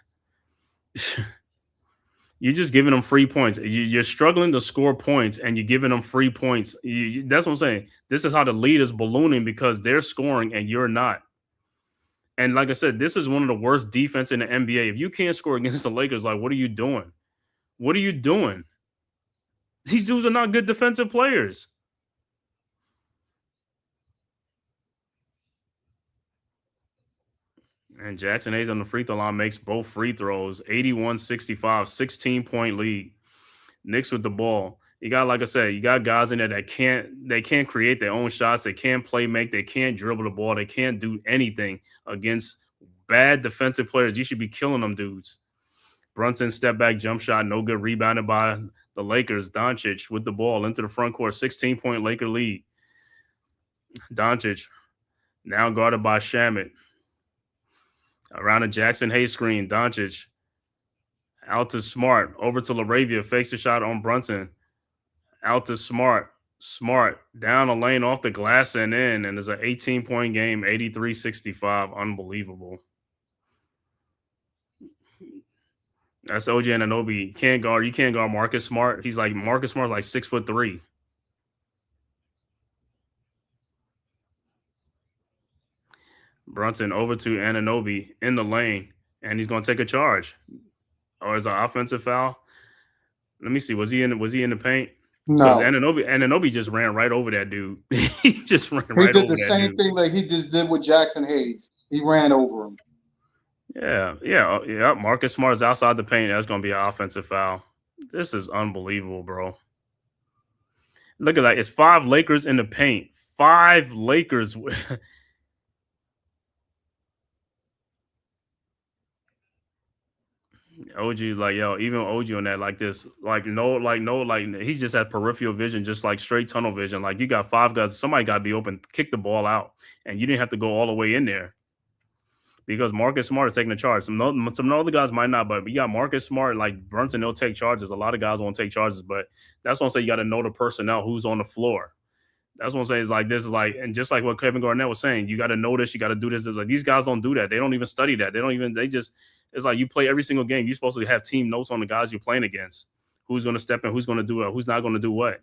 You're just giving them free points. You're struggling to score points, and you're giving them free points. That's what I'm saying. This is how the lead is ballooning because they're scoring and you're not. And like I said, this is one of the worst defense in the NBA. If you can't score against the Lakers, like, what are you doing? What are you doing? These dudes are not good defensive players. And Jackson Hayes on the free throw line makes both free throws. 81-65, 16-point lead. Knicks with the ball. You got, like I said, you got guys in there that can't create their own shots. They can't play make. They can't dribble the ball. They can't do anything against bad defensive players. You should be killing them dudes. Brunson step back jump shot, no good, rebounded by the Lakers. Doncic with the ball into the front court, 16-point Laker lead. Doncic now guarded by Shamet. Around a Jackson Hayes screen, Doncic out to Smart, over to LaRavia, fakes the shot on Brunson. Out to Smart, down the lane off the glass and in, and it's an 18-point game, 83-65, unbelievable. That's OG Anunoby. You can't guard Marcus Smart. Marcus Smart's like 6'3". Brunson over to Anunoby in the lane, and he's going to take a charge. Or is it an offensive foul? Let me see. Was he in the paint? No. Because Anunoby just ran right over that dude. He just ran right over that dude. He did the same thing like he just did with Jackson Hayes. He ran over him. Yeah. Marcus Smart is outside the paint. That's going to be an offensive foul. This is unbelievable, bro. Look at that. It's 5 Lakers in the paint. 5 Lakers. OG like, even OG on that, like this, he just had peripheral vision, just like straight tunnel vision. Like, you got 5 guys, somebody got to be open, kick the ball out, and you didn't have to go all the way in there because Marcus Smart is taking the charge. Some other guys might not, but you got Marcus Smart, like Brunson, they'll take charges. A lot of guys won't take charges, but that's what I'm saying. You got to know the personnel who's on the floor. That's what I'm saying. Is like, this is like, and just like what Kevin Garnett was saying, you got to know this, you got to do this. It's like, these guys don't do that. They don't even study that. It's like you play every single game. You're supposed to have team notes on the guys you're playing against. Who's going to step in, who's going to do it, who's not going to do what.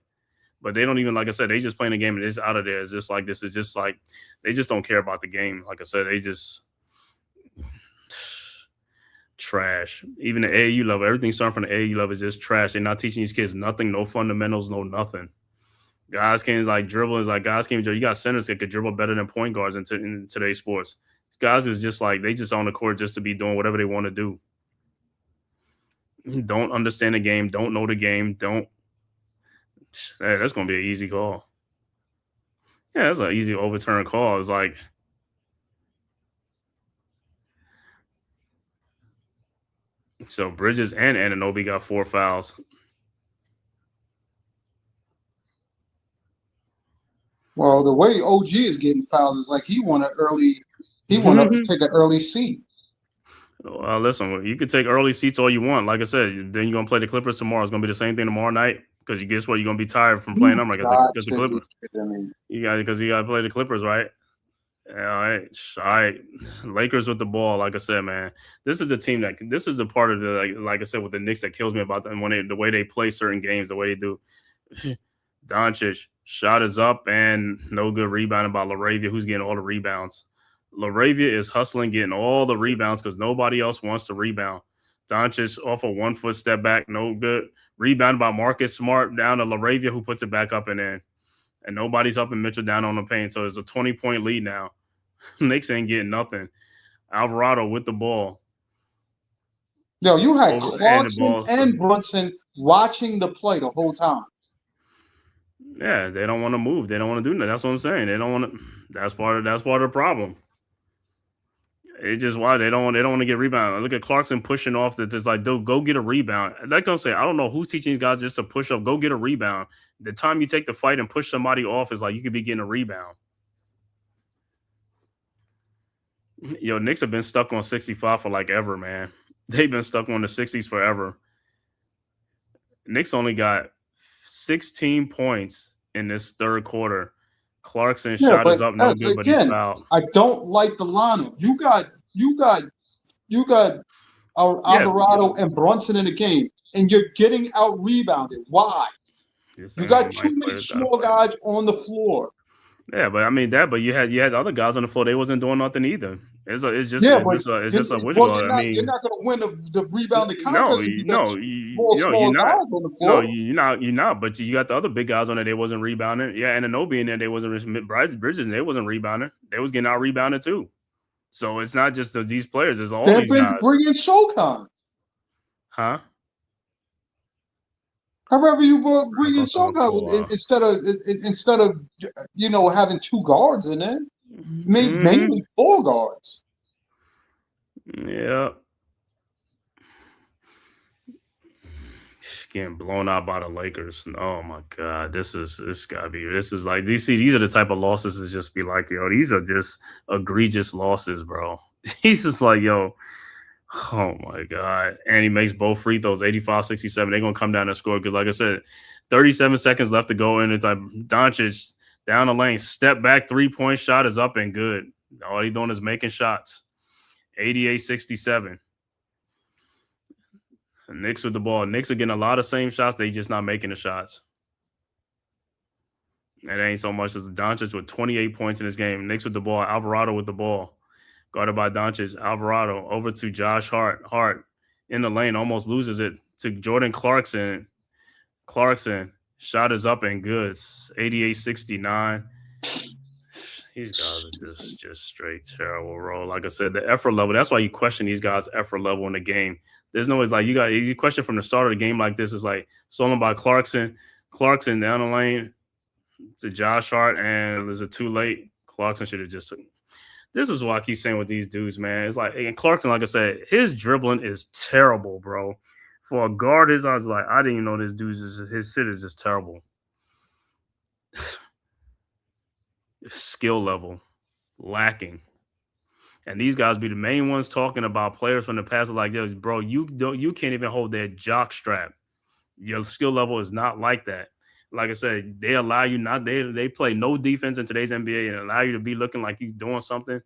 But they don't even, like I said, they just playing the game and it's out of there. It's just like, this is just like, they just don't care about the game. Like I said, they just trash. Even the AAU level, everything starting from the AAU level is just trash. They're not teaching these kids nothing, no fundamentals, no nothing. Guys can't dribble. It's like guys can't dribble. You got centers that could dribble better than point guards in today's sports. Guys is just like, they just on the court just to be doing whatever they want to do. Don't understand the game. Don't know the game. That's going to be an easy call. Yeah, that's an easy overturn call. It's like, so Bridges and Anunoby got 4 fouls. Well, the way OG is getting fouls is like he want to take an early seat. Well, listen, you could take early seats all you want. Like I said, then you're going to play the Clippers tomorrow. It's going to be the same thing tomorrow night because you guess what? You're going to be tired from playing them against the Clippers. Because you got to play the Clippers, right? All right. Lakers with the ball. Like I said, man, this is the team this is the part of the like I said with the Knicks that kills me about them when the way they play certain games, the way they do. Doncic shot is up and no good rebounding by LaRavia, who's getting all the rebounds. LaRavia is hustling, getting all the rebounds because nobody else wants to rebound. Doncic off a 1 foot step back, no good. Rebound by Marcus Smart down to LaRavia, who puts it back up and in. And nobody's helping Mitchell down on the paint. So it's a 20-point lead now. Knicks ain't getting nothing. Alvarado with the ball. Yo, you had Clarkson and Brunson watching the play the whole time. Yeah, they don't want to move. They don't want to do that. That's what I'm saying. They don't want to. That's part of the problem. It's just why they don't want to get rebound. Look at Clarkson pushing off. That it's like, dude, go get a rebound. Like don't say, I don't know who's teaching these guys just to push up. Go get a rebound. The time you take the fight and push somebody off is like you could be getting a rebound. Yo, Knicks have been stuck on 65 for like ever, man. They've been stuck on the 60s forever. Knicks only got 16 points in this third quarter. Clarkson shot is up, no good, but he's fouled. I don't like the lineup. You got Alvarado and Brunson in the game, and you're getting out rebounded. Why? You got too many small guys on the floor. Yeah, but I mean but you had other guys on the floor. They wasn't doing nothing either. It's just a what you call it. I mean, you're not going to win the rebounding contest. You're not. But you got the other big guys on there. They wasn't rebounding. Yeah, and Anunoby in there. They wasn't. Bridges and they wasn't rebounding. They was getting out rebounded too. So it's not just these players. It's all these guys. Bringing Shokan. Huh? However, you were bringing Shokan instead of having two guards in there. Mainly four guards. Yeah. Getting blown out by the Lakers. Oh my God. These are the type of losses that just be like, yo, these are just egregious losses, bro. He's just like, yo, oh my God. And he makes both free throws, 85-67. They're gonna come down and score. Because like I said, 37 seconds left to go, and it's like Doncic down the lane, step back, 3-point shot is up and good. All he's doing is making shots. 88-67. Knicks with the ball. Knicks are getting a lot of same shots. They just not making the shots. It ain't so much as Doncic with 28 points in this game. Knicks with the ball. Alvarado with the ball. Guarded by Doncic. Alvarado over to Josh Hart. Hart in the lane, almost loses it to Jordan Clarkson. Clarkson. Shot is up and good. 88-69. These guys are just straight terrible, bro. Like I said, the effort level. That's why you question these guys' effort level in the game. There's no way like you question from the start of the game like this is like stolen by Clarkson. Clarkson down the lane to Josh Hart, and is it too late? Clarkson should have just took. This is what I keep saying with these dudes, man. It's like, and Clarkson, like I said, his dribbling is terrible, bro. For a guard, I was like, I didn't even know this dude's his shit is just terrible. Skill level lacking. And these guys be the main ones talking about players from the past like this, bro. You can't even hold their jock strap. Your skill level is not like that. Like I said, they allow you they play no defense in today's NBA and allow you to be looking like you're doing something.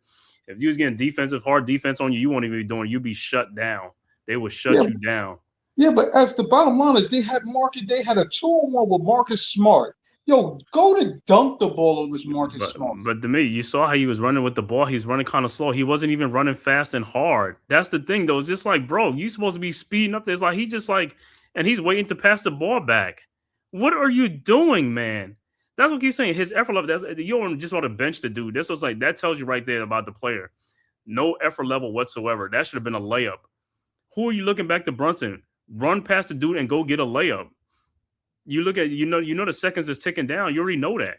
If you was getting hard defense on you, you won't even be doing it. You'd be shut down. They would shut you down. Yeah, but as the bottom line is, they had a 2-on-1 with Marcus Smart. Yo, go to dunk the ball over Marcus Smart. But to me, you saw how he was running with the ball. He was running kind of slow. He wasn't even running fast and hard. That's the thing, though. It's just like, bro, you supposed to be speeding up there. It's like and he's waiting to pass the ball back. What are you doing, man? That's what I keep saying. His effort level, you don't just want to bench the dude. This was like, that tells you right there about the player. No effort level whatsoever. That should have been a layup. Who are you looking back to Brunson? Run past the dude and go get a layup. You look at, you know the seconds is ticking down. You already know that.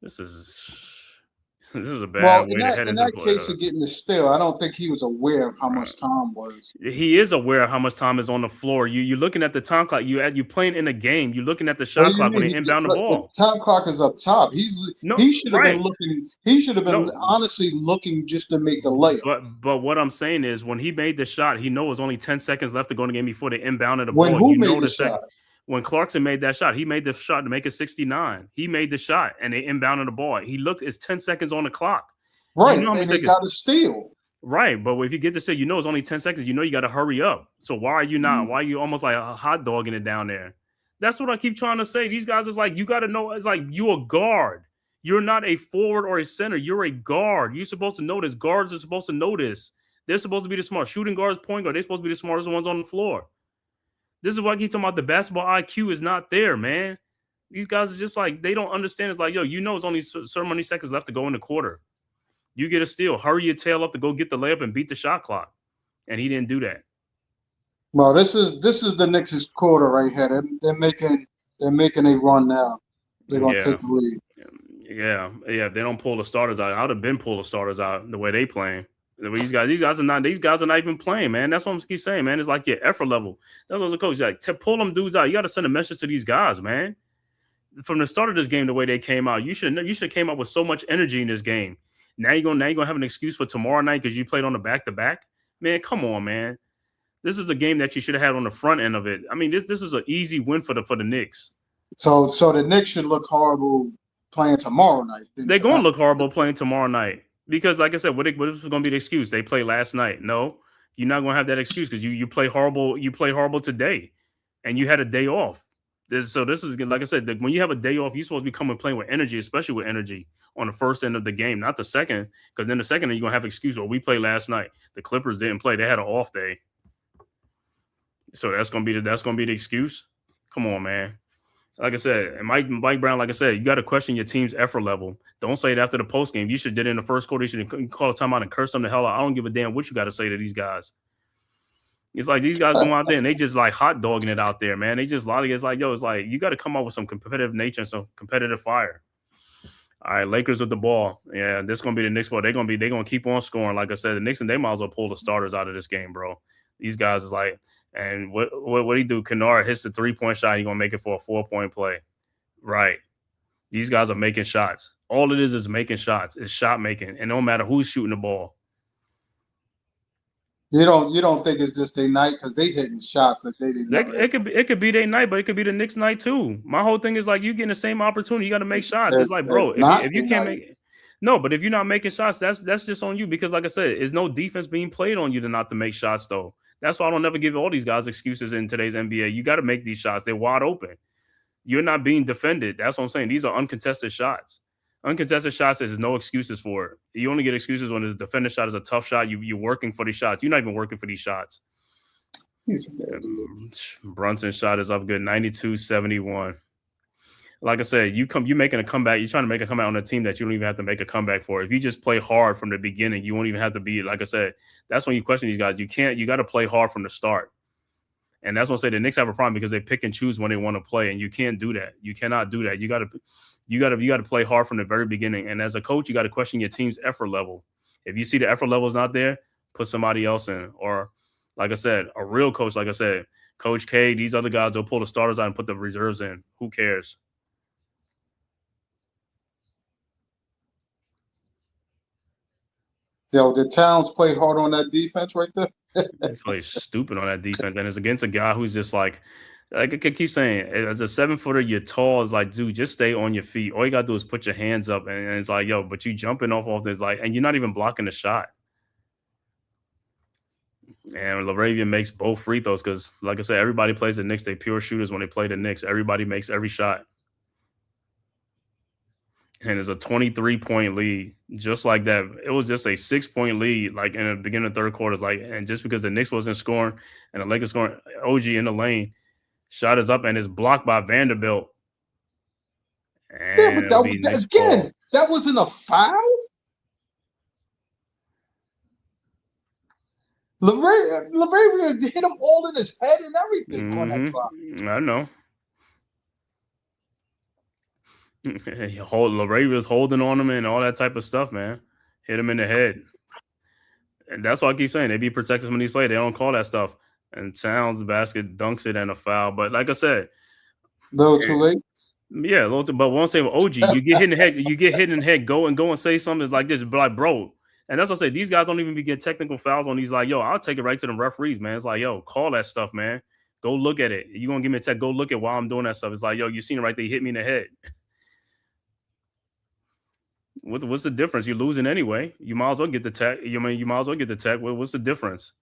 This is a bad way to head into the play. In that case of getting the steal, I don't think he was aware of how much time was. He is aware of how much time is on the floor. You're looking at the time clock. You playing in a game. You're looking at the shot clock when they inbound the ball. The time clock is up top. He should have been looking. He should have been honestly looking just to make the layup. But what I'm saying is, when he made the shot, he knows only 10 seconds left to go in the game before they inbounded the ball. Who made the shot? When Clarkson made that shot, he made the shot to make it 69. He made the shot, and they inbounded the ball. He looked, it's 10 seconds on the clock. Right, You know how many and they seconds? got to steal. Right, but if you get to say, you know, it's only 10 seconds, you know you got to hurry up. So why are you not? Mhm. Why are you almost like a hot dogging it down there? That's what I keep trying to say. These guys is like, you got to know, it's like you a guard. You're not a forward or a center. You're a guard. You're supposed to know this. Guards are supposed to know this. They're supposed to be the smart. Shooting guards, point guard, they're supposed to be the smartest ones on the floor. This is why I keep talking about the basketball IQ is not there, man. These guys are just like, they don't understand. It's like, yo, you know it's only so many seconds left to go in the quarter. You get a steal. Hurry your tail up to go get the layup and beat the shot clock. And he didn't do that. Well, this is the Knicks' quarter right here. They're making a run now. They're gonna take the lead. Yeah. If they don't pull the starters out, I'd have been pull the starters out the way they playing. These guys are not even playing, man. That's what I'm keep saying, man. It's like your effort level. That's what the coach like. To pull them dudes out, you got to send a message to these guys, man. From the start of this game, the way they came out, you should have came out with so much energy in this game. Now you're gonna have an excuse for tomorrow night because you played on the back-to-back. Man, come on, man. This is a game that you should have had on the front end of it. I mean, this is an easy win for the Knicks. So the Knicks should look horrible playing tomorrow night. They're going to look horrible playing tomorrow night because, like I said, what is going to be the excuse? They played last night. No, you're not going to have that excuse because you play horrible. You play horrible today, and you had a day off. This is like I said. When you have a day off, you're supposed to be coming playing with energy, especially with energy on the first end of the game, not the second. Because then the second, you're going to have excuse. Well, we played last night. The Clippers didn't play. They had an off day. So that's gonna be the excuse. Come on, man. Like I said, and Mike Brown, like I said, you got to question your team's effort level. Don't say it after the post game. You should did it in the first quarter. You should call a timeout and curse them the hell out. I don't give a damn what you got to say to these guys. It's like these guys go out there and they just like hot dogging it out there, man. They just it's like, yo, it's like you got to come up with some competitive nature and some competitive fire. All right, Lakers with the ball. Yeah, this is gonna be the Knicks ball. They're gonna keep on scoring. Like I said, the Knicks and they might as well pull the starters out of this game, bro. These guys is like. And what he do? Kennard hits the 3-point shot. He's going to make it for a 4-point play. Right. These guys are making shots. All it is making shots. It's shot making. And no matter who's shooting the ball. You don't think it's just their night because they hitting shots that they didn't. It could be their night, but it could be the Knicks' night too. My whole thing is like you getting the same opportunity. You got to make shots. It's like, bro, if you can't make it. No, but if you're not making shots, that's just on you because, like I said, there's no defense being played on you to not to make shots, though. That's why I don't ever give all these guys excuses in today's NBA. You got to make these shots. They're wide open. You're not being defended. That's what I'm saying. These are uncontested shots. Uncontested shots, there's no excuses for it. You only get excuses when the defender shot is a tough shot. You're working for these shots. You're not even working for these shots. Brunson shot is up good, 92-71. Like I said, you making a comeback. You're trying to make a comeback on a team that you don't even have to make a comeback for. If you just play hard from the beginning, you won't even have to be. Like I said, that's when you question these guys. You got to play hard from the start, and that's what I say. The Knicks have a problem because they pick and choose when they want to play, and you can't do that. You cannot do that. You got to play hard from the very beginning. And as a coach, you got to question your team's effort level. If you see the effort level is not there, put somebody else in. Or, like I said, a real coach. Like I said, Coach K. These other guys, they'll pull the starters out and put the reserves in. Who cares? Yo, the Towns play hard on that defense right there. They play stupid on that defense, and it's against a guy who's just like I keep saying, as a 7-footer, you're tall. It's like, dude, just stay on your feet. All you gotta do is put your hands up, and it's like, yo, but you jumping off this, like, and you're not even blocking the shot. And LaRavia makes both free throws because, like I said, everybody plays the Knicks. They pure shooters when they play the Knicks. Everybody makes every shot. And it's a 23-point lead, just like that. It was just a 6-point lead, like in the beginning of the third quarter. Like, and just because the Knicks wasn't scoring and the Lakers scoring, OG in the lane, shot is up and it's blocked by Vanderbilt. And yeah, that wasn't a foul. LaRavia hit him all in his head and everything on that block. I know. LaRavia's holding on him and all that type of stuff, man. Hit him in the head. And that's why I keep saying they be protected when he's played. They don't call that stuff. And Towns, the basket, dunks it and a foul. But like I said, little too late. Yeah, but one say with OG, you get hit in the head, go and say something like this, like, bro. And that's what I say. These guys don't even be getting technical fouls on these, like, yo, I'll take it right to the referees, man. It's like, yo, call that stuff, man. Go look at it. You gonna give me a text? Go look at while I'm doing that stuff. It's like, yo, you seen it right there. You hit me in the head. What's the difference? You're losing anyway. You might as well get the tech. You might as well get the tech. What's the difference?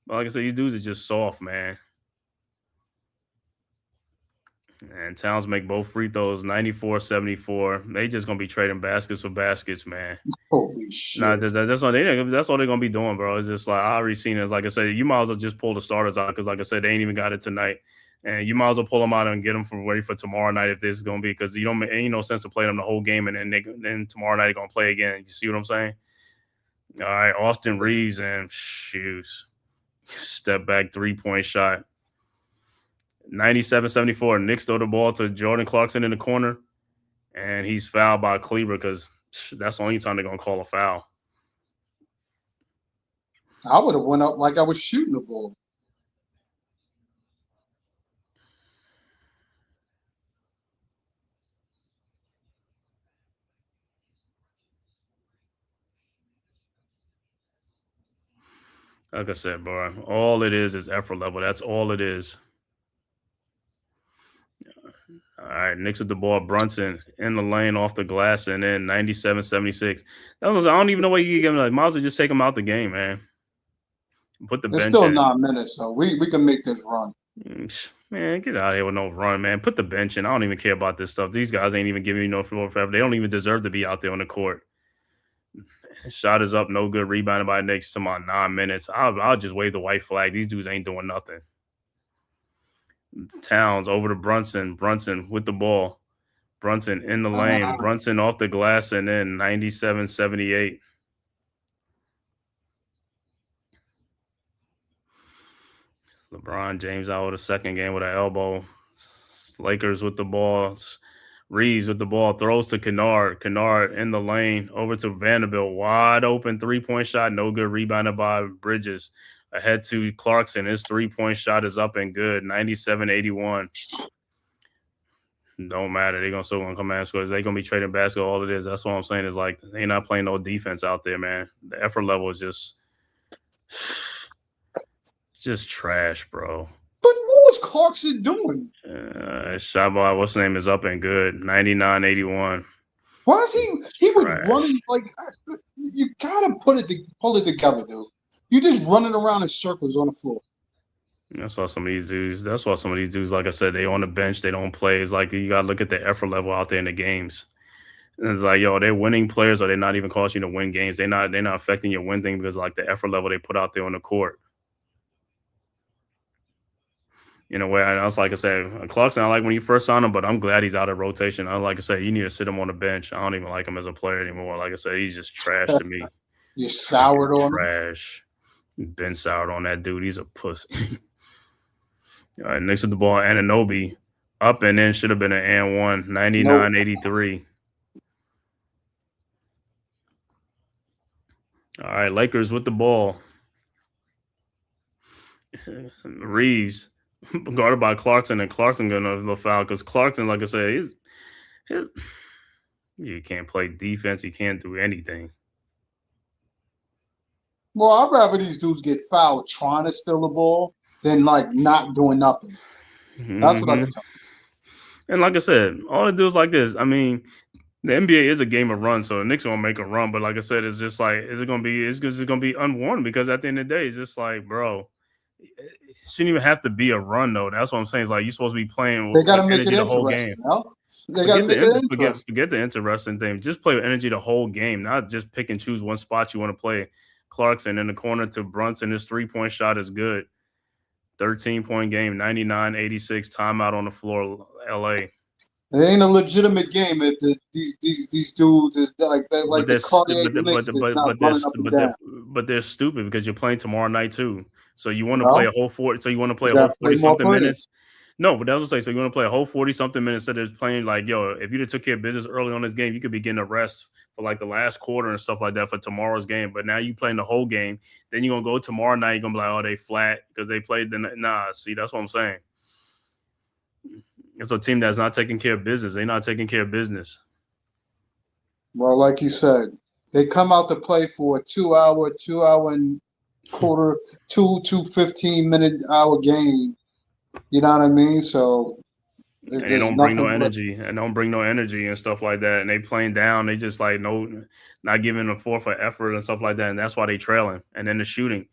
Like I said, these dudes are just soft, man. And Towns make both free throws, 94-74. They just gonna be trading baskets for baskets, man. Holy shit! Nah, that's all they're gonna be doing, bro. It's just like I already seen it. Like I said, you might as well just pull the starters out because, like I said, they ain't even got it tonight. And you might as well pull them out and get them ready for tomorrow night if this is gonna be, because ain't no sense to play them the whole game and then tomorrow night they're gonna play again. You see what I'm saying? All right, Austin Reeves and shoes. Step back 3-point shot. 97-74. Knicks throw the ball to Jordan Clarkson in the corner, and he's fouled by Kleber because that's the only time they're going to call a foul. I would have went up like I was shooting the ball. Like I said, bro, all it is effort level. That's all it is. All right, Knicks with the ball. Brunson in the lane off the glass, and then 97-76. I don't even know why you give him. Like, might as well just take him out the game, man. Put the bench in. It's still 9 minutes, so we can make this run. Man, get out of here with no run, man. Put the bench in. I don't even care about this stuff. These guys ain't even giving me no floor forever. They don't even deserve to be out there on the court. Shot is up, no good. Rebounded by Knicks. Come on, 9 minutes. I'll just wave the white flag. These dudes ain't doing nothing. Towns over to Brunson. Brunson with the ball. Brunson in the lane. Brunson off the glass, and then 97-78. LeBron James out with a second game with an elbow. Lakers with the ball. Reeves with the ball. Throws to Kennard. Kennard in the lane. Over to Vanderbilt. Wide open 3-point shot. No good. Rebounded by Bridges. Ahead to Clarkson. His 3-point shot is up and good. 97-81. Don't matter. They're still going to come out and score. They're going to be trading basketball. All it is. That's what I'm saying is like they're not playing no defense out there, man. The effort level is just trash, bro. But what was Clarkson doing? Shot by what's his name is up and good. 99-81. Why is he was running like you gotta pull it together, dude. You just running around in circles on the floor. That's why some of these dudes, like I said, they on the bench, they don't play. It's like you gotta look at the effort level out there in the games. And it's like, yo, they're winning players, or they're not even causing you to win games. They're not affecting your win thing because like the effort level they put out there on the court. In a way, I was like I said, Clarkson, I like when you first signed him, but I'm glad he's out of rotation. Like I said, you need to sit him on the bench. I don't even like him as a player anymore. Like I said, he's just trash to me. You're soured on him? Trash. Been soured on that dude. He's a pussy. All right, next to the ball, Anunoby up and in, should have been an and one, 99-83. All right, Lakers with the ball. Reeves guarded by Clarkson, and Clarkson going to foul because Clarkson, like I said, you can't play defense. He can't do anything. Well, I'd rather these dudes get fouled trying to steal the ball than like not doing nothing. That's what I can tell you. And like I said, all it do is like this. I mean, the NBA is a game of runs, so the Knicks won't make a run. But like I said, it's just like, is it going to be? It's going to be unwarranted because at the end of the day, it's just like, bro, it shouldn't even have to be a run though. That's what I'm saying. It's like you're supposed to be playing. They got to make it the whole game. No? They got to make it interesting. Forget the interesting thing. Just play with energy the whole game, not just pick and choose one spot you want to play. Clarkson in the corner to Brunson. His 3-point shot is good. 13-point game, 99-86. Timeout on the floor, LA. It ain't a legitimate game if these dudes is like but they're stupid because you're playing tomorrow night too. So you want to play a whole 40. So you want to play a whole 40-something minutes. No, but that's what I'm saying. So you want to play a whole 40-something minutes instead of playing like, yo, if you took care of business early on this game, you could be getting a rest for like the last quarter and stuff like that for tomorrow's game. But now you playing the whole game. Then you're going to go tomorrow night. You're going to be like, oh, they flat because they played. Nah, see, that's what I'm saying. It's a team that's not taking care of business. They're not taking care of business. Well, like you said, they come out to play for a 2 and quarter, 2 15-minute hour game. You know what I mean? So And they there's don't bring no nothing but energy and stuff like that. And they playing down. They just like not giving a fourth for effort and stuff like that. And that's why they trailing. And then the shooting.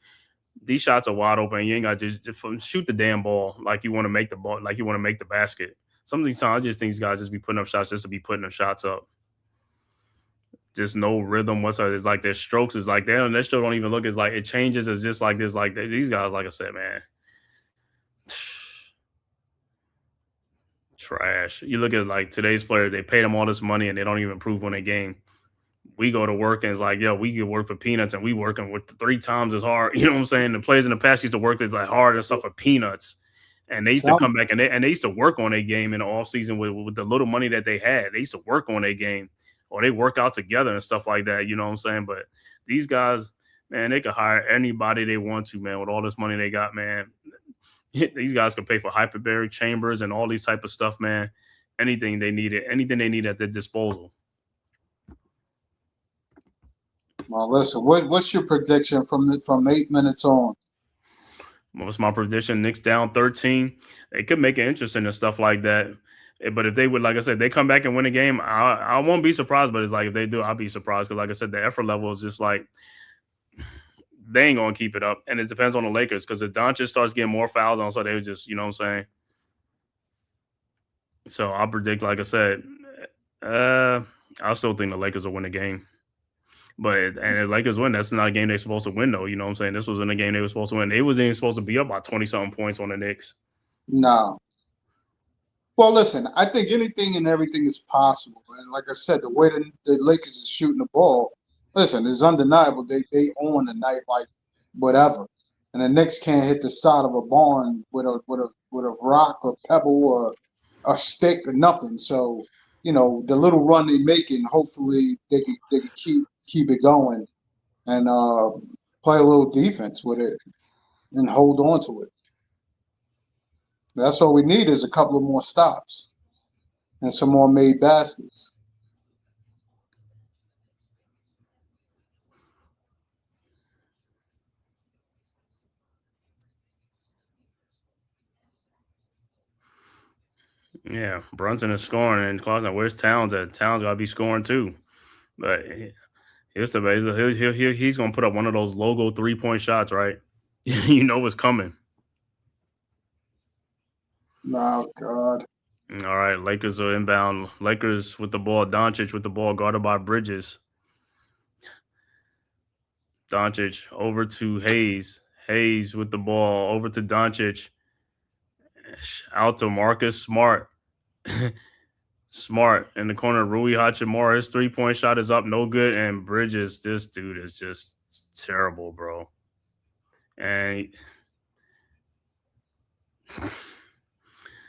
These shots are wide open. You ain't got to just shoot the damn ball like you want to make the ball, like you want to make the basket. Some of these times, I just think these guys just be putting up shots just to be putting them shots up. Just no rhythm whatsoever. It's like their strokes is like their stroke don't even look as like it changes. It's just like this. Like these guys, like I said, man, trash. You look at like today's players, they pay them all this money and they don't even improve on their game. We go to work and it's like, yo, we get work for peanuts and we working with 3 times as hard. You know what I'm saying? The players in the past used to work as like hard and stuff for peanuts. And they used to come back and they used to work on their game in the offseason with the little money that they had. They used to work on their game or they work out together and stuff like that. You know what I'm saying? But these guys, man, they could hire anybody they want to, man, with all this money they got, man. These guys can pay for hyperbaric chambers and all these type of stuff, man. Anything they need at their disposal. Well, listen, what's your prediction from 8 minutes on? What's my prediction? Knicks down 13. They could make it interesting and stuff like that. But if they would, like I said, they come back and win a game, I won't be surprised. But it's like if they do, I'll be surprised. Because like I said, the effort level is just like they ain't going to keep it up. And it depends on the Lakers. Because if doncic starts getting more fouls on, so they would just, you know what I'm saying? So I'll predict, like I said, I still think the Lakers will win the game. But if Lakers win, that's not a game they're supposed to win, though. You know what I'm saying? This wasn't a game they were supposed to win. They wasn't even supposed to be up by 20-something points on the Knicks. No. Well, listen, I think anything and everything is possible. And like I said, the way the Lakers is shooting the ball, listen, it's undeniable. They own the night like whatever. And the Knicks can't hit the side of a barn with a rock or pebble or a stick or nothing. So, you know, the little run they're making, hopefully they can keep it going and play a little defense with it and hold on to it. That's all we need is a couple of more stops and some more made baskets. Yeah, Brunson is scoring, and Clarkson, where's Towns at? Towns got to be scoring too. But he's going to put up one of those logo 3-point shots, right? You know what's coming. Oh, God. All right, Lakers are inbound. Lakers with the ball. Doncic with the ball, guarded by Bridges. Doncic over to Hayes. Hayes with the ball over to Doncic. Out to Marcus Smart. Smart in the corner. Rui Hachimura. His 3-point shot is up, no good. And Bridges, this dude is just terrible, bro. And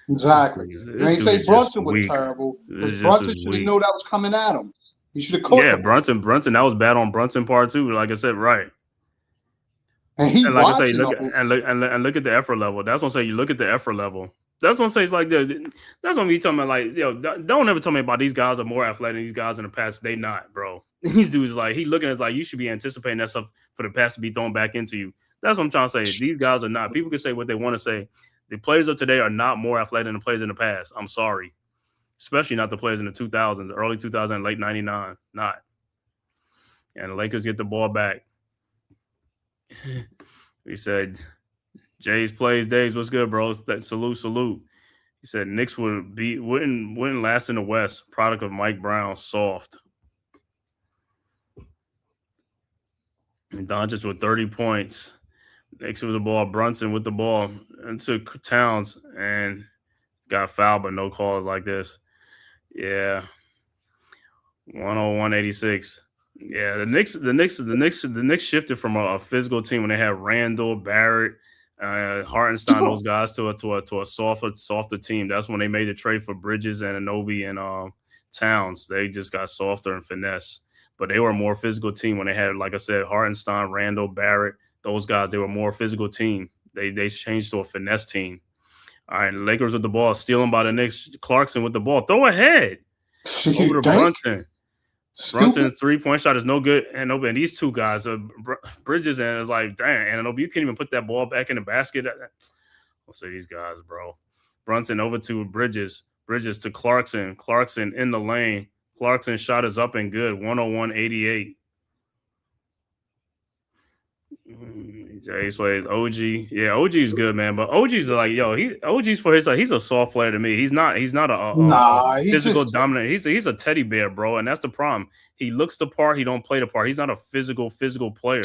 exactly. You ain't say Brunson was terrible. Brunson should have known that was coming at him. He should have caught him. Brunson. That was bad on Brunson part too. Like I said, right. And like I say, look at the effort level. That's what I'm saying. You look at the effort level. That's what I'm saying. It's like that's what we talking about. Like, yo, don't ever tell me about these guys are more athletic than these guys in the past. They not, bro. These dudes like he looking at us like you should be anticipating that stuff for the pass to be thrown back into you. That's what I'm trying to say. These guys are not. People can say what they want to say. The players of today are not more athletic than the players in the past. I'm sorry. Especially not the players in the 2000s, early 2000s, late 99. Not. And the Lakers get the ball back. He said, Jay's plays days. What's good, bro? Salute. He said Knicks wouldn't last in the West. Product of Mike Brown. Soft. And Doncic with 30 points. Knicks with the ball. Brunson with the ball. Into Towns and got fouled, but no calls like this. Yeah. 101-86. Yeah, the Knicks shifted from a physical team when they had Randall, Barrett, Hartenstein, those guys to a softer team. That's when they made the trade for Bridges and Anunoby and Towns. They just got softer and finesse. But they were a more physical team when they had, like I said, Hartenstein, Randall, Barrett, those guys. They were a more physical team. They changed to a finesse team. All right, Lakers with the ball, stealing by the Knicks. Clarkson with the ball. Throw ahead. Over to Brunson. Brunson's 3-point shot is no good. And these two guys, Bridges, and it's like, damn, and you can't even put that ball back in the basket. I'll say these guys, bro. Brunson over to Bridges. Bridges to Clarkson. Clarkson in the lane. Clarkson shot is up and good. 101-88. Jay plays OG. Yeah, OG's good, man. But OG's like, OG's for his he's a soft player to me. He's not a he physical just dominant. He's a teddy bear, bro. And that's the problem. He looks the part, he don't play the part. He's not a physical player.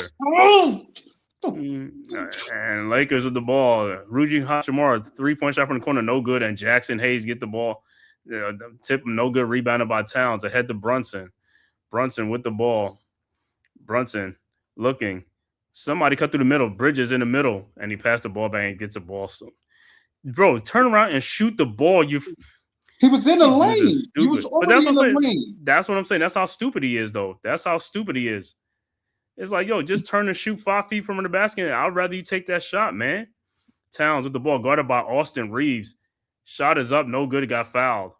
And Lakers with the ball. Ruji Hachimura, 3-point shot from the corner, no good. And Jackson Hayes get the ball. Tip, no good. Rebounded by Towns. Ahead to Brunson. Brunson with the ball. Brunson looking. Somebody cut through the middle. Bridges in the middle. And he passed the ball back and gets the ball. So, bro, turn around and shoot the ball. He was in the lane. He was already in the lane. That's what I'm saying. That's how stupid he is, though. That's how stupid he is. It's like, just turn and shoot 5 feet from the basket. I'd rather you take that shot, man. Towns with the ball, guarded by Austin Reeves. Shot is up, no good. It got fouled.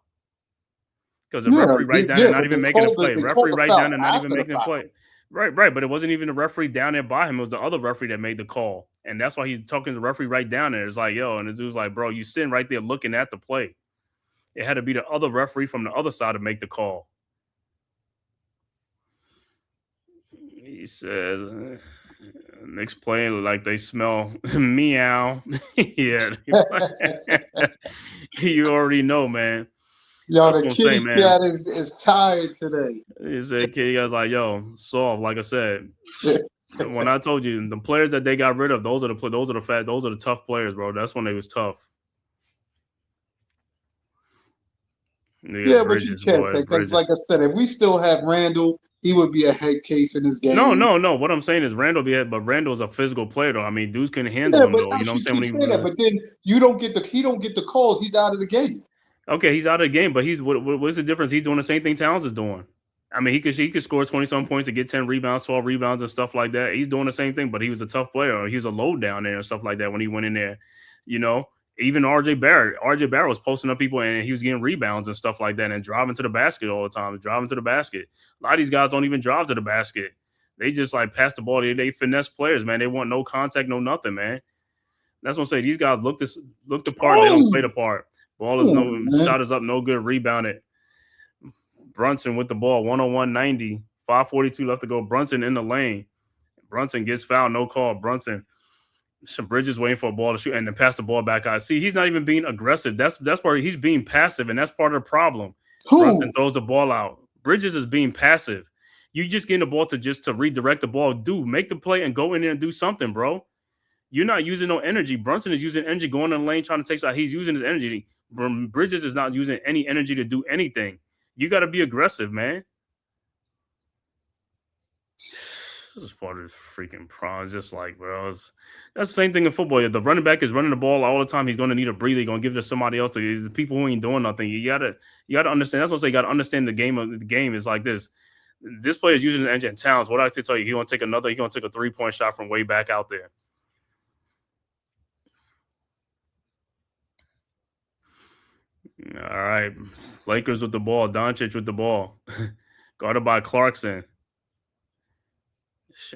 Because the referee right down there not even making a play. Referee right down there not even making a play. Right. But it wasn't even the referee down there by him. It was the other referee that made the call. And that's why he's talking to the referee right down there. It's like, and this dude's like, bro, you sitting right there looking at the play. It had to be the other referee from the other side to make the call. He says, Knicks playing like they smell meow. Yeah. You already know, man. The kitty cat is tired today. He said, "Kitty guy's like, soft." Like I said, when I told you the players that they got rid of, those are the tough players, bro. That's when they was tough. Yeah, but you can't say because, like I said, if we still have Randall, he would be a head case in this game. No. What I'm saying is but Randall's a physical player, though. I mean, dudes couldn't handle him, though. You know what I'm saying? But then he don't get the calls. He's out of the game. Okay, he's out of the game, but what's the difference? He's doing the same thing Towns is doing. I mean, he could score 20-some points to get 10 rebounds, 12 rebounds, and stuff like that. He's doing the same thing, but he was a tough player. He was a load down there and stuff like that when he went in there. Even RJ Barrett was posting up people and he was getting rebounds and stuff like that and driving to the basket all the time. A lot of these guys don't even drive to the basket. They just like pass the ball. They finesse players, man. They want no contact, no nothing, man. That's what I'm saying. These guys look the part. They don't play the part. Ball is shot is up, no good. Rebounded. Brunson with the ball, 101-90. 5:42 left to go. Brunson in the lane. Brunson gets fouled, no call. Brunson. Bridges waiting for a ball to shoot and then pass the ball back out. See, he's not even being aggressive. That's where he's being passive, and that's part of the problem. Brunson throws the ball out. Bridges is being passive. You just getting the ball to redirect the ball. Dude, make the play and go in there and do something, bro. You're not using no energy. Brunson is using energy going in the lane trying to take shot. He's using his energy. Bridges is not using any energy to do anything. You got to be aggressive, man. This is part of the freaking problem. It's just like, bro, that's the same thing in football. If the running back is running the ball all the time, he's going to need a breather. He's going to give it to somebody else. The people who ain't doing nothing. You gotta understand. That's what I say. You got to understand the game. The game is like this. This player is using his engine. Towns. What I have to tell you, he's going to take a 3-point shot from way back out there. All right, Lakers with the ball. Doncic with the ball, guarded by Clarkson.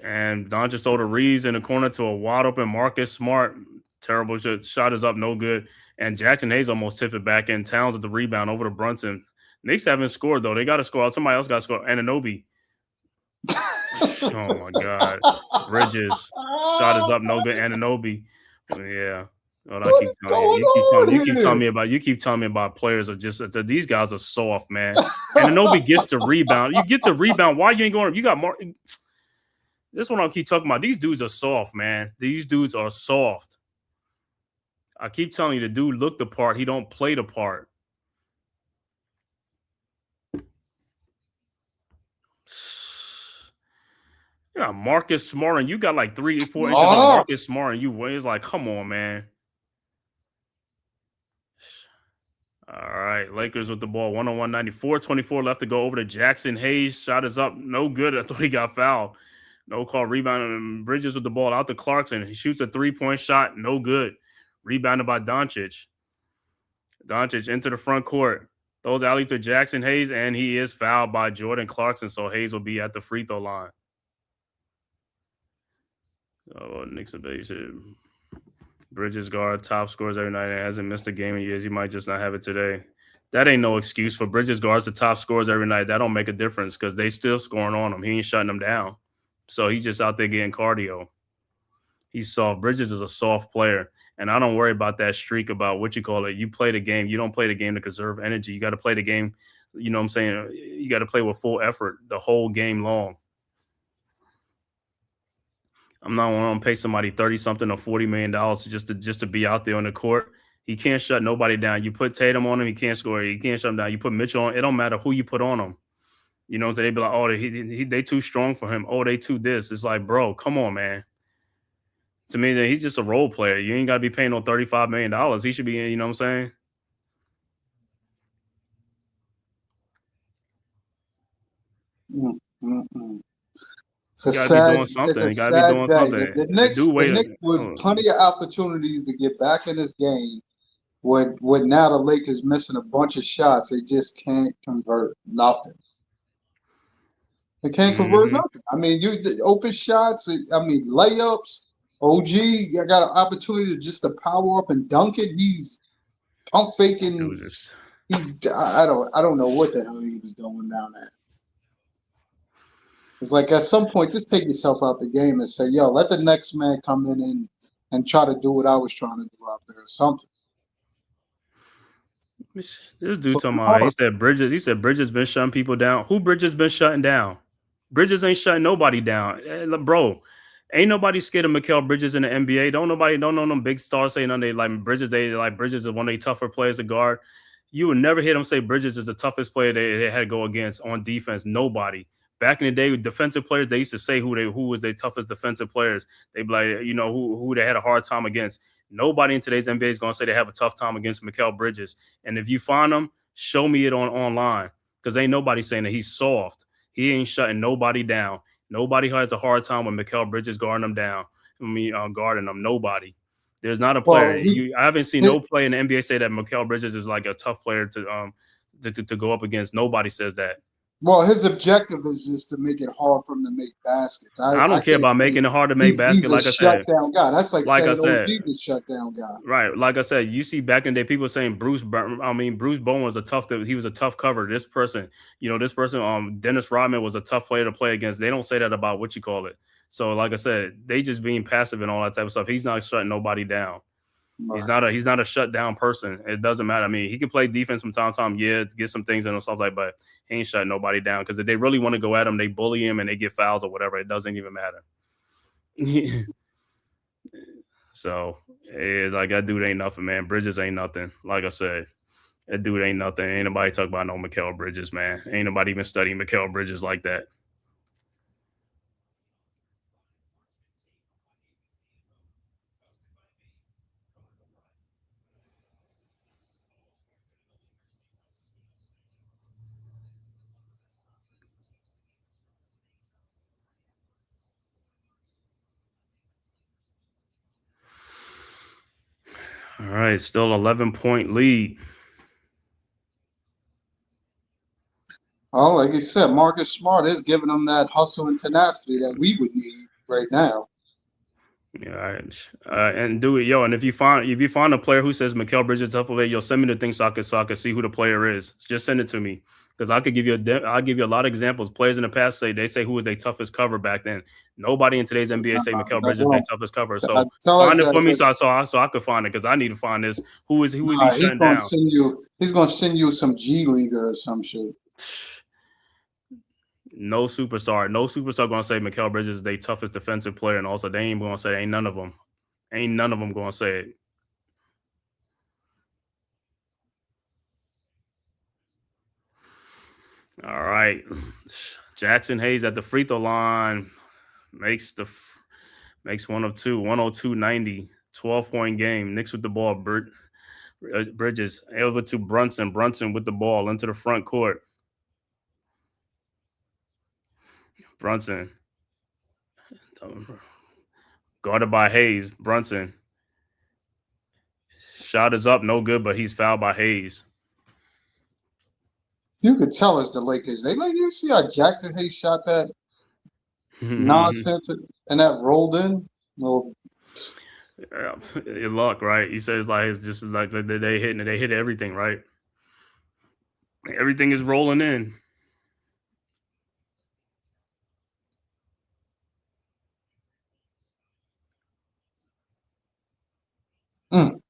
And Doncic throw to Reeves in the corner to a wide open Marcus Smart. Terrible shot is up, no good. And Jackson Hayes almost tipped it back in. Towns with the rebound over to Brunson. Knicks haven't scored, though. They got to score. Somebody else got to score. Anunoby. Oh, my God. Bridges. Shot is up, no good. Anunoby. Yeah. You keep telling me about players are just these guys are soft, man. Anunoby gets the rebound. You get the rebound. Why you ain't going? You got more. This is what I'll keep talking about. These dudes are soft, man. These dudes are soft. I keep telling you, the dude look the part. He don't play the part. Yeah, Marcus Smart, and you got like 3 or 4 inches on Marcus Smart, and you it's like, come on, man. All right, Lakers with the ball, 101-94, 24 left to go over to Jackson Hayes. Shot is up, no good. I thought he got fouled. No call, rebound. And Bridges with the ball out to Clarkson. He shoots a 3-point shot, no good. Rebounded by Doncic. Doncic into the front court. Throws alley to Jackson Hayes, and he is fouled by Jordan Clarkson, so Hayes will be at the free throw line. Oh, Knicks are basic. Bridges guard, top scores every night, and hasn't missed a game in years. He might just not have it today. That ain't no excuse for Bridges guards to top scores every night. That don't make a difference because they still scoring on him. He ain't shutting them down. So he's just out there getting cardio. He's soft. Bridges is a soft player. And I don't worry about that streak about what you call it. You play the game. You don't play the game to conserve energy. You got to play the game. You know what I'm saying? You got to play with full effort the whole game long. I'm not going to pay somebody 30-something or $40 million just to be out there on the court. He can't shut nobody down. You put Tatum on him, he can't score. He can't shut him down. You put Mitchell on, it don't matter who you put on him. You know, so they be like, oh, they too strong for him. Oh, they too this. It's like, bro, come on, man. To me, he's just a role player. You ain't got to be paying no $35 million. He should be, you know what I'm saying? It's a gotta sad, be doing something. it's a You gotta be sad doing day. something. The Knicks Oh. with plenty of opportunities to get back in this game. With now the Lakers missing a bunch of shots, they just can't convert nothing. They can't convert nothing. I mean, the open shots. I mean, layups. OG, I got an opportunity to power up and dunk it. He's pump faking. I don't know what the hell he was doing down there. It's like at some point, just take yourself out the game and say, yo, let the next man come in and try to do what I was trying to do out there or something. This dude talking about, he said Bridges been shutting people down. Who Bridges been shutting down? Bridges ain't shutting nobody down. Bro, ain't nobody scared of Mikal Bridges in the NBA. Don't know them big stars saying nothing. They like Bridges is one of the tougher players to guard. You would never hear them say Bridges is the toughest player they had to go against on defense. Nobody. Back in the day with defensive players, they used to say who was their toughest defensive players. They'd be like, you know, who they had a hard time against. Nobody in today's NBA is going to say they have a tough time against Mikal Bridges. And if you find them, show me it online because ain't nobody saying that he's soft. He ain't shutting nobody down. Nobody has a hard time with Mikal Bridges guarding them down. Guarding them. Nobody. There's not a player. I haven't seen no player in the NBA say that Mikal Bridges is like a tough player to go up against. Nobody says that. Well, his objective is just to make it hard for him to make baskets. I don't care about making it hard to make baskets. Like I said, shutdown guy. That's like saying I said, OG is shutdown guy. Right. Like I said, you see back in the day, people saying Bruce Bowen was a tough cover. This person, Dennis Rodman was a tough player to play against. They don't say that about what you call it. So, like I said, they just being passive and all that type of stuff. He's not shutting nobody down. Right. He's not a shutdown person. It doesn't matter. I mean, he can play defense from time to time, to get some things in and stuff like that, but he ain't shutting nobody down because if they really want to go at him, they bully him and they get fouls or whatever. It doesn't even matter. So it's like that dude ain't nothing, man. Bridges ain't nothing. Like I said, that dude ain't nothing. Ain't nobody talk about no Mikal Bridges, man. Ain't nobody even studying Mikal Bridges like that. All right, still 11-point lead. Oh, like I said, Marcus Smart is giving them that hustle and tenacity that we would need right now. Yeah, and do it, yo. And if you find a player who says Mikal Bridges tough player, yo, send me the thing so I can see who the player is. Just send it to me because I'll give you a lot of examples. Players in the past say who was their toughest cover back then. Nobody in today's NBA say Mikal Bridges is their toughest cover. So find it for me so I could find it because I need to find this. Who is he shutting down? He's going to send you some G Leaguer or some shit. No superstar going to say Mikal Bridges is their toughest defensive player, and also they ain't going to say ain't none of them going to say it. All right, Jackson Hayes at the free throw line makes 102-90, 12-point game. Knicks with the ball. Bridges over to Brunson with the ball into the front court. Brunson guarded by Hayes. Brunson shot is up, no good, but he's fouled by Hayes. You could tell us the Lakers. You see how Jackson Hayes shot that nonsense and that rolled in. Well, Your luck, right? He says like it's just like they hit everything, right? Everything is rolling in. Mm.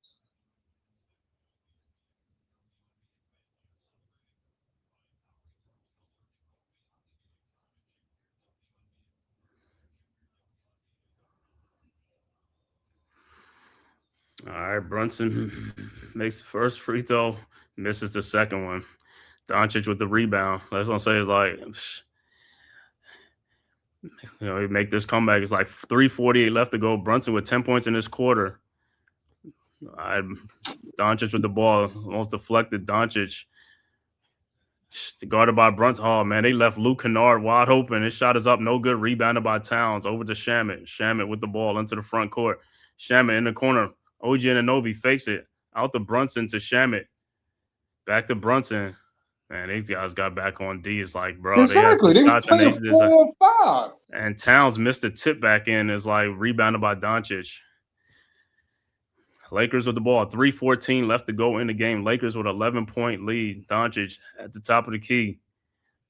All right, Brunson makes the first free throw, misses the second one. Doncic with the rebound. That's what I'm saying. Is like, he make this comeback. It's like 3:48 left to go. Brunson with 10 points in this quarter. Doncic with the ball, almost deflected. Doncic guarded by Brunson. Oh man, they left Luke Kennard wide open. His shot is up, no good. Rebounded by Towns over to Shamet. Shamet with the ball into the front court. Shamet in the corner. OG Anunoby fakes it out to Brunson to Shamet. Back to Brunson. Man, these guys got back on D. It's like, bro, Exactly. They were playing 4-5. And Towns missed a tip back in. Is like rebounded by Doncic. Lakers with the ball. 3:14 left to go in the game. Lakers with 11-point lead. Doncic at the top of the key,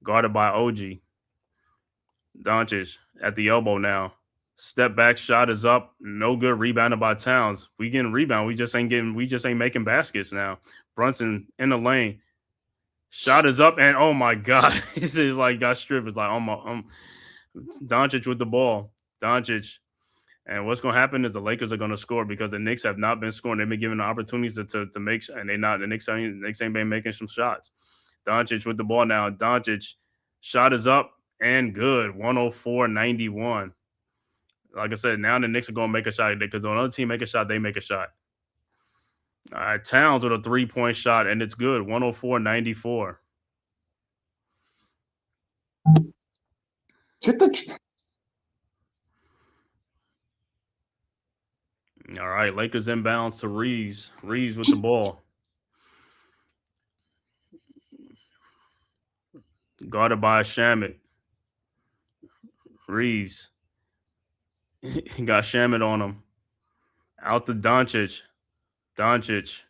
guarded by OG. Doncic at the elbow now. Step back shot is up. No good. Rebounded by Towns. We getting rebound. We just ain't making baskets now. Brunson in the lane. Shot is up, and oh my God. This is like got stripped. It's like Doncic with the ball. Doncic. And what's going to happen is the Lakers are going to score because the Knicks have not been scoring. They've been given the opportunities to make, and the Knicks ain't been making some shots. Doncic with the ball now. Doncic shot is up and good. 104-91. Like I said, now the Knicks are going to make a shot because when another team make a shot, they make a shot. All right, Towns with a 3-point shot, and it's good. 104-94. Get the. All right, Lakers inbounds to Reeves. Reeves with the ball. Guarded by Shamet. Reeves. He got Shamet on him. Out to Doncic. Doncic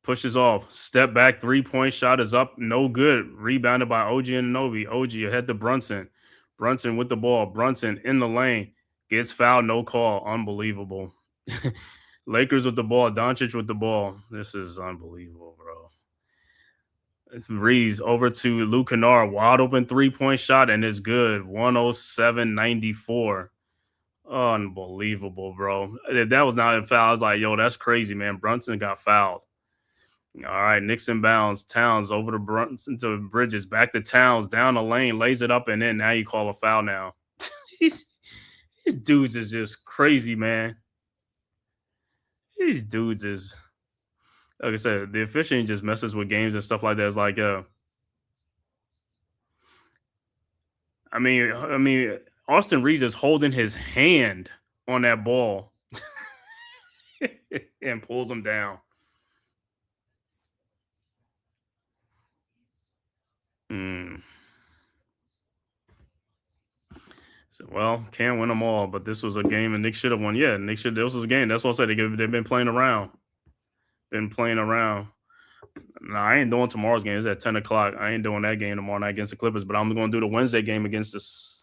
pushes off. Step back, 3-point shot is up. No good. Rebounded by OG Anunoby. OG ahead to Brunson. Brunson with the ball. Brunson in the lane. Gets fouled, no call. Unbelievable. Lakers with the ball. Doncic with the ball. This is unbelievable, bro. It's Reeves over to Luke Kennard. Wide open 3-point shot, and it's good. 107-94. Unbelievable, bro. That was not a foul. I was like, yo, that's crazy, man. Brunson got fouled. All right, Knicks inbounds. Towns over to Brunson to Bridges. Back to Towns. Down the lane. Lays it up and in. Now you call a foul now. These dudes is just crazy, man. These dudes is, like I said, the officiating just messes with games and stuff like that. It's like, I mean, Austin Reeves is holding his hand on that ball and pulls him down. So, well, can't win them all, but this was a game and Knicks should have won. Yeah, this was a game. That's what I said. They've been playing around. No, I ain't doing tomorrow's game. It's at 10 o'clock. I ain't doing that game tomorrow night against the Clippers, but I'm going to do the Wednesday game against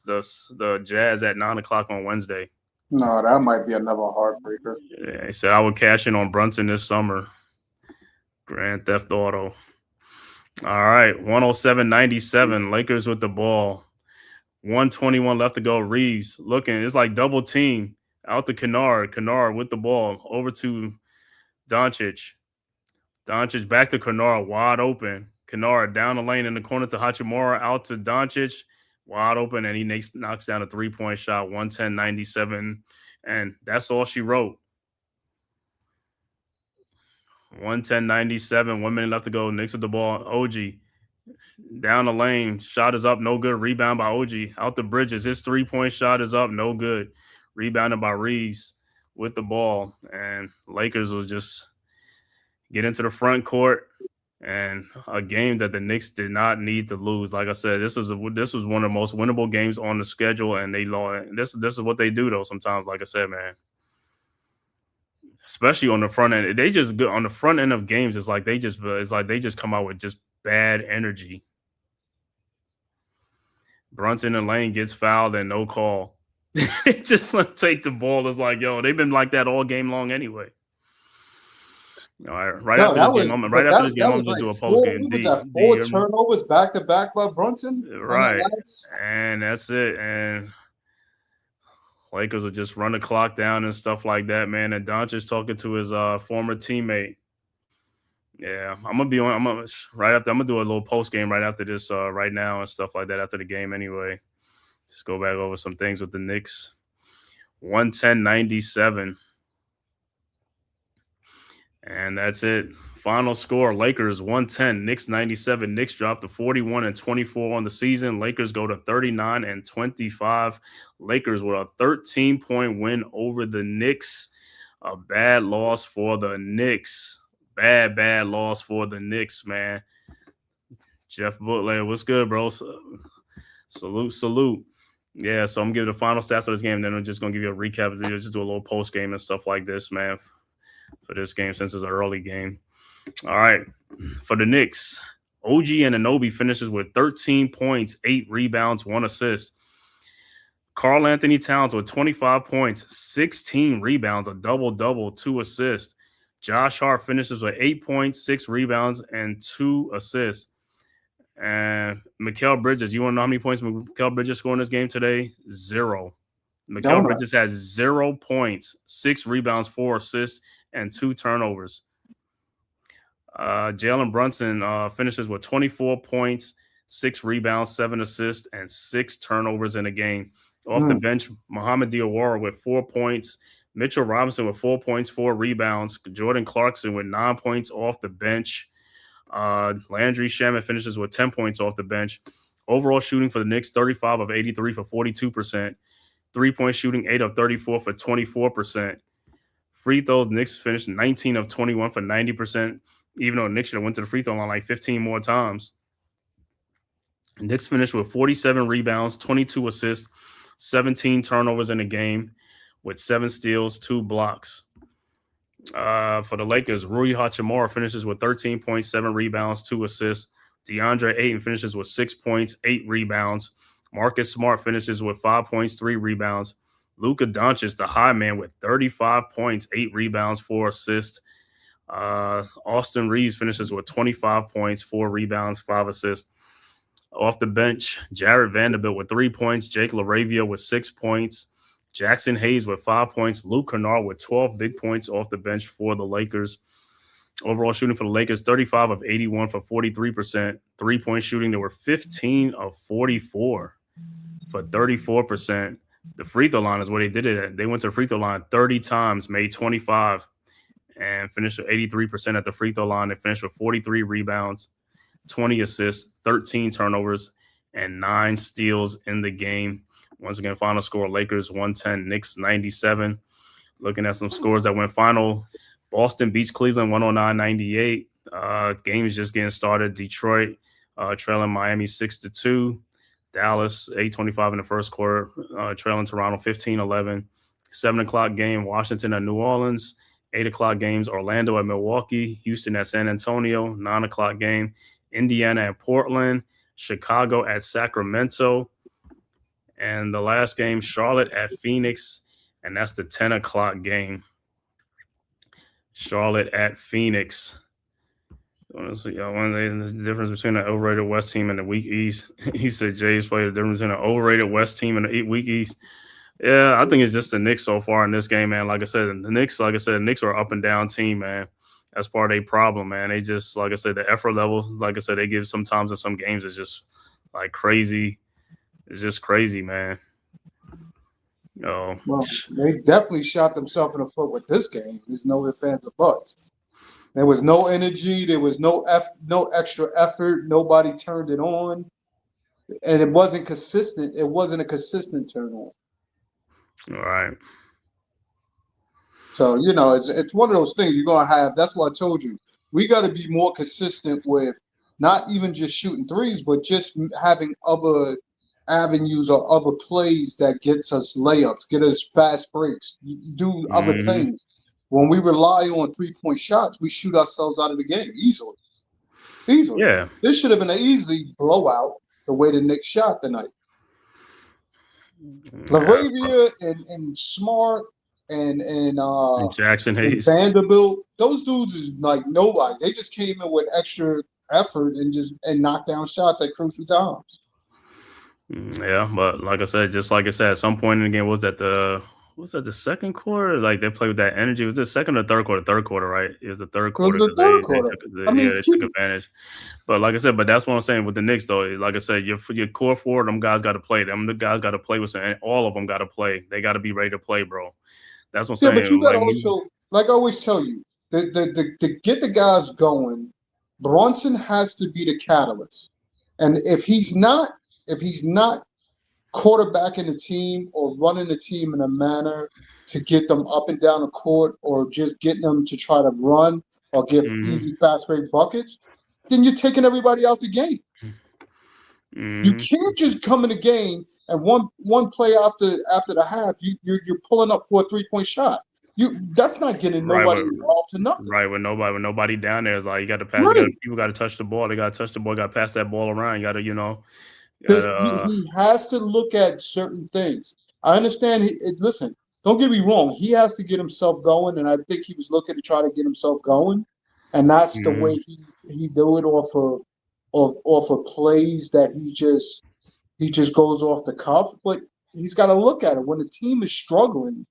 the Jazz at 9 o'clock on Wednesday. No, that might be another heartbreaker. Yeah, he said I would cash in on Brunson this summer. Grand Theft Auto. All right, 107-97. Lakers with the ball. 121 left to go. Reeves looking. It's like double team. Out to Kennard. Kennard with the ball. Over to Doncic. Doncic back to Kennard. Wide open. Kennard down the lane in the corner to Hachimura. Out to Doncic. Wide open. And he knocks down a 3-point shot. 110-97. And that's all she wrote. 110-97. 1 minute left to go. Knicks with the ball. OG. Down the lane, shot is up, no good. Rebound by OG. Out the Bridges, his 3-point shot is up, no good. Rebounded by Reeves with the ball. And Lakers will just get into the front court. And a game that the Knicks did not need to lose. Like I said, this was one of the most winnable games on the schedule, and they lost. This is what they do, though, sometimes, like I said, man. especially on the front end. They just go on the front end of games. It's like they just come out with just bad energy. Brunson and Lane gets fouled and no call. Just let them take the ball. It's like, yo, they've been like that all game long anyway. All right, right after this game, I'm just do a post game. Four turnovers back to back by Brunson, right? And that's it. And Lakers will just run the clock down and stuff like that, man. And Doncic talking to his former teammate. Yeah, I'm gonna do a little post game right after this, right now and stuff like that after the game anyway. Just go back over some things with the Knicks. 110-97. And that's it. Final score, Lakers 110, Knicks 97. Knicks dropped to 41-24 on the season. Lakers go to 39-25. Lakers with a 13-point win over the Knicks. A bad loss for the Knicks. Bad loss for the Knicks, man. Jeff Butler, what's good, bro? Salute. Yeah, so I'm giving the final stats of this game, and then I'm just going to give you a recap. Just do a little post game and stuff like this, man, for this game since it's an early game. All right, for the Knicks, OG Anunoby finishes with 13 points, 8 rebounds, 1 assist. Karl Anthony Towns with 25 points, 16 rebounds, a double-double, 2 assists. Josh Hart finishes with 8 points, 6 rebounds, and 2 assists. And Mikal Bridges, you want to know how many points Mikal Bridges scored in this game today? 0. Mikal Bridges has 0 points, 6 rebounds, 4 assists, and 2 turnovers. Jalen Brunson finishes with 24 points, 6 rebounds, 7 assists, and 6 turnovers in a game. Off the bench, Muhammad Diawara with 4 points, Mitchell Robinson with 4 points, 4 rebounds, Jordan Clarkson with 9 points off the bench. Landry Shamet finishes with 10 points off the bench. Overall shooting for the Knicks, 35 of 83 for 42%. 3-point shooting, 8 of 34 for 24%. Free throws, Knicks finished 19 of 21 for 90%, even though Knicks should have went to the free throw line like 15 more times. Knicks finished with 47 rebounds, 22 assists, 17 turnovers in the game with 7 steals, 2 blocks. For the Lakers, Rui Hachimura finishes with 13 points, 7 rebounds, 2 assists. DeAndre Ayton finishes with 6 points, 8 rebounds. Marcus Smart finishes with 5 points, 3 rebounds. Luka Doncic, the high man, with 35 points, 8 rebounds, 4 assists. Austin Reeves finishes with 25 points, 4 rebounds, 5 assists. Off the bench, Jared Vanderbilt with 3 points, Jake LaRavia with 6 points, Jackson Hayes with 5 points, Luke Kennard with 12 big points off the bench for the Lakers. Overall shooting for the Lakers, 35 of 81 for 43%. 3-point shooting, they were 15 of 44 for 34%. The free throw line is where they did it at. They went to the free throw line 30 times, made 25, and finished with 83% at the free throw line. They finished with 43 rebounds, 20 assists, 13 turnovers, and 9 steals in the game. Once again, final score, Lakers 110, Knicks 97. Looking at some scores that went final. Boston beats Cleveland 109-98. Game is just getting started. Detroit trailing Miami 6-2. Dallas 8:25 in the first quarter, trailing Toronto 15-11. 7 o'clock game, Washington at New Orleans. 8 o'clock games, Orlando at Milwaukee. Houston at San Antonio. 9 o'clock game, Indiana at Portland. Chicago at Sacramento. And the last game, Charlotte at Phoenix, and that's the 10 o'clock game. Charlotte at Phoenix. Honestly, the difference between an overrated West team and the weak East. He said Jay's played the difference between an overrated West team and the weak East. Yeah, I think it's just the Knicks so far in this game, man. Like I said, the Knicks are an up and down team, man. That's part of their problem, man. They just, like I said, the effort levels, like I said, they give sometimes in some games is just like crazy. It's just crazy, man. Oh, well, they definitely shot themselves in the foot with this game. There's no ifs, ands, or buts. There was no energy. There was no extra effort. Nobody turned it on, and it wasn't consistent. It wasn't a consistent turn on. All right. So it's one of those things you're gonna have. That's why I told you we got to be more consistent with not even just shooting threes, but just having other avenues or other plays that gets us layups, get us fast breaks, do other things. when we rely on 3-point shots, we shoot ourselves out of the game easily. Easily. Yeah. This should have been an easy blowout the way the Knicks shot tonight. LaRavia and Smart and Jackson and Hayes. Vanderbilt, those dudes is like nobody. They just came in with extra effort and knocked down shots at crucial times. Yeah, but like I said, at some point in the game, was that the second quarter? Like they played with that energy. Was it second or third quarter? Third quarter, right? It was the third quarter. The third quarter. They took advantage. But like I said, that's what I'm saying with the Knicks, though. Like I said, your core forward, them guys got to play. The guys got to play with some. All of them got to play. They got to be ready to play, bro. That's what I'm saying. Yeah, but you got to also, like I always tell you, to get the guys going, Brunson has to be the catalyst. And if he's not quarterbacking the team or running the team in a manner to get them up and down the court or just getting them to try to run or get easy, fast break buckets, then you're taking everybody out the game. You can't just come in the game and one play after the half, you're pulling up for a 3-point shot. That's not getting nobody involved to nothing. Right, with nobody down there, is like you got to pass. People got to touch the ball. They got to touch the ball. Got to pass that ball around. You got to, he has to look at certain things. I understand. Listen, don't get me wrong. He has to get himself going, and I think he was looking to try to get himself going, and that's the way he do it off of plays that he just goes off the cuff. But he's got to look at it when the team is struggling.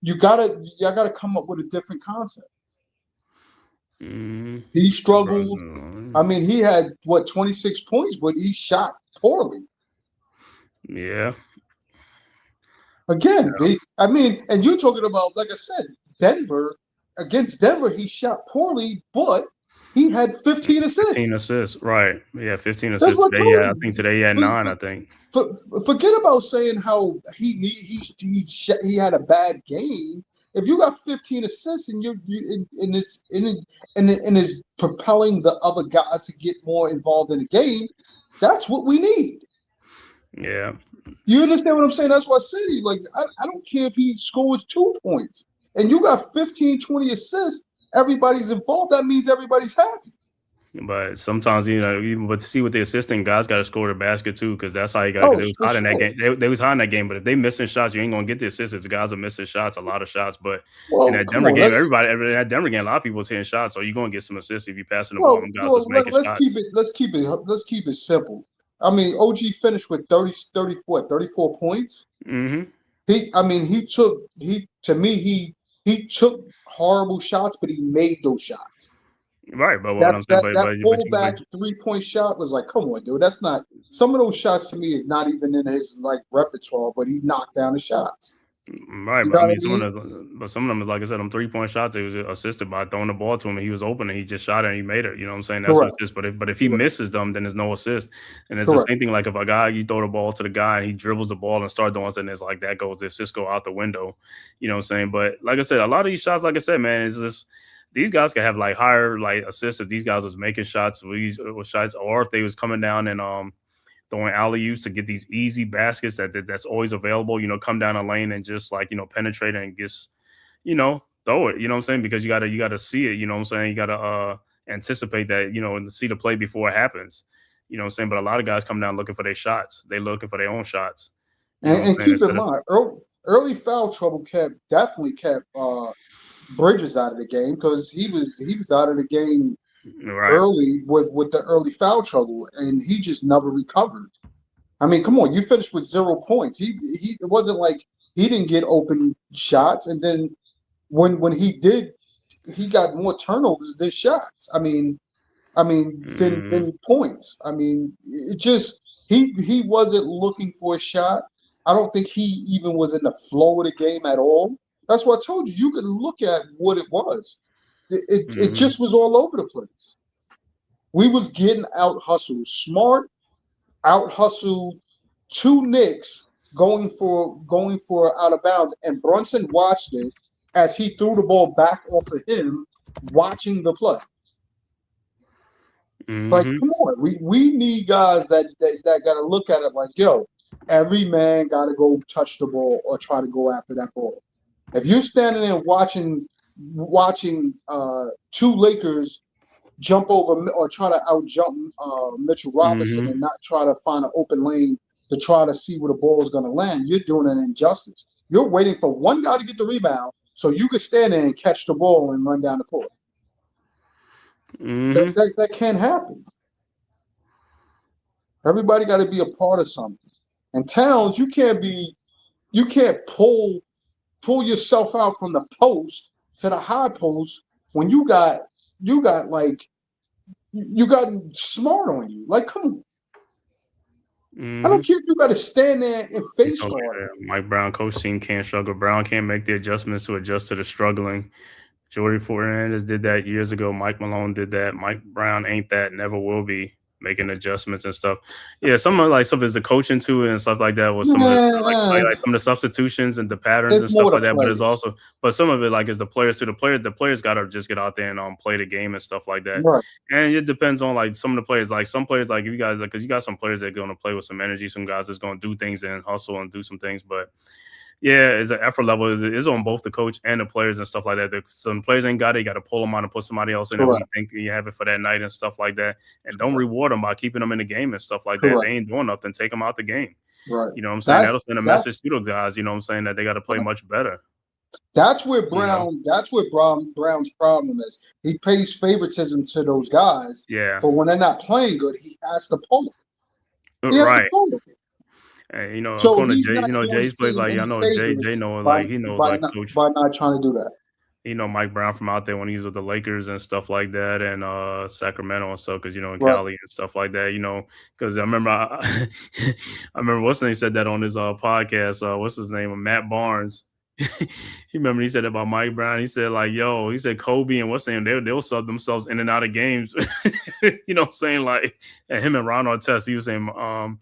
You gotta come up with a different concept. He struggled. I mean, he had 26 points, but he shot poorly. Yeah. Again, and you're talking about, like I said, Denver. Against Denver, he shot poorly, but he had 15 assists. 15 assists, right? Yeah, 15 assists today. Yeah, I think today he had 9. I think. Forget about saying how he had a bad game. If you got 15 assists and you're is propelling the other guys to get more involved in the game, that's what we need. Yeah. You understand what I'm saying? That's why I said I don't care if he scores 2 points and you got 15, 20 assists. Everybody's involved. That means everybody's happy. But sometimes, but to see what the assistant guys got to score the basket too, because that's how you got. They was hot in that game. They was hot in that game. But if they missing shots, you ain't gonna get the assists. If the guys are missing shots, a lot of shots. But in that Denver game, in that Denver game, a lot of people was hitting shots, so you're gonna get some assists if you passing the ball. And guys is making shots. Let's keep it simple. I mean, OG finished with 34 points. He took horrible shots, but he made those shots. Right, but what I'm saying, that pullback 3-point shot was like, come on, dude. That's not. Some of those shots to me is not even in his repertoire, but he knocked down the shots. Right, but some of them is like I said, them 3-point shots. It was assisted by throwing the ball to him, and he was open, and he just shot it, and he made it. You know what I'm saying? That's what it is. But if he misses them, then there's no assist. And it's the same thing. Like if a guy, you throw the ball to the guy, and he dribbles the ball and starts doing something, it's like that goes the assist go out the window. You know what I'm saying? But like I said, a lot of these shots, like I said, man, it's just. These guys could have higher assists if these guys was making shots or if they was coming down and throwing alley-oops to get these easy baskets that's always available. Come down a lane and just penetrate and just throw it. You know what I'm saying? Because you gotta see it. You know what I'm saying? You gotta anticipate that. And see the play before it happens. You know what I'm saying? But a lot of guys come down looking for their shots. They looking for their own shots. And keep in mind, early foul trouble definitely kept. Bridges out of the game because he was out of the game early with the early foul trouble, and he just never recovered. I mean, come on, you finished with 0 points. It wasn't like he didn't get open shots, and then when he did, he got more turnovers than shots. than points. I mean, it just he wasn't looking for a shot. I don't think he even was in the flow of the game at all. That's what I told you. You could look at what it was. It just was all over the place. We was getting out hustled. Smart out hustled 2 Knicks going for out of bounds, and Brunson watched it as he threw the ball back off of him, watching the play. Like, come on, we need guys that got to look at it like, yo, every man got to go touch the ball or try to go after that ball. If you're standing there watching watching two Lakers jump over or try to out jump Mitchell Robinson and not try to find an open lane to try to see where the ball is going to land. You're doing an injustice. You're waiting for one guy to get the rebound so you can stand there and catch the ball and run down the court. That can't happen. Everybody got to be a part of something. And Towns, you can't pull yourself out from the post to the high post when you got Smart on you. Like, come on. I don't care if you got to stand there and face guard. Mike Brown, coach team can't struggle. Brown can't make the adjustments to adjust to the struggling. Jordy Fernandez did that years ago. Mike Malone did that. Mike Brown ain't that, never will be, making adjustments and stuff. Yeah, some of stuff is the coaching to it and stuff like that. With some of the, some of the substitutions and the patterns and stuff like that. But it's also, some of it is the players too. The players got to just get out there and play the game and stuff like that. Right. And it depends on some of the players. Some players you guys, because you got some players that are going to play with some energy. Some guys that's going to do things and hustle and do some things, but. Yeah, it's an effort level. It's on both the coach and the players and stuff like that. Some players ain't got it. You got to pull them out and put somebody else in there when you think you have it for that night and stuff like that. And don't reward them by keeping them in the game and stuff like that. They ain't doing nothing. Take them out the game. Right. You know what I'm saying? That'll send a message to those guys, you know what I'm saying, that they got to play much better. That's where Brown's problem is. He pays favoritism to those guys. Yeah. But when they're not playing good, he has to pull them. He has to pull them. And so according to Jay, Jay's plays I know Jay knows he knows coach by not trying to do that. Mike Brown from out there when he was with the Lakers and stuff like that, and Sacramento and stuff, because in Cali and stuff like that, because I remember I remember what's his name said that on his podcast. What's his name? Matt Barnes. He said about Mike Brown. He said he said Kobe and what's his name, they'll sub themselves in and out of games. You know what I'm saying? And him and Ron Artest, he was saying Ron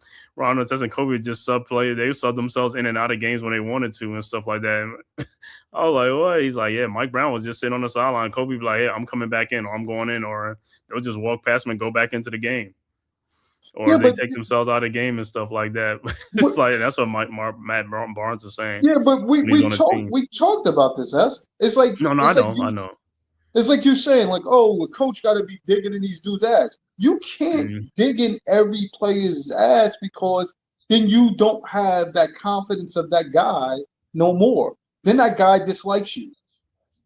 Artest and Kobe just sub-play. They sub themselves in and out of games when they wanted to and stuff like that. And I was like, what? He's like, yeah, Mike Brown was just sitting on the sideline. Kobe be like, yeah, I'm coming back in, or I'm going in, or they'll just walk past him and go back into the game. Or they take themselves out of the game and stuff like that. It's that's what Matt Barnes was saying. Yeah, but we talked about this, It's like I know. It's like you're saying, the coach got to be digging in these dudes' ass. You can't dig in every player's ass because then you don't have that confidence of that guy no more. Then that guy dislikes you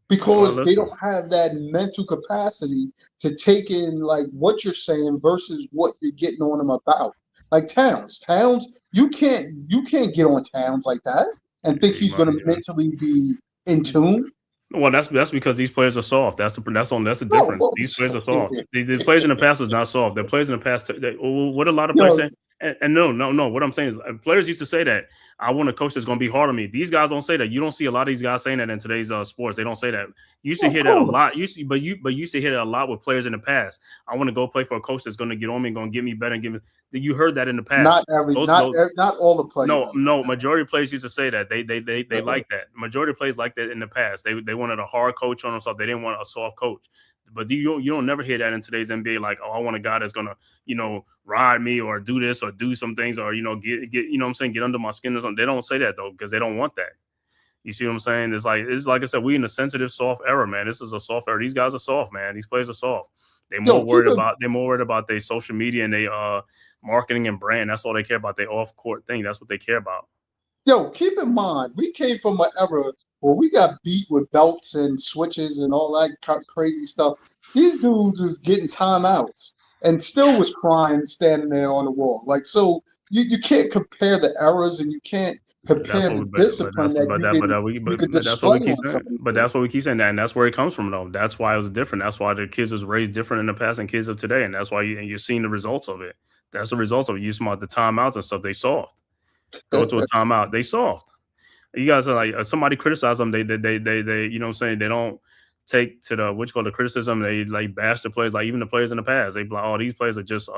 because they don't have that mental capacity to take in what you're saying versus what you're getting on them about. Like Towns, you can't get on Towns like that and think he's going to mentally be in tune. Well, that's because these players are soft. That's the difference. These players are soft. The players in the past was not soft. The players in the past, what a lot of players say. And no. What I'm saying is, players used to say that I want a coach that's going to be hard on me. These guys don't say that. You don't see a lot of these guys saying that in today's sports. They don't say that. You used to hear that a lot. You used to hear that a lot with players in the past. I want to go play for a coach that's going to get on me and going to get me better and give me. You heard that in the past. Not all the players. No. Majority of players used to say that. They like that. Majority of players like that in the past. They wanted a hard coach on themselves. They didn't want a soft coach. But you don't never hear that in today's NBA. I want a guy that's gonna, ride me or do this or do some things or get under my skin or something. They don't say that though because they don't want that. You see what I'm saying? It's like I said, we in a sensitive, soft era, man. This is a soft era. These guys are soft, man. These players are soft. They're more worried about their social media and their marketing and brand. That's all they care about. Their off court thing. That's what they care about. Yo, keep in mind, we came from an era where we got beat with belts and switches and all that crazy stuff. These dudes was getting timeouts and still was crying standing there on the wall. So you can't compare the eras and you can't compare the discipline you could display on somebody. But that's what we keep saying, and that's where it comes from, though. That's why it was different. That's why the kids was raised different in the past than kids of today, and that's why you're seeing the results of it. That's the results of it. You about the timeouts and stuff. They soft. Go to a timeout. They soft. You guys are somebody criticize them. They you know what I'm saying? They don't take to the criticism. They bash the players, even the players in the past. They like, these players are just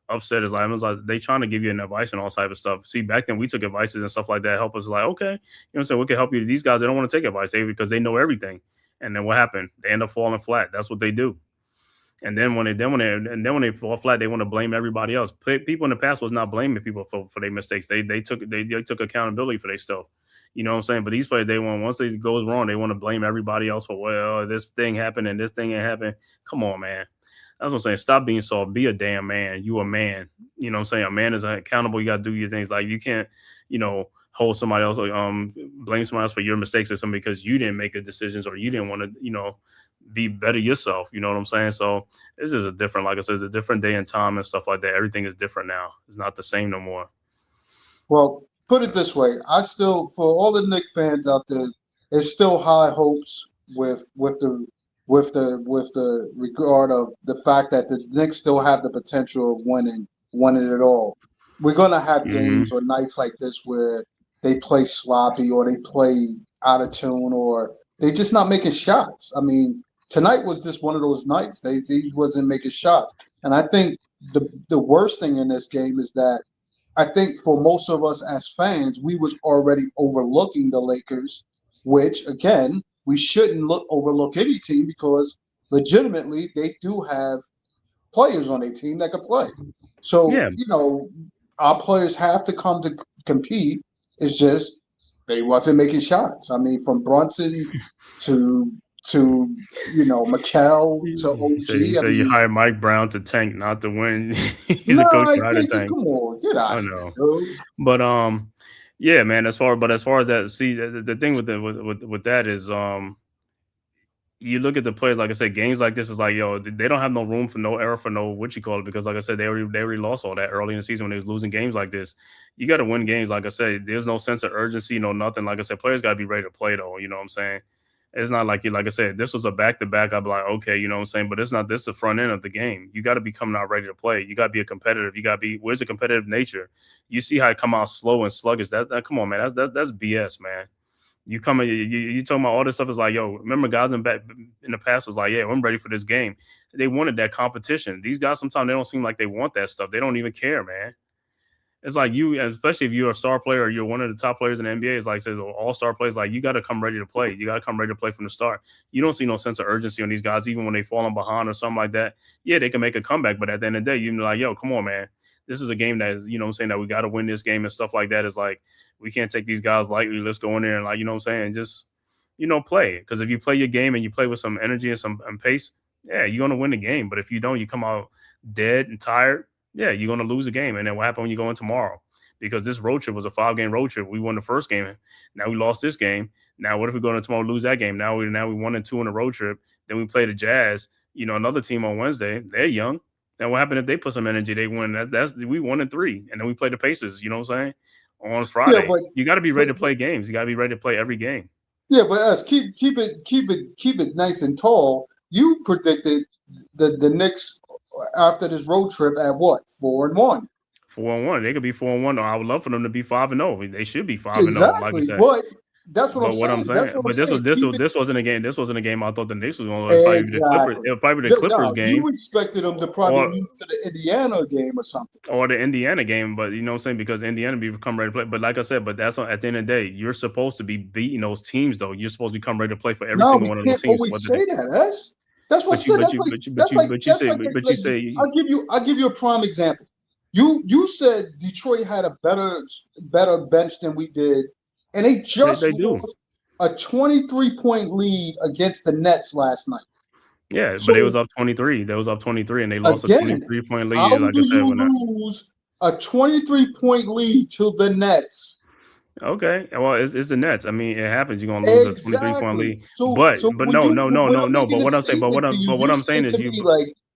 upset. It's like they trying to give you an advice and all type of stuff. See, back then we took advices and stuff like that. Help us okay, you know what I'm saying? We can help you. These guys, they don't want to take advice because they know everything. And then what happened? They end up falling flat. That's what they do. And then when they fall flat, they want to blame everybody else. People in the past was not blaming people for their mistakes. They took accountability for their stuff. You know what I'm saying? But these players, they want, once it goes wrong, they want to blame everybody else for, well, this thing happened and this thing ain't happened. Come on, man. That's what I'm saying. Stop being soft. Be a damn man. You a man. You know what I'm saying? A man is accountable. You got to do your things. Like, you can't, hold somebody else, blame somebody else for your mistakes or something because you didn't make the decisions or you didn't want to, be better yourself. You know what I'm saying? So this is a different, like I said, it's a different day and time and stuff like that. Everything is different now. It's not the same no more. Well, put it this way: I still, for all the Knicks fans out there, there's still high hopes with the regard of the fact that the Knicks still have the potential of winning it all. We're gonna have games or nights like this where they play sloppy or they play out of tune or they're just not making shots. I mean, tonight was just one of those nights. They wasn't making shots, and I think the worst thing in this game is that I think for most of us as fans, we was already overlooking the Lakers, which again we shouldn't overlook any team because legitimately they do have players on their team that can play. So our players have to come to compete. It's just they wasn't making shots. I mean, from Brunson to Mikel to OG. So you hired Mike Brown to tank, not to win. He's a coach to tank. Come on, get out of here, dude. But yeah, man. As far as that, see, the thing with that is you look at the players. Like I said, games like this is like, they don't have no room for no error for no because like I said, they already lost all that early in the season when they was losing games like this. You got to win games. Like I said, there's no sense of urgency, no nothing. Like I said, players got to be ready to play though. You know what I'm saying? It's not like I said, this was a back-to-back. I'd be like, okay, you know what I'm saying? But it's not this the front end of the game. You got to be coming out ready to play. You got to be a competitive. You got to be, where's the competitive nature? You see how it come out slow and sluggish. That come on, man. That's BS, man. You come you talking about all this stuff is like, remember guys in the past was like, yeah, I'm ready for this game. They wanted that competition. These guys, sometimes they don't seem like they want that stuff. They don't even care, man. It's like you, especially if you're a star player or you're one of the top players in the NBA, it's like says all-star players, like you got to come ready to play. You got to come ready to play from the start. You don't see no sense of urgency on these guys, even when they falling behind or something like that. Yeah, they can make a comeback, but at the end of the day, you're like, come on, man. This is a game that is, you know what I'm saying, that we got to win this game and stuff like that. It's like, we can't take these guys lightly. Let's go in there and, like, you know what I'm saying, just, play. Because if you play your game and you play with some energy and some pace, yeah, you're going to win the game. But if you don't, you come out dead and tired, yeah, you're going to lose a game. And then what happened when you go in tomorrow? Because this road trip was a 5-game road trip. We won the first game. Now we lost this game. Now what if we go into tomorrow, lose that game? Now we 1-2 on a road trip. Then we play the Jazz, another team on Wednesday. They're young. Now what happened if they put some energy? They win. That's we 1-3. And then we play the Pacers, you know what I'm saying? On Friday. Yeah, you got to be ready to play games. You got to be ready to play every game. Yeah, but keep it nice and tall. You predicted the Knicks after this road trip at what? 4-1. 4-1. They could be 4-1. I would love for them to be 5-0. They should be 5-0. Exactly. Like I said. But that's what I'm saying. But this wasn't a game. This wasn't a game I thought the Knicks was going to play. It was probably the Clippers game. You expected them to probably move to the Indiana game or something. Or the Indiana game, but you know what I'm saying? Because Indiana become ready to play. But like I said, but that's at the end of the day, you're supposed to be beating those teams, though. You're supposed to become ready to play for every single one of those teams. Always say that. That's what I I'll give you a prime example. You said Detroit had a better bench than we did, and they lost a 23-point lead against the Nets last night. Yeah, so, but they was up 23. They was up 23, and they lost a 23-point lead. Like I said, lose a 23-point lead to the Nets. Okay, well, it's the Nets. I mean, it happens. You're gonna lose a 23-point lead. But no. But what I'm saying, what I'm saying is,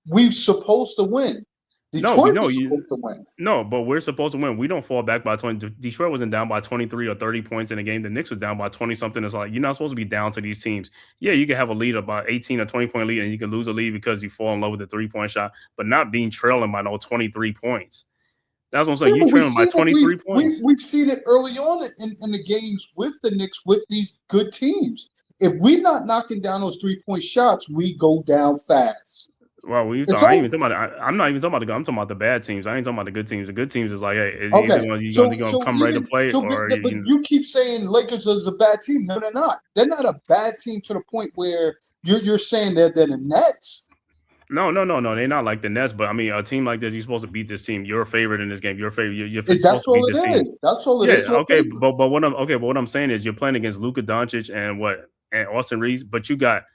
we're supposed to win. Detroit was supposed to win. No, but we're supposed to win. We don't fall back by 20. Detroit wasn't down by 23 or 30 points in the game. The Knicks was down by 20-something. It's like, you're not supposed to be down to these teams. Yeah, you can have a lead about 18 or 20-point lead, and you can lose a lead because you fall in love with the three-point shot, but not being trailing by no 23 points. That's what I'm saying. You're trailing by 23 points. We've seen it early on in the games with the Knicks, with these good teams. If we're not knocking down those three-point shots, we go down fast. Well, I'm not even talking about. I'm talking about the bad teams. I ain't talking about the good teams. The good teams is like, hey, either you're gonna come ready to play, or but you keep saying Lakers is a bad team. No, they're not. They're not a bad team to the point where you're saying that they're the Nets. No. They're not like the Nets, but I mean, a team like this, you're supposed to beat this team. You're a favorite in this game. You're a favorite. You're supposed That's to beat all it this is. team. That's all it Yeah, is. You're a okay, favorite. but what I'm saying is you're playing against Luka Doncic and Austin Reeves, but you got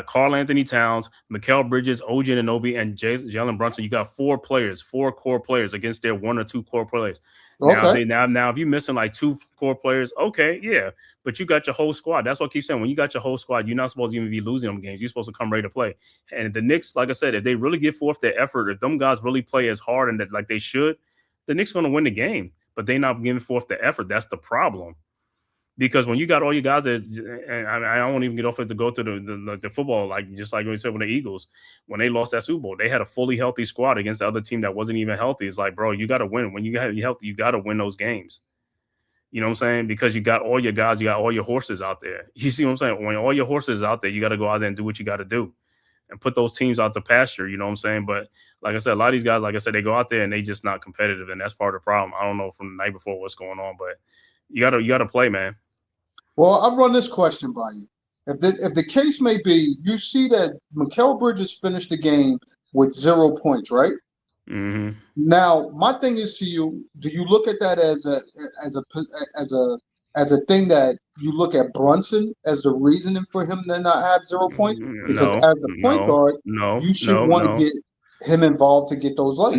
Karl Anthony Towns, Mikal Bridges, OG Anunoby, and Jalen Brunson. You got four core players against their one or two core players. Now, Okay. now if you're missing like two core players, okay, yeah, but you got your whole squad. That's what I keep saying. When you got your whole squad, you're not supposed to even be losing them games. You're supposed to come ready to play. And the Knicks, like I said, if they really give forth their effort, if them guys really play as hard and that like they should, the Knicks going to win the game. But they're not giving forth the effort. That's the problem. Because when you got all you guys that, and I don't even get off it to go to the football, like just like we said with the Eagles, when they lost that Super Bowl, they had a fully healthy squad against the other team that wasn't even healthy. It's like, bro, you got to win. When you have you healthy, you got to win those games. You know what I'm saying? Because you got all your guys, you got all your horses out there. You see what I'm saying? When all your horses out there, you got to go out there and do what you got to do and put those teams out to pasture. You know what I'm saying? But like I said, a lot of these guys, like I said, they go out there and they just not competitive, and that's part of the problem. I don't know from the night before what's going on, but you gotta play, man. Well, I'll run this question by you. If the case may be, you see that Mikal Bridges finished the game with 0 points, right? Mm-hmm. Now, my thing is to you: do you look at that as a thing that you look at Brunson as the reasoning for him to not have 0 points? Because as the point guard, you should want to get him involved to get those points.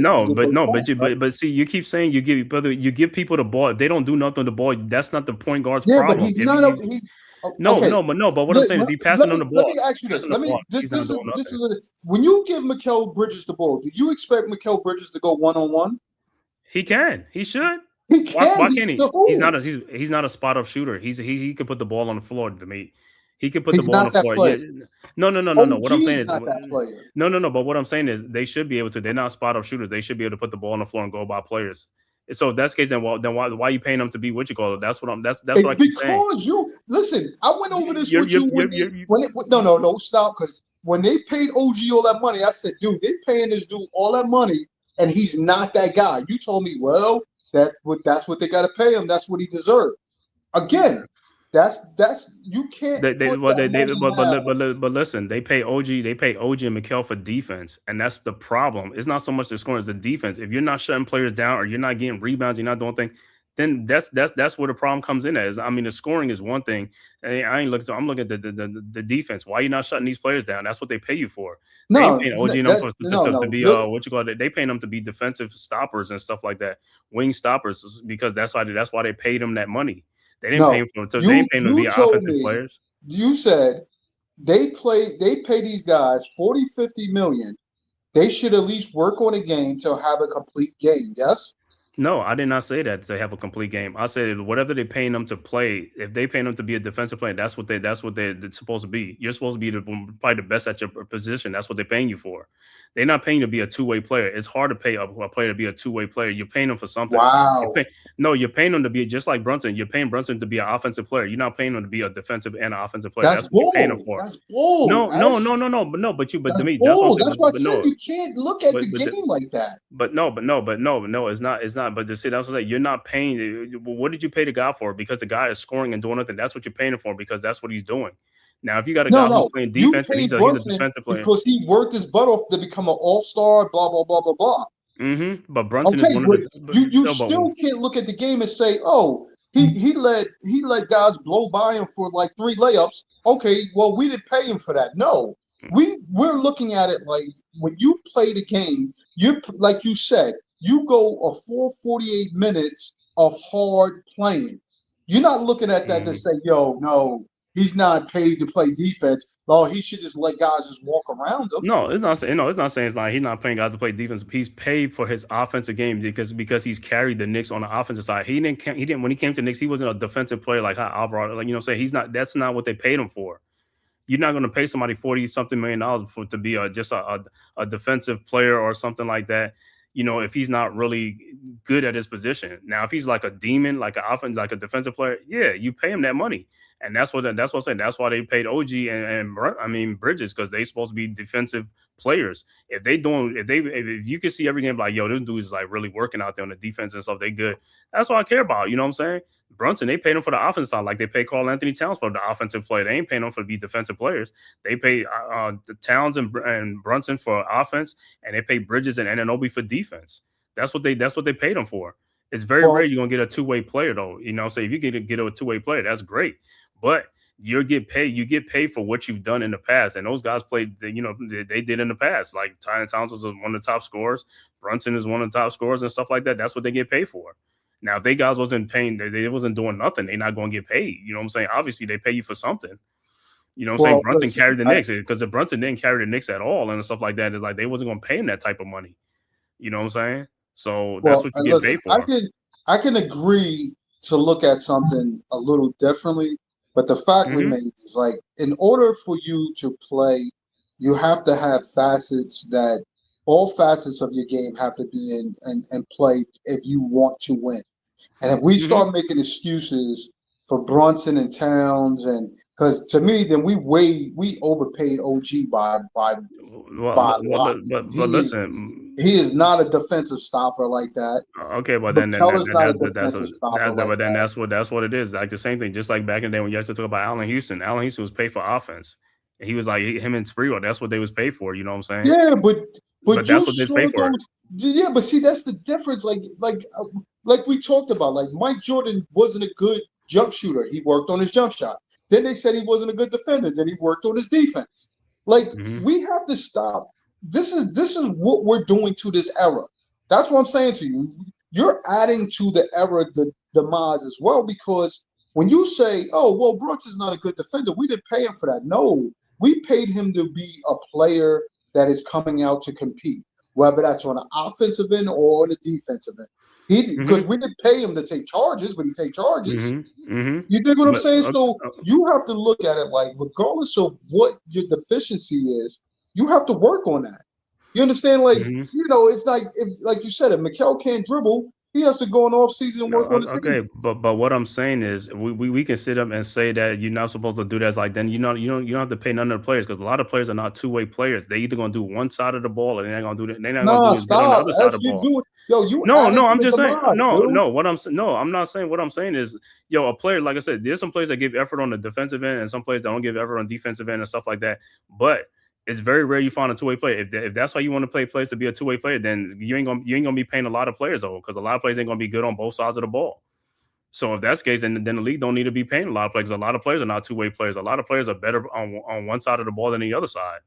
But see, you keep saying you give people the ball. If they don't do nothing with the ball, that's not the point guard's yeah, problem. but he's If not. he- He's No, okay. but what I'm saying is he passing them the ball. Let me ask you this. He's not doing nothing. When you give Mikal Bridges the ball, do you expect Mikal Bridges to go one-on-one? He can. He should. He can. Why can't he? To who? He's not a spot up shooter. He could put the ball on the floor to me. He could put He's the ball on not the that floor. player. Yeah. No. What I'm OG saying is is not that player. no. But what I'm saying is they should be able to. They're not spot up shooters. They should be able to put the ball on the floor and go by players. So if that's the case, then why are you paying them to be what you call it? That's what I keep saying. Because you listen, I went over this with you no, stop. Because when they paid OG all that money, I said, dude, they paying this dude all that money, and he's not that guy. You told me, well, that's what they got to pay him. That's what he deserved. Again, that's you can't. But listen, they pay OG and Mikal for defense, and that's the problem. It's not so much the scoring, it's the defense. If you're not shutting players down or you're not getting rebounds, you're not doing things, then that's where the problem comes in as. I mean, the scoring is one thing. I'm looking at the defense. Why are you not shutting these players down? That's what they pay you for. They ain't paying OG to be what you call it. They paying them to be defensive stoppers and stuff like that, wing stoppers, because that's why they paid them that money. They didn't pay him for it. So they ain't paying them to be offensive players. You said they pay these guys 40, 50 million. They should at least work on a game to have a complete game. Yes? No, I did not say that to have a complete game. I said whatever they're paying them to play, if they paying them to be a defensive player, that's what they're supposed to be. You're supposed to be probably the best at your position. That's what they're paying you for. They're not paying you to be a two-way player. It's hard to pay a player to be a two-way player. You're paying them for something. Wow. You're paying them to be just like Brunson. You're paying Brunson to be an offensive player. You're not paying them to be a defensive and an offensive player. That's what you're paying them for. That's bull. No. But to me, that's bull. That's why I said you can't look at the game like that. No, it's not. But to see, that's what I say. You're not paying. What did you pay the guy for? Because the guy is scoring and doing nothing. That's what you're paying him for, because that's what he's doing. Now, if you got a guy who's playing defense and he's a defensive player, because he worked his butt off to become an all-star, blah blah blah blah blah. Mm-hmm. But Brunson is one of the. You still can't look at the game and say, oh, he let guys blow by him for like 3 layups. Okay, well, we didn't pay him for that. No, we're looking at it like when you play the game, you like you said, you go a full 48 minutes of hard playing. You're not looking at that to say, yo, no. He's not paid to play defense. Oh, he should just let guys just walk around him. No, it's not saying. No, it's not saying it's like he's not paying guys to play defense. He's paid for his offensive game because he's carried the Knicks on the offensive side. He didn't when he came to Knicks. He wasn't a defensive player like how Alvarado. Like, you know what I'm saying, he's not. That's not what they paid him for. You're not going to pay somebody $40-something million to be just a defensive player or something like that. You know, if he's not really good at his position. Now, if he's like a demon, like an offense, like a defensive player, yeah, you pay him that money. And that's what I'm saying. That's why they paid OG and Bridges, because they supposed to be defensive players. If you can see every game like, yo, this dude's like really working out there on the defense and stuff, they good. That's what I care about. You know what I'm saying? Brunson, they paid him for the offensive side, like they pay Karl Anthony Towns for the offensive player. They ain't paying him for to be defensive players. They pay the Towns and Brunson for offense, and they pay Bridges and Anunoby for defense. That's what they paid them for. It's very rare you're gonna get a two-way player though. You know, say if you get a two-way player, that's great. But you get paid for what you've done in the past. And those guys played, they did in the past. Like Tyron Towns was one of the top scorers. Brunson is one of the top scorers and stuff like that. That's what they get paid for. Now, if they guys wasn't paying, they wasn't doing nothing, they're not going to get paid. You know what I'm saying? Obviously, they pay you for something. You know what I'm saying? Brunson carried the Knicks, because if Brunson didn't carry the Knicks at all and stuff like that, it's like they wasn't going to pay him that type of money. You know what I'm saying? So that's what you get paid for. I can agree to look at something a little differently, but the fact remains is like, in order for you to play, you have to have facets that all facets of your game have to be in and play if you want to win. And if we start making excuses for Brunson and Towns, and because to me, then we overpaid OG by a lot. But listen, he is not a defensive stopper like that. Okay, but then that's what it is. Like the same thing, just like back in the day when you used to talk about Allen Houston. Allen Houston was paid for offense. And he was like him and Sprewell. That's what they was paid for. You know what I'm saying? Yeah, but that's what they paid for. Yeah, but see, that's the difference. Like we talked about. Like Mike Jordan wasn't a good jump shooter. He worked on his jump shot. Then they said he wasn't a good defender. Then he worked on his defense. Like we have to stop. This is what we're doing to this era. That's what I'm saying to you. You're adding to the era the demise as well, because when you say, "Oh, well, Brunson's not a good defender," we didn't pay him for that. No, we paid him to be a player that is coming out to compete, whether that's on the offensive end or on the defensive end. Because we didn't pay him to take charges, but he take charges. You dig what I'm saying? So you have to look at it like, regardless of what your deficiency is, you have to work on that. You understand? Like, it's like, like you said, if Mikal can't dribble, he has to go in off season and work on his game. But what I'm saying is, we can sit up and say that you're not supposed to do that. It's like, then you don't have to pay none of the players, because a lot of players are not two-way players. They either gonna do one side of the ball, or they're not gonna do that. They're not gonna do the other side of the ball. I'm just saying. I'm not saying. What I'm saying is, a player, like I said, there's some players that give effort on the defensive end, and some players that don't give effort on defensive end and stuff like that. But it's very rare you find a two-way player. If that's why you want to play players to be a two-way player, then you ain't gonna be paying a lot of players over, because a lot of players ain't gonna be good on both sides of the ball. So if that's the case, then the league don't need to be paying a lot of players. A lot of players are not two-way players. A lot of players are better on one side of the ball than the other side.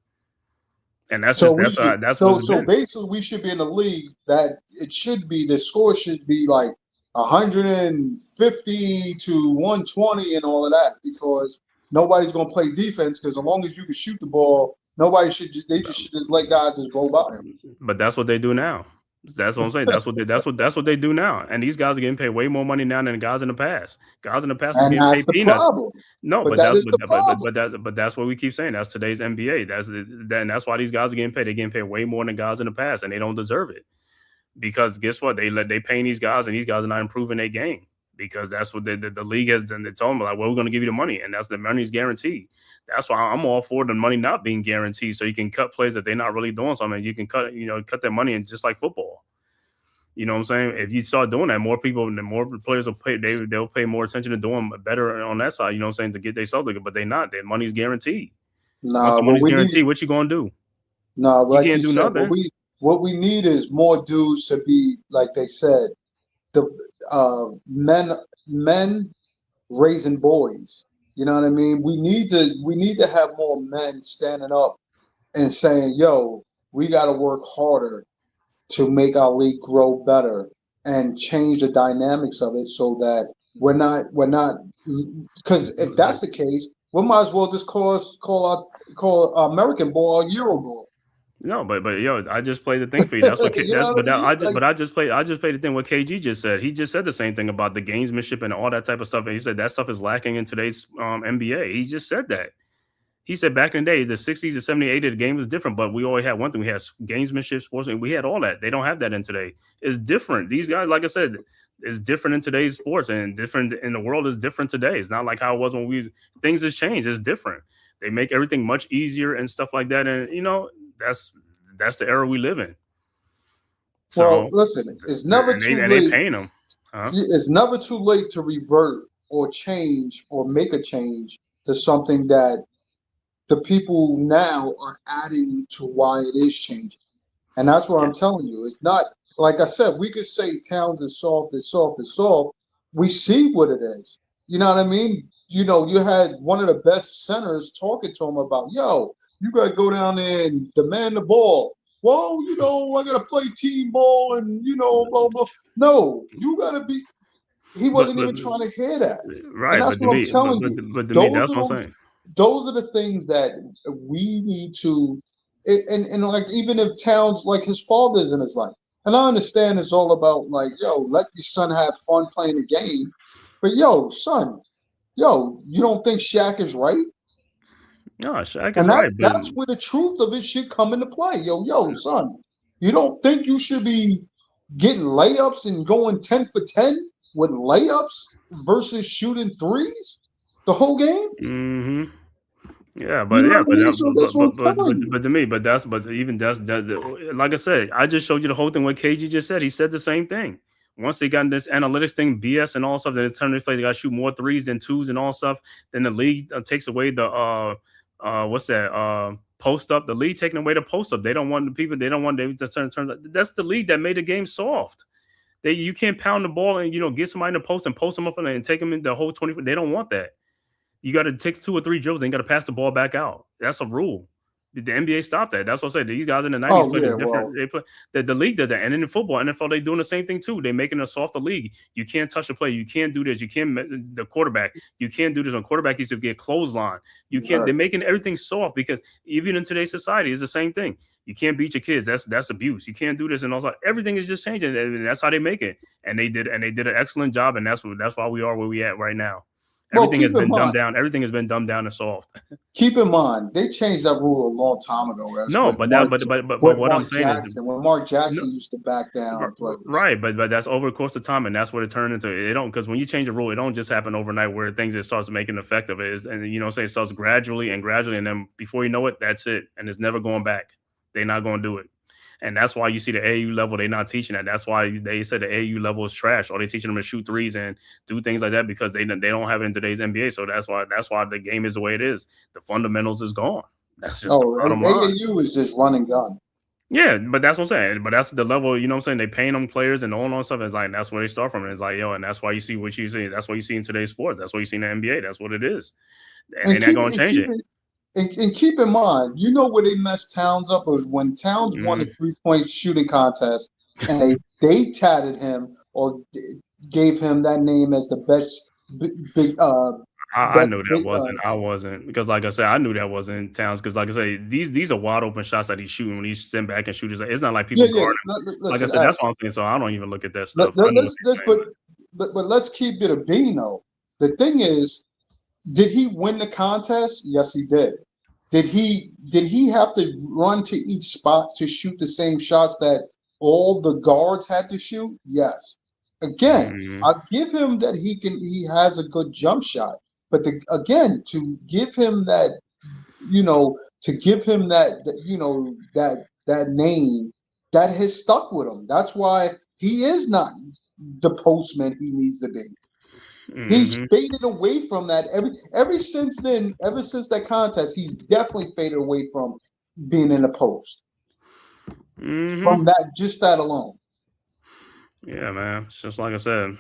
And so basically we should be in a league that it should be, the score should be like 150 to 120 and all of that, because nobody's gonna play defense, because as long as you can shoot the ball, nobody should just let guys just go by him. But that's what they do now. That's what I'm saying. That's what they do now. And these guys are getting paid way more money now than the guys in the past. Guys in the past are getting paid peanuts. Problem. No, but that's what we keep saying. That's today's NBA. That's why these guys are getting paid. They're getting paid way more than guys in the past, and they don't deserve it. Because guess what? They paying these guys, and these guys are not improving their game, because that's what the league has done. They told them, like, well, we're going to give you the money, and that's the money's guaranteed. That's why I'm all for the money not being guaranteed, so you can cut plays that they're not really doing something. You can cut their money, and just like football. You know what I'm saying? If you start doing that, more players will pay. They'll pay more attention to doing better on that side. You know what I'm saying? To get their Celtics, but they're not. Their money's guaranteed. Once the money's guaranteed, what you gonna do? No, you can't do nothing. What we need is more dudes to be, like they said, the men raising boys. You know what I mean? We need to have more men standing up and saying, "Yo, we got to work harder to make our league grow better and change the dynamics of it, so that we're not because if that's the case, we might as well just call American ball Euro ball." No, but I just played the thing for you. That's what. I just played the thing what KG just said. He just said the same thing about the gamesmanship and all that type of stuff. And he said that stuff is lacking in today's NBA. He just said that. He said back in the day, the 60s and 70s, 80s, the game was different, but we always had one thing. We had gamesmanship, sports. We had all that. They don't have that in today. It's different. These guys, like I said, is different in today's sports, and different in the world is different today. It's not like how it was when things has changed. It's different. They make everything much easier and stuff like that. And that's the era we live in. Well, So listen, it's never too they late. paying them. Huh? It's never too late to revert or change or make a change to something that the people now are adding to why it is changing. And that's what I'm telling you. It's not, like I said, we could say Towns is soft, is soft, is soft. We see what it is. You know what I mean? You had one of the best centers talking to him about, yo, you got to go down there and demand the ball. Well, I got to play team ball and, blah, blah. No, you got to be. He wasn't even trying to hear that. Right. And that's what I'm telling you. But to me, that's what I'm saying. Those are the things that we need to, and like, even if Towns, like, his father's in his life, and I understand it's all about, like, yo, let your son have fun playing the game, but yo, son, you don't think Shaq is right? No, Shaq is And right. that's where the truth of it should come into play. Yo, son, you don't think you should be getting layups and going 10 for 10 with layups versus shooting threes the whole game? Mm-hmm. Yeah, but to me, like I said, I just showed you the whole thing. What KG just said, he said the same thing. Once they got in this analytics thing, BS and all stuff, then it's turning to play. They got to shoot more threes than twos and all stuff. Then the league takes away the post up. The league taking away the post up. They don't want the people. They don't want David to turn. That's the league that made the game soft. You can't pound the ball and get somebody in the post and post them up and take them in the whole 20. They don't want that. You got to take 2 or 3 dribbles and got to pass the ball back out. That's a rule. The NBA stopped that. That's what I said. These guys in the 90s played different. They play the league did that, and in the football, NFL, they doing the same thing too. They're making a softer league. You can't touch the play. You can't do this. You can't the quarterback. You can't do this. On quarterback, used to get clothesline. You can't. Right. They're making everything soft because even in today's society, it's the same thing. You can't beat your kids. That's abuse. You can't do this and all that. Everything is just changing, and that's how they make it. And they did an excellent job, and that's why we are where we at right now. Everything has been dumbed down. Everything has been dumbed down and soft. Keep in mind, they changed that rule a long time ago. What I'm saying is when Mark Jackson used to back down players. Right, but that's over the course of time, and that's what it turned into. It don't, because when you change a rule, it don't just happen overnight. Where things it starts making an effect of it, and it starts gradually, and then before you know it, that's it, and it's never going back. They're not going to do it. And that's why you see the AAU level, they're not teaching that. That's why they said the AAU level is trash. Or they're teaching them to shoot threes and do things like that because they don't have it in today's NBA. So that's why the game is the way it is. The fundamentals is gone. That's just the bottom line. AAU is just run and gun. Yeah, but that's what I'm saying. But that's the level, what I'm saying? They paying them players and all that stuff. It's like, that's where they start from. And it's like, and that's why you see what you see. That's what you see in today's sports. That's what you see in the NBA. That's what it is. And they're not going to change it. And keep in mind, where they messed Towns up was when Towns won a 3-point shooting contest, and they tatted him or gave him that name as the best. I knew that wasn't. I wasn't, because, like I said, I knew that wasn't Towns, because, like I say, these are wide open shots that he's shooting when he's sitting back and shooting. It's not like people guard him. Like I said, that's what I'm saying. So I don't even look at that stuff. But let's keep it a bean though. The thing is, did he win the contest? Yes, he did. Did he have to run to each spot to shoot the same shots that all the guards had to shoot? Yes. Again, I'll give him that he has a good jump shot. But to give him that, that name that has stuck with him. That's why he is not the postman he needs to be. He's faded away from that ever since then. Ever since that contest, he's definitely faded away from being in the post. From that alone. Yeah, man. It's just like I said.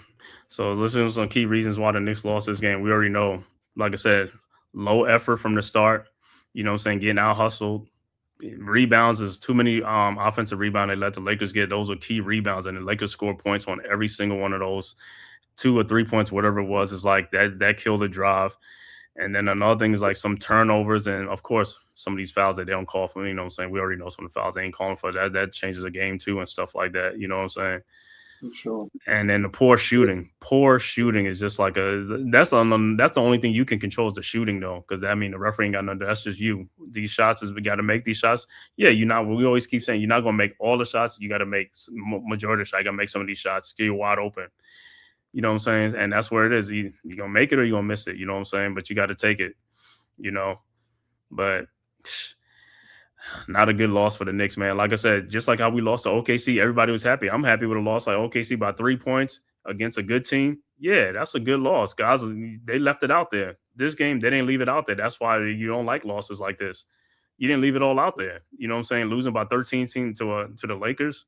So listen to some key reasons why the Knicks lost this game. We already know. Like I said, low effort from the start. Getting out hustled. Rebounds is too many offensive rebounds they let the Lakers get. Those were key rebounds, and the Lakers scored points on every single one of those. 2 or 3 points, whatever it was, is like that killed the drive. And then another thing is like some turnovers, and of course some of these fouls that they don't call for. We already know some of the fouls they ain't calling for. That changes the game too and stuff like that. You know what I'm saying? For sure. And then the poor shooting is just like that's the only thing you can control is the shooting though, because the referee ain't got nothing. That's just you. These shots we got to make these shots. Yeah, we always keep saying you're not gonna make all the shots. You got to make majority of the shots. You got to make some of these shots. Get you wide open. You know what I'm saying? And that's where it is. You gonna make it or you gonna miss it. You know what I'm saying? But you got to take it. You know, but not a good loss for the Knicks, man. Like I said, just like how we lost to OKC, everybody was happy. I'm happy with a loss like OKC by 3 points against a good team. Yeah, that's a good loss. Guys, they left it out there. This game, they didn't leave it out there. That's why you don't like losses like this. You didn't leave it all out there. You know what I'm saying? Losing by 13 to the Lakers.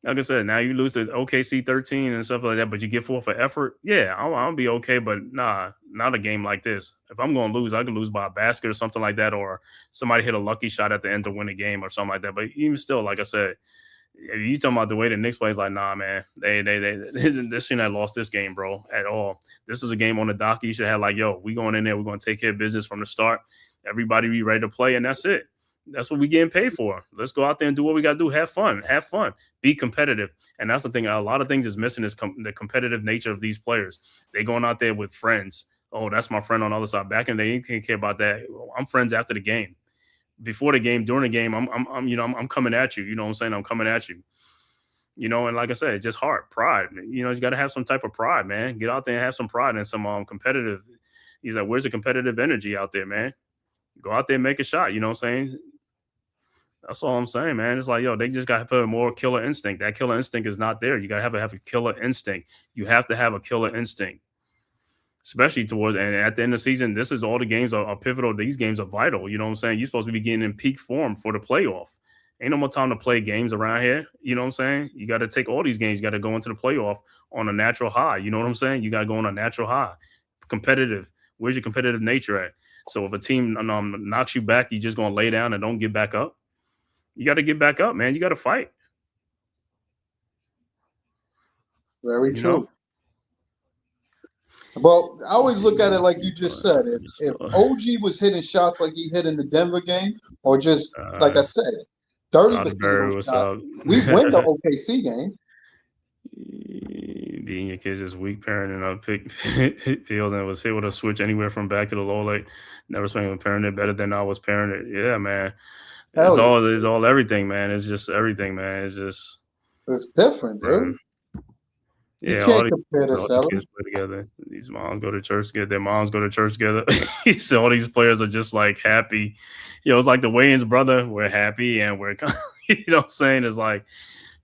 Like I said, now you lose to OKC 13 and stuff like that, but you get 4 for effort. Yeah, I'll be okay, but nah, not a game like this. If I'm going to lose, I can lose by a basket or something like that, or somebody hit a lucky shot at the end to win a game or something like that. But even still, like I said, if you talking about the way the Knicks play, it's like, nah, man, they shouldn't have lost this game, bro, at all. This is a game on the docket. You should have like, yo, we going in there, we're going to take care of business from the start. Everybody be ready to play, and that's it. That's what we getting paid for. Let's go out there and do what we got to do. Have fun. Be competitive. And that's the thing. A lot of things is missing is the competitive nature of these players. They going out there with friends. Oh, that's my friend on the other side. Back in the day, you can't care about that. I'm friends after the game. Before the game, during the game, I'm coming at you. You know what I'm saying? I'm coming at you. You know, and like I said, just heart, pride. You know, you got to have some type of pride, man. Get out there and have some pride and some competitive. He's like, where's the competitive energy out there, man? Go out there and make a shot. You know what I'm saying? That's all I'm saying, man. It's like, yo, they just got to put a more killer instinct. That killer instinct is not there. You got to have a killer instinct. You have to have a killer instinct, especially towards, and at the end of the season, this is all the games are pivotal. These games are vital. You know what I'm saying? You're supposed to be getting in peak form for the playoff. Ain't no more time to play games around here. You know what I'm saying? You got to take all these games. You got to go into the playoff on a natural high. You know what I'm saying? You got to go on a natural high. Competitive. Where's your competitive nature at? So if a team knocks you back, you just going to lay down and don't get back up? You got to get back up, man. You got to fight. Very true. Well, I always look at it like you just said. If OG was hitting shots like he hit in the Denver game, or just like I said, 30% shots, we win the OKC game. Being your kids is weak parent and I pick field and was able to switch anywhere from back to the low late. Never swing with parented better than I was parented. Yeah, man. It's all everything, man. It's just everything, man. It's different, dude. Yeah, you can't compare the kids play together. These moms go to church together. Their moms go to church together. So all these players are just like happy. You know, it's like the Wayans brother. We're happy and we're, you know what I'm saying? It's like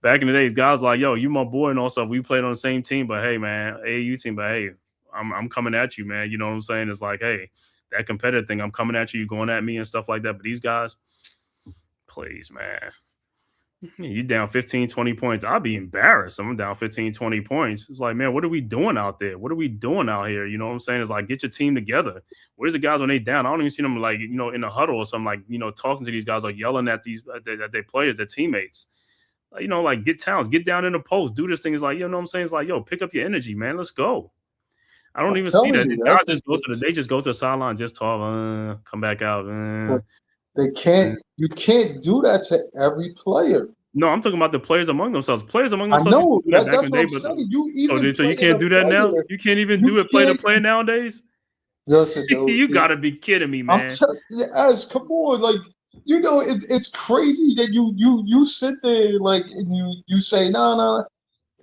back in the days, guys like, yo, you my boy and all stuff. We played on the same team, but hey, man, AAU team, but hey, I'm coming at you, man. You know what I'm saying? It's like, hey, that competitive thing, I'm coming at you, you going at me and stuff like that. But these guys, please, man. You down 15, 20 points. I'll be embarrassed. I'm down 15, 20 points. It's like, man, what are we doing out there? What are we doing out here? You know what I'm saying? It's like, get your team together. Where's the guys when they down? I don't even see them like, you know, in a huddle or something, like, you know, talking to these guys, like yelling at their players, their teammates. Like, you know, like get Towns, get down in the post, do this thing. It's like, you know what I'm saying? It's like, yo, pick up your energy, man. Let's go. I don't even see that. These guys just go to the sideline, just talk, come back out. They can't. You can't do that to every player. No, I'm talking about the players among themselves. Players among themselves. I know that's what I'm saying. So you can't do that now. You can't even do it play to play nowadays. You gotta be kidding me, man. Yes, come on, like you know, it's crazy that you sit there like and you say no.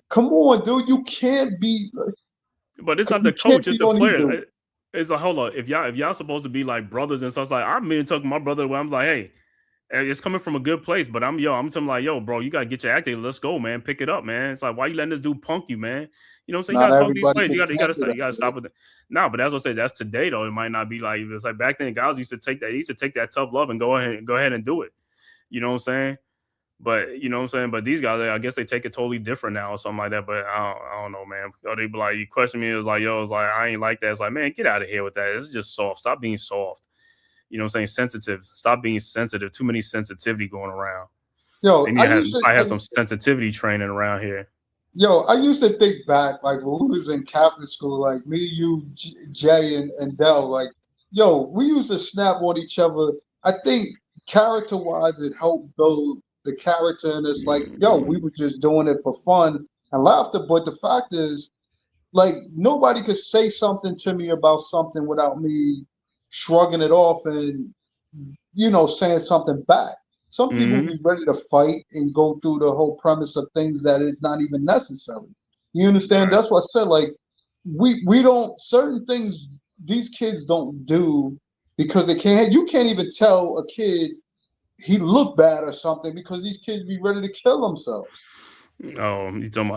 Come on, dude, you can't be. But it's not the coach; it's the player. It's like, hold on, if y'all supposed to be like brothers and stuff, it's like I'm being talking to my brother where I'm like, hey, it's coming from a good place, but I'm telling like, yo, bro, you gotta get your act together. Let's go, man. Pick it up, man. It's like, why you letting this dude punk you, man? You know what I'm saying? You gotta talk to these players. You gotta stop with it. No, but as I say, that's today though. It might not be like it's like back then. Guys used to take that tough love and go ahead and do it. You know what I'm saying? But you know what I'm saying? But these guys, I guess they take it totally different now or something like that. But I don't know, man. Or they be like, you question me, it was like, yo, it's like I ain't like that. It's like, man, get out of here with that. It's just soft. Stop being soft. You know what I'm saying? Sensitive. Stop being sensitive. Too many sensitivity going around. Yo, I have some sensitivity training around here. Yo, I used to think back, like when we was in Catholic school, like me, you, Jay, and Dell, like, yo, we used to snap on each other. I think character-wise, it helped build the character in us. Like, yo, we was just doing it for fun and laughter. But the fact is, like, nobody could say something to me about something without me shrugging it off and, you know, saying something back. Some people be ready to fight and go through the whole premise of things that is not even necessary. You understand? Right. That's what I said. Like we don't certain things these kids don't do because they can't. You can't even tell a kid he looked bad or something because these kids be ready to kill themselves. Oh, you talking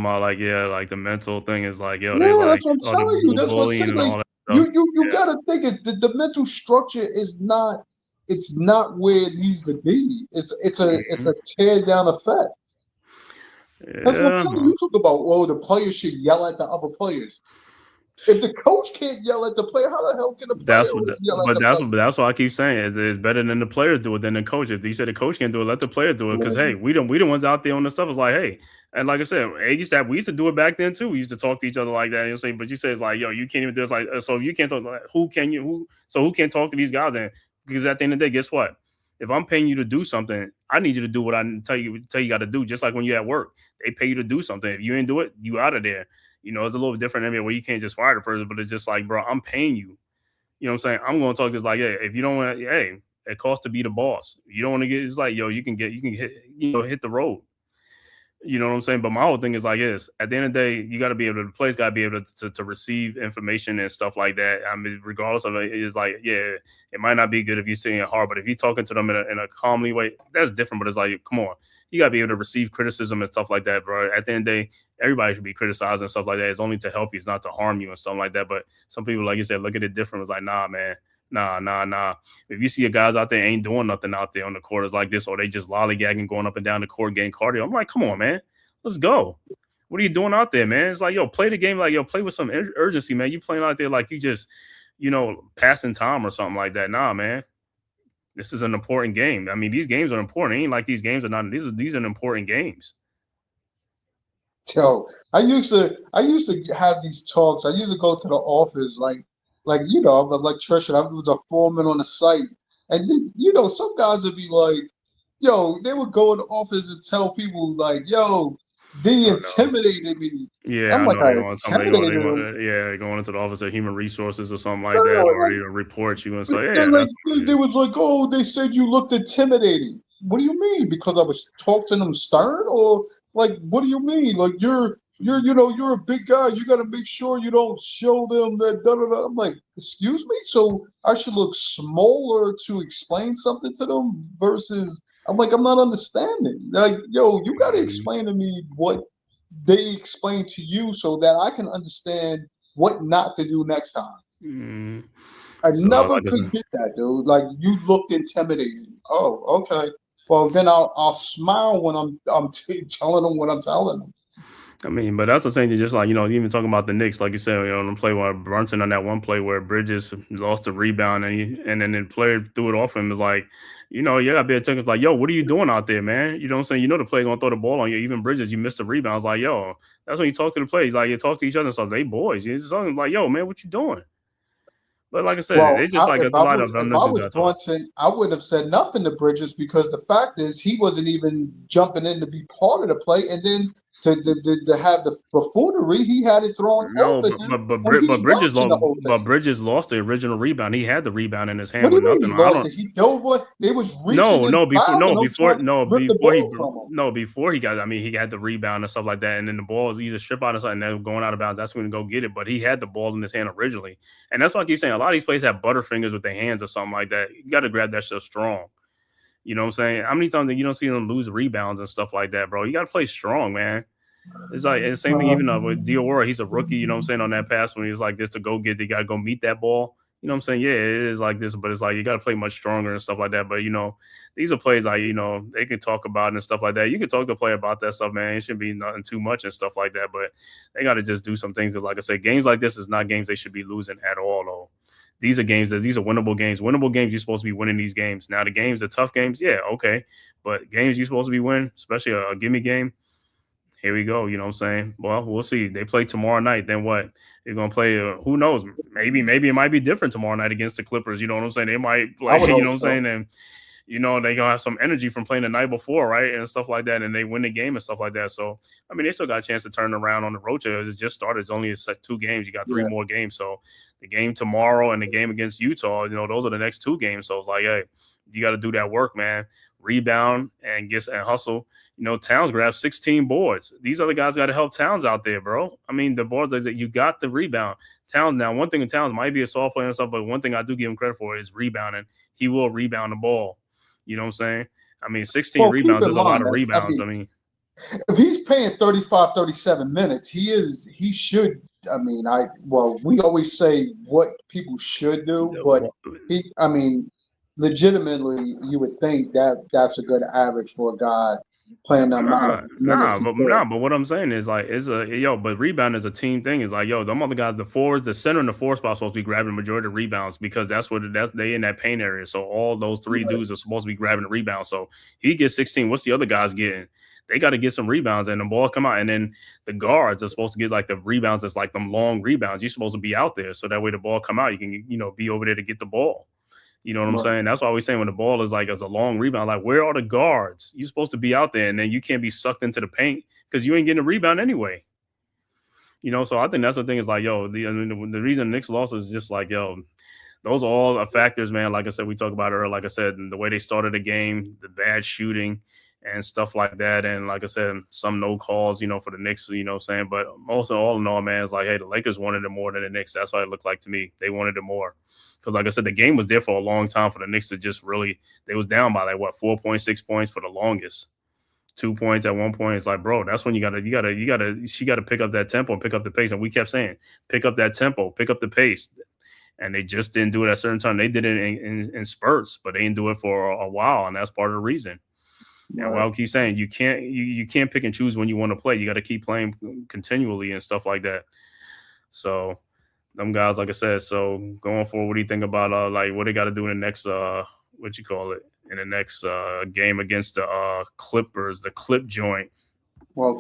about like the mental thing is like, yo, they Yeah, like that's what I'm all the telling you. That's what I'm bullying saying. and Like all that stuff. you gotta think it, the mental structure is not it's not where it needs to be. It's a tear down effect. That's what I'm Yeah, telling you. You talk about the players should yell at the other players. If the coach can't yell at the player, how the hell can the player that's what, yell at the player? that's what I keep saying. It's better than the players do it than the coach. If you say the coach can't do it, let the player do it. Because hey, we the ones out there on the stuff. It's like, hey, and like I said, we used to do it back then too. We used to talk to each other like that. You say, but you say it's like, yo, you can't even do it. It's like, so if you can't talk, like, who can you? Who can't talk to these guys? And because at the end of the day, guess what? If I'm paying you to do something, I need you to do what I tell you got to do. Just like when you're at work, they pay you to do something. If you ain't do it, you out of there. It's a little different in there where you can't just fire the person, but it's just like, bro, I'm paying you. You know what I'm saying? I'm going to talk just like, hey, if you don't want to, hey, it costs to be the boss. You don't want to get, it's like, yo, you can hit the road. You know what I'm saying? But my whole thing is like this. At the end of the day, you got to be able to, the players got to be able to receive information and stuff like that. I mean, regardless of it, it's like, yeah, it might not be good if you're saying it hard, but if you're talking to them in a calmly way, that's different. But it's like, come on, you got to be able to receive criticism and stuff like that, bro. At the end of the day, everybody should be criticized and stuff like that. It's only to help you. It's not to harm you and stuff like that. But some people, like you said, look at it different. It's like, nah, man. Nah. If you see a guys out there ain't doing nothing out there on the court is like this, or they just lollygagging going up and down the court getting cardio, I'm like, come on, man. Let's go. What are you doing out there, man? It's like, yo, play the game like, yo, play with some urgency, man. You playing out there like you just, passing time or something like that. Nah, man. This is an important game. I mean, these games are important. It ain't like these games are not. These are important games. Yo, I used to have these talks. I used to go to the office I'm an electrician. I was a foreman on the site. And then, some guys would be like, yo, they would go in the office and tell people like, yo, they I know. intimidated me. Yeah, I'm I like, know I they going intimidated them. going into the office of human resources or something like that, No, or they report you and say, they're yeah, like, that's what it they is. was like, oh, they said you looked intimidating. What do you mean? Because I was talking to them stern, or like, what do you mean? Like you're a big guy. You got to make sure you don't show them that. Da, da, da. I'm like, excuse me. So I should look smaller to explain something to them versus. I'm like, I'm not understanding. Like, yo, you got to explain to me what they explain to you so that I can understand what not to do next time. Mm. I So never like I could said, get that, dude. Like you looked intimidating. Oh, okay. Well, then I'll smile when I'm telling them what I'm telling them. I mean, but that's the thing. Just like even talking about the Knicks, like you said, on the play where Brunson on that one play where Bridges lost the rebound and then the player threw it off him is like, you gotta be attention. It's like, yo, what are you doing out there, man? You know what I'm saying? The player gonna throw the ball on you. Even Bridges, you missed the rebound. It's like, yo, that's when you talk to the players. Like you talk to each other and stuff. They boys. You just like, yo, man, what you doing? But like I said, Well, it's just like it's a lot of them if that I do was that talk. Brunson, I wouldn't have said nothing to Bridges because the fact is he wasn't even jumping in to be part of the play, and then to have the buffoonery, he had it thrown No, off at but him but but, when Brid- he's but Bridges watching lost. the whole But thing. Bridges lost the original rebound. He had the rebound in his What hand do with you mean nothing. he I lost don't. it? He dove on. They was reaching No, and no, before fouling no, him, before trying to no, rip the before he ball from him. no, before he got. I mean, he had the rebound and stuff like that, and then the ball is either strip out or something. They're going out of bounds. That's when he go get it. But he had the ball in his hand originally, and that's why I keep saying a lot of these players have butterfingers with their hands or something like that. You got to grab that shit strong. You know what I'm saying? How many times you don't see them lose rebounds and stuff like that, bro? You got to play strong, man. It's like the same thing even with Diawara. He's a rookie, you know what I'm saying, on that pass when he was like this to go get, you got to go meet that ball. You know what I'm saying? Yeah, it is like this, but it's like you got to play much stronger and stuff like that. But, these are plays like, they can talk about it and stuff like that. You can talk to play about that stuff, man. It shouldn't be nothing too much and stuff like that. But they got to just do some things that, like I said, games like this is not games they should be losing at all, though. These are these are winnable games. Winnable games, you're supposed to be winning these games. Now, the tough games, yeah, okay. But games you're supposed to be winning, especially a gimme game, here we go. You know what I'm saying? Well, we'll see. They play tomorrow night. Then what? They're going to play, who knows? Maybe it might be different tomorrow night against the Clippers. You know what I'm saying? They might play, I would you know hope what I'm so. saying? And, they're going to have some energy from playing the night before, right? And stuff like that. And they win the game and stuff like that. So, I mean, they still got a chance to turn around on the road. It just started. It's only a set 2 games. You got 3 Yeah. more games. So, the game tomorrow and the game against Utah, those are the next 2 games. So, it's like, hey, you got to do that work, man. rebound and hustle. You know, Towns grabbed 16 boards. These other guys got to help Towns out there, bro. I mean, the boards that you got the rebound. Towns, now, one thing in Towns might be a soft player and stuff, but one thing I do give him credit for is rebounding. He will rebound the ball. You know what I'm saying? I mean, 16 rebounds is a lot of rebounds. I mean, if he's paying 35, 37 minutes, he should. I mean, we always say what people should do, but legitimately, you would think that that's a good average for a guy playing that amount of minutes. But what I'm saying is like, but rebound is a team thing. It's like, them other guys, the forwards, the center and the four spot supposed to be grabbing the majority of rebounds because they in that paint area. So all those three dudes are supposed to be grabbing the rebound. So he gets 16. What's the other guys getting? They got to get some rebounds and the ball come out. And then the guards are supposed to get like the rebounds. That's like them long rebounds. You're supposed to be out there. So that way the ball come out, you can, be over there to get the ball. You know what I'm saying? That's why we saying when the ball is like as a long rebound, like where are the guards? You're supposed to be out there and then you can't be sucked into the paint because you ain't getting a rebound anyway. So I think that's the thing is like, the reason Knicks lost is just like, those are all factors, man. Like I said, we talked about earlier, like I said, the way they started the game, the bad shooting and stuff like that. And like I said, some no calls, for the Knicks, saying, but also all in all, man, it's like, hey, the Lakers wanted it more than the Knicks. That's how it looked like to me. They wanted it more. Because like I said, the game was there for a long time for the Knicks to just really, they was down by 4.6 points for the longest. 2 points at one point. It's like, bro, that's when she got to pick up that tempo and pick up the pace. And we kept saying, pick up that tempo, pick up the pace. And they just didn't do it at a certain time. They did it in spurts, but they didn't do it for a while. And that's part of the reason. Right. And I'll keep saying, you can't pick and choose when you want to play. You got to keep playing continually and stuff like that. So them guys, like I said, so going forward, what do you think about what they got to do in the next in the next game against the Clippers, the clip joint? Well,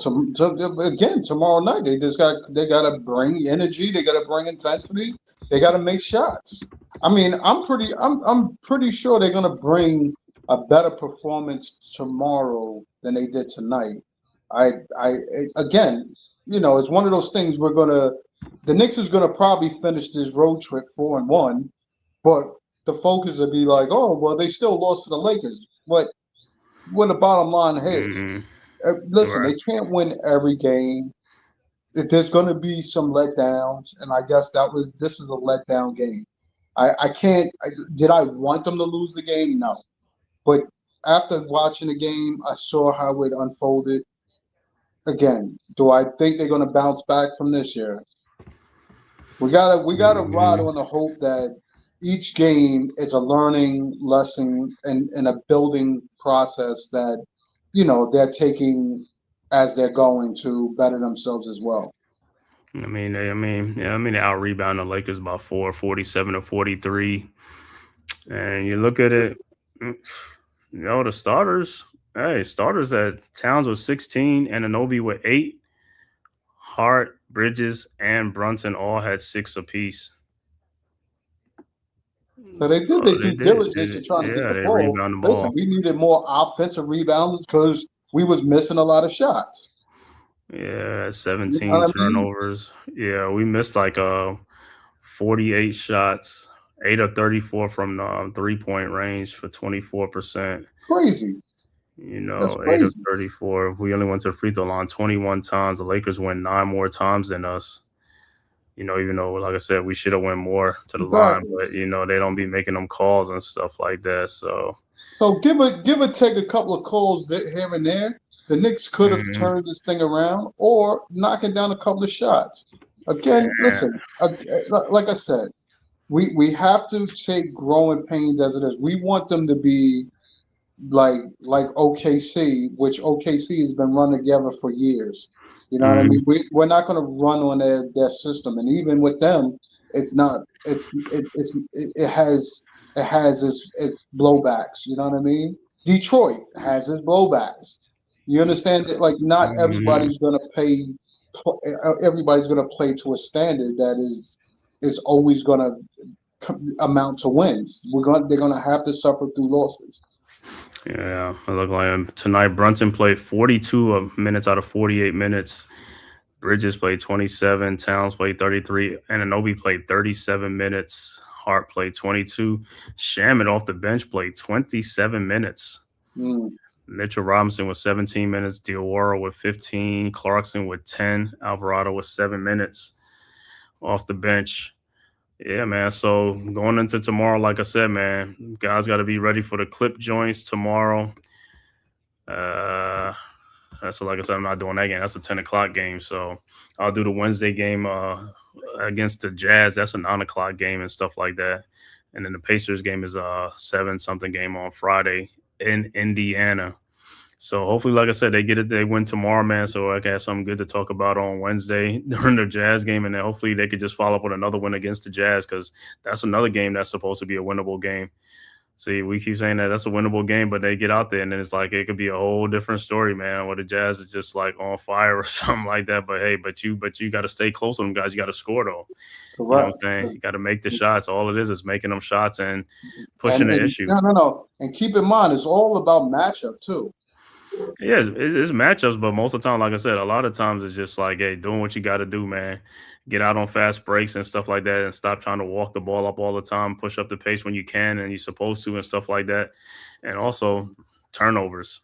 again, tomorrow night they got to bring energy, they got to bring intensity, they got to make shots. I mean, I'm pretty sure they're gonna bring a better performance tomorrow than they did tonight. Again, it's one of those things the Knicks is going to probably finish this road trip 4-1, but the focus will be like, oh, well, they still lost to the Lakers. But when the bottom line hits, listen, They can't win every game. There's going to be some letdowns, and I guess this is a letdown game. Did I want them to lose the game? No. But after watching the game, I saw how it unfolded. Again, do I think they're going to bounce back from this year? We gotta ride on the hope that each game is a learning lesson and a building process that they're taking as they're going to better themselves as well. They out rebound the Lakers by 47 to 43, and you look at it, the starters. Hey, starters at Towns was 16 and Anunoby with 8. Hart, Bridges, and Brunson all had 6 apiece. So they did their due diligence to try to get the ball. Rebound the ball. Listen, we needed more offensive rebounds because we was missing a lot of shots. Yeah, 17 turnovers. I mean? Yeah, we missed 48 shots, 8 of 34 from the 3-point range for 24%. Crazy. 8 of 34. We only went to the free throw line 21 times. The Lakers went 9 more times than us. Even though, like I said, we should have went more to the line, but they don't be making them calls and stuff like that. So give or take a couple of calls here and there. The Knicks could have turned this thing around or knocking down a couple of shots. Again, listen, like I said, we have to take growing pains as it is. We want them to be like OKC, which OKC has been run together for years. You know what I mean? We're not going to run on their system, and even with them, it's not. It has its blowbacks. You know what I mean? Detroit has its blowbacks. You understand that? Like, not everybody's going to pay. Everybody's going to play to a standard that is always going to amount to wins. They're going to have to suffer through losses. Yeah, it looked like tonight Brunson played 42 minutes out of 48 minutes. Bridges played 27. Towns played 33. And Anunoby played 37 minutes. Hart played 22. Shaman off the bench played 27 minutes. Mitchell Robinson with 17 minutes, Diawara with 15, Clarkson with 10, Alvarado with 7 minutes off the bench. Yeah, man. So going into tomorrow, like I said, man, guys got to be ready for the clip joints tomorrow. So like I said, I'm not doing that game. That's a 10 o'clock game. So I'll do the Wednesday game against the Jazz. That's a 9 o'clock game and stuff like that. And then the Pacers game is a 7-something game on Friday in Indiana. So hopefully, like I said, they win tomorrow, man. So I can have something good to talk about on Wednesday during the Jazz game. And then hopefully they could just follow up with another win against the Jazz, because that's another game that's supposed to be a winnable game. See, we keep saying that that's a winnable game, but they get out there and then it's like it could be a whole different story, man, where the Jazz is just like on fire or something like that. But hey, but you got to stay close to them guys. You got to score though. Correct. You know what I'm saying? You got to make the shots. All it is making them shots and pushing the issue. No. And keep in mind, it's all about matchup too. Yeah, it's matchups, but most of the time, like I said, a lot of times it's just like, hey, doing what you got to do, man. Get out on fast breaks and stuff like that and stop trying to walk the ball up all the time. Push up the pace when you can and you're supposed to and stuff like that. And also turnovers.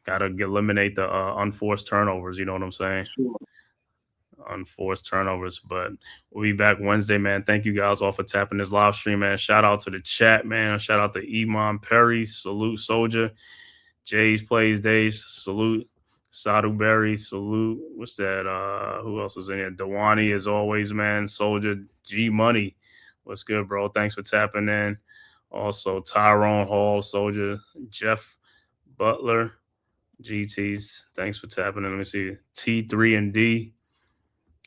Got to eliminate the unforced turnovers, you know what I'm saying? Sure. Unforced turnovers. But we'll be back Wednesday, man. Thank you guys all for tapping this live stream, man. Shout out to the chat, man. Shout out to Iman Perry. Salute, Soldier. Jay's Plays Days. Salute. Sadu Berry, salute. What's that? Who else is in here? Dewani, as always, man. Soldier, G Money. What's good, bro? Thanks for tapping in. Also, Tyrone Hall, Soldier, Jeff Butler, GTs. Thanks for tapping in. Let me see. T3 and D.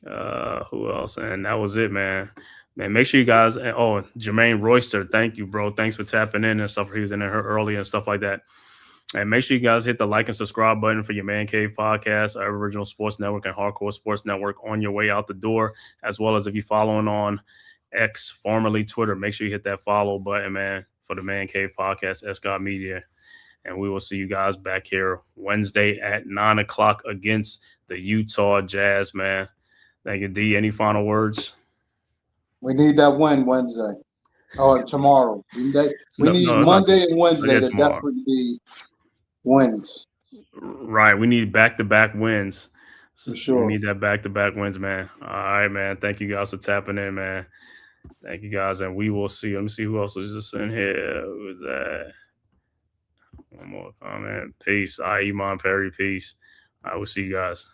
Who else? And that was it, man. Man, make sure you guys. Oh, Jermaine Royster. Thank you, bro. Thanks for tapping in and stuff. He was in there early and stuff like that. And make sure you guys hit the like and subscribe button for your Man Cave podcast, our original sports network and hardcore sports network on your way out the door, as well as if you're following on X, formerly Twitter, make sure you hit that follow button, man, for the Man Cave podcast, SGOT Media. And we will see you guys back here Wednesday at 9 o'clock against the Utah Jazz, man. Thank you, D. Any final words? We need that win Wednesday. Oh, tomorrow. We need Monday and Wednesday to definitely be wins. Right. We need back-to-back wins. For sure. We need that back-to-back wins, man. All right, man. Thank you guys for tapping in, man. Thank you guys, and we will see. Let me see who else was just in here. Who was that? One more comment. Peace. Iman Perry, peace. I will see you guys.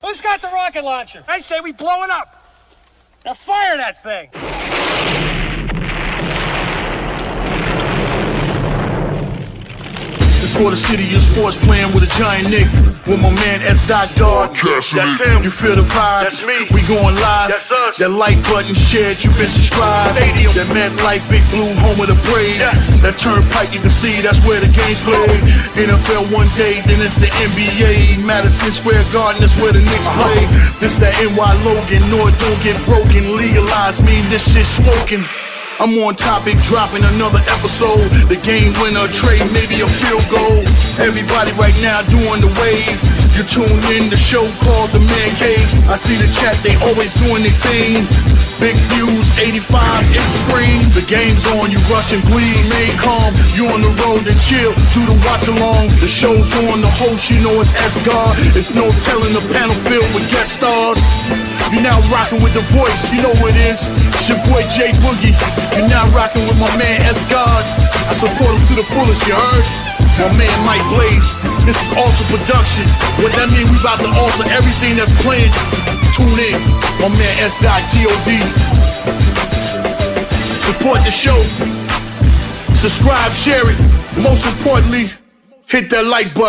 Who's got the rocket launcher? I say we blow it up. Now fire that thing. For the city of sports, playing with a giant Nick. With my man S. God. That's him. You feel the vibe? That's me. We going live. That's us. That like button shared, you been subscribed. Stadium. That MetLife, Big Blue, home of the Braves. Yeah. That turnpike, you can see that's where the game's played. NFL one day, then it's the NBA. Madison Square Garden, that's where the Knicks play. This that NY Logan, North don't get broken. Legalize, mean this shit smoking. I'm on topic, dropping another episode. The game winner, trade, maybe a field goal. Everybody right now doing the wave. You tune in, the show called TheMan-Cave. I see the chat, they always doing their thing. Big views, 85 inch screen. The game's on, you rush and bleed. Stay calm, you on the road and chill. Do the watch along. The show's on, the host, you know it's S-God. It's no telling the panel filled with guest stars. You're now rocking with the voice, you know what it is. It's your boy Jay Boogie. You're now rocking with my man S-God. I support him to the fullest, you heard? My man Mike Blaze. This is Alter Production. What that mean, we about to alter everything that's playing. Tune in. My man S.God. Support the show. Subscribe, share it. Most importantly, hit that like button.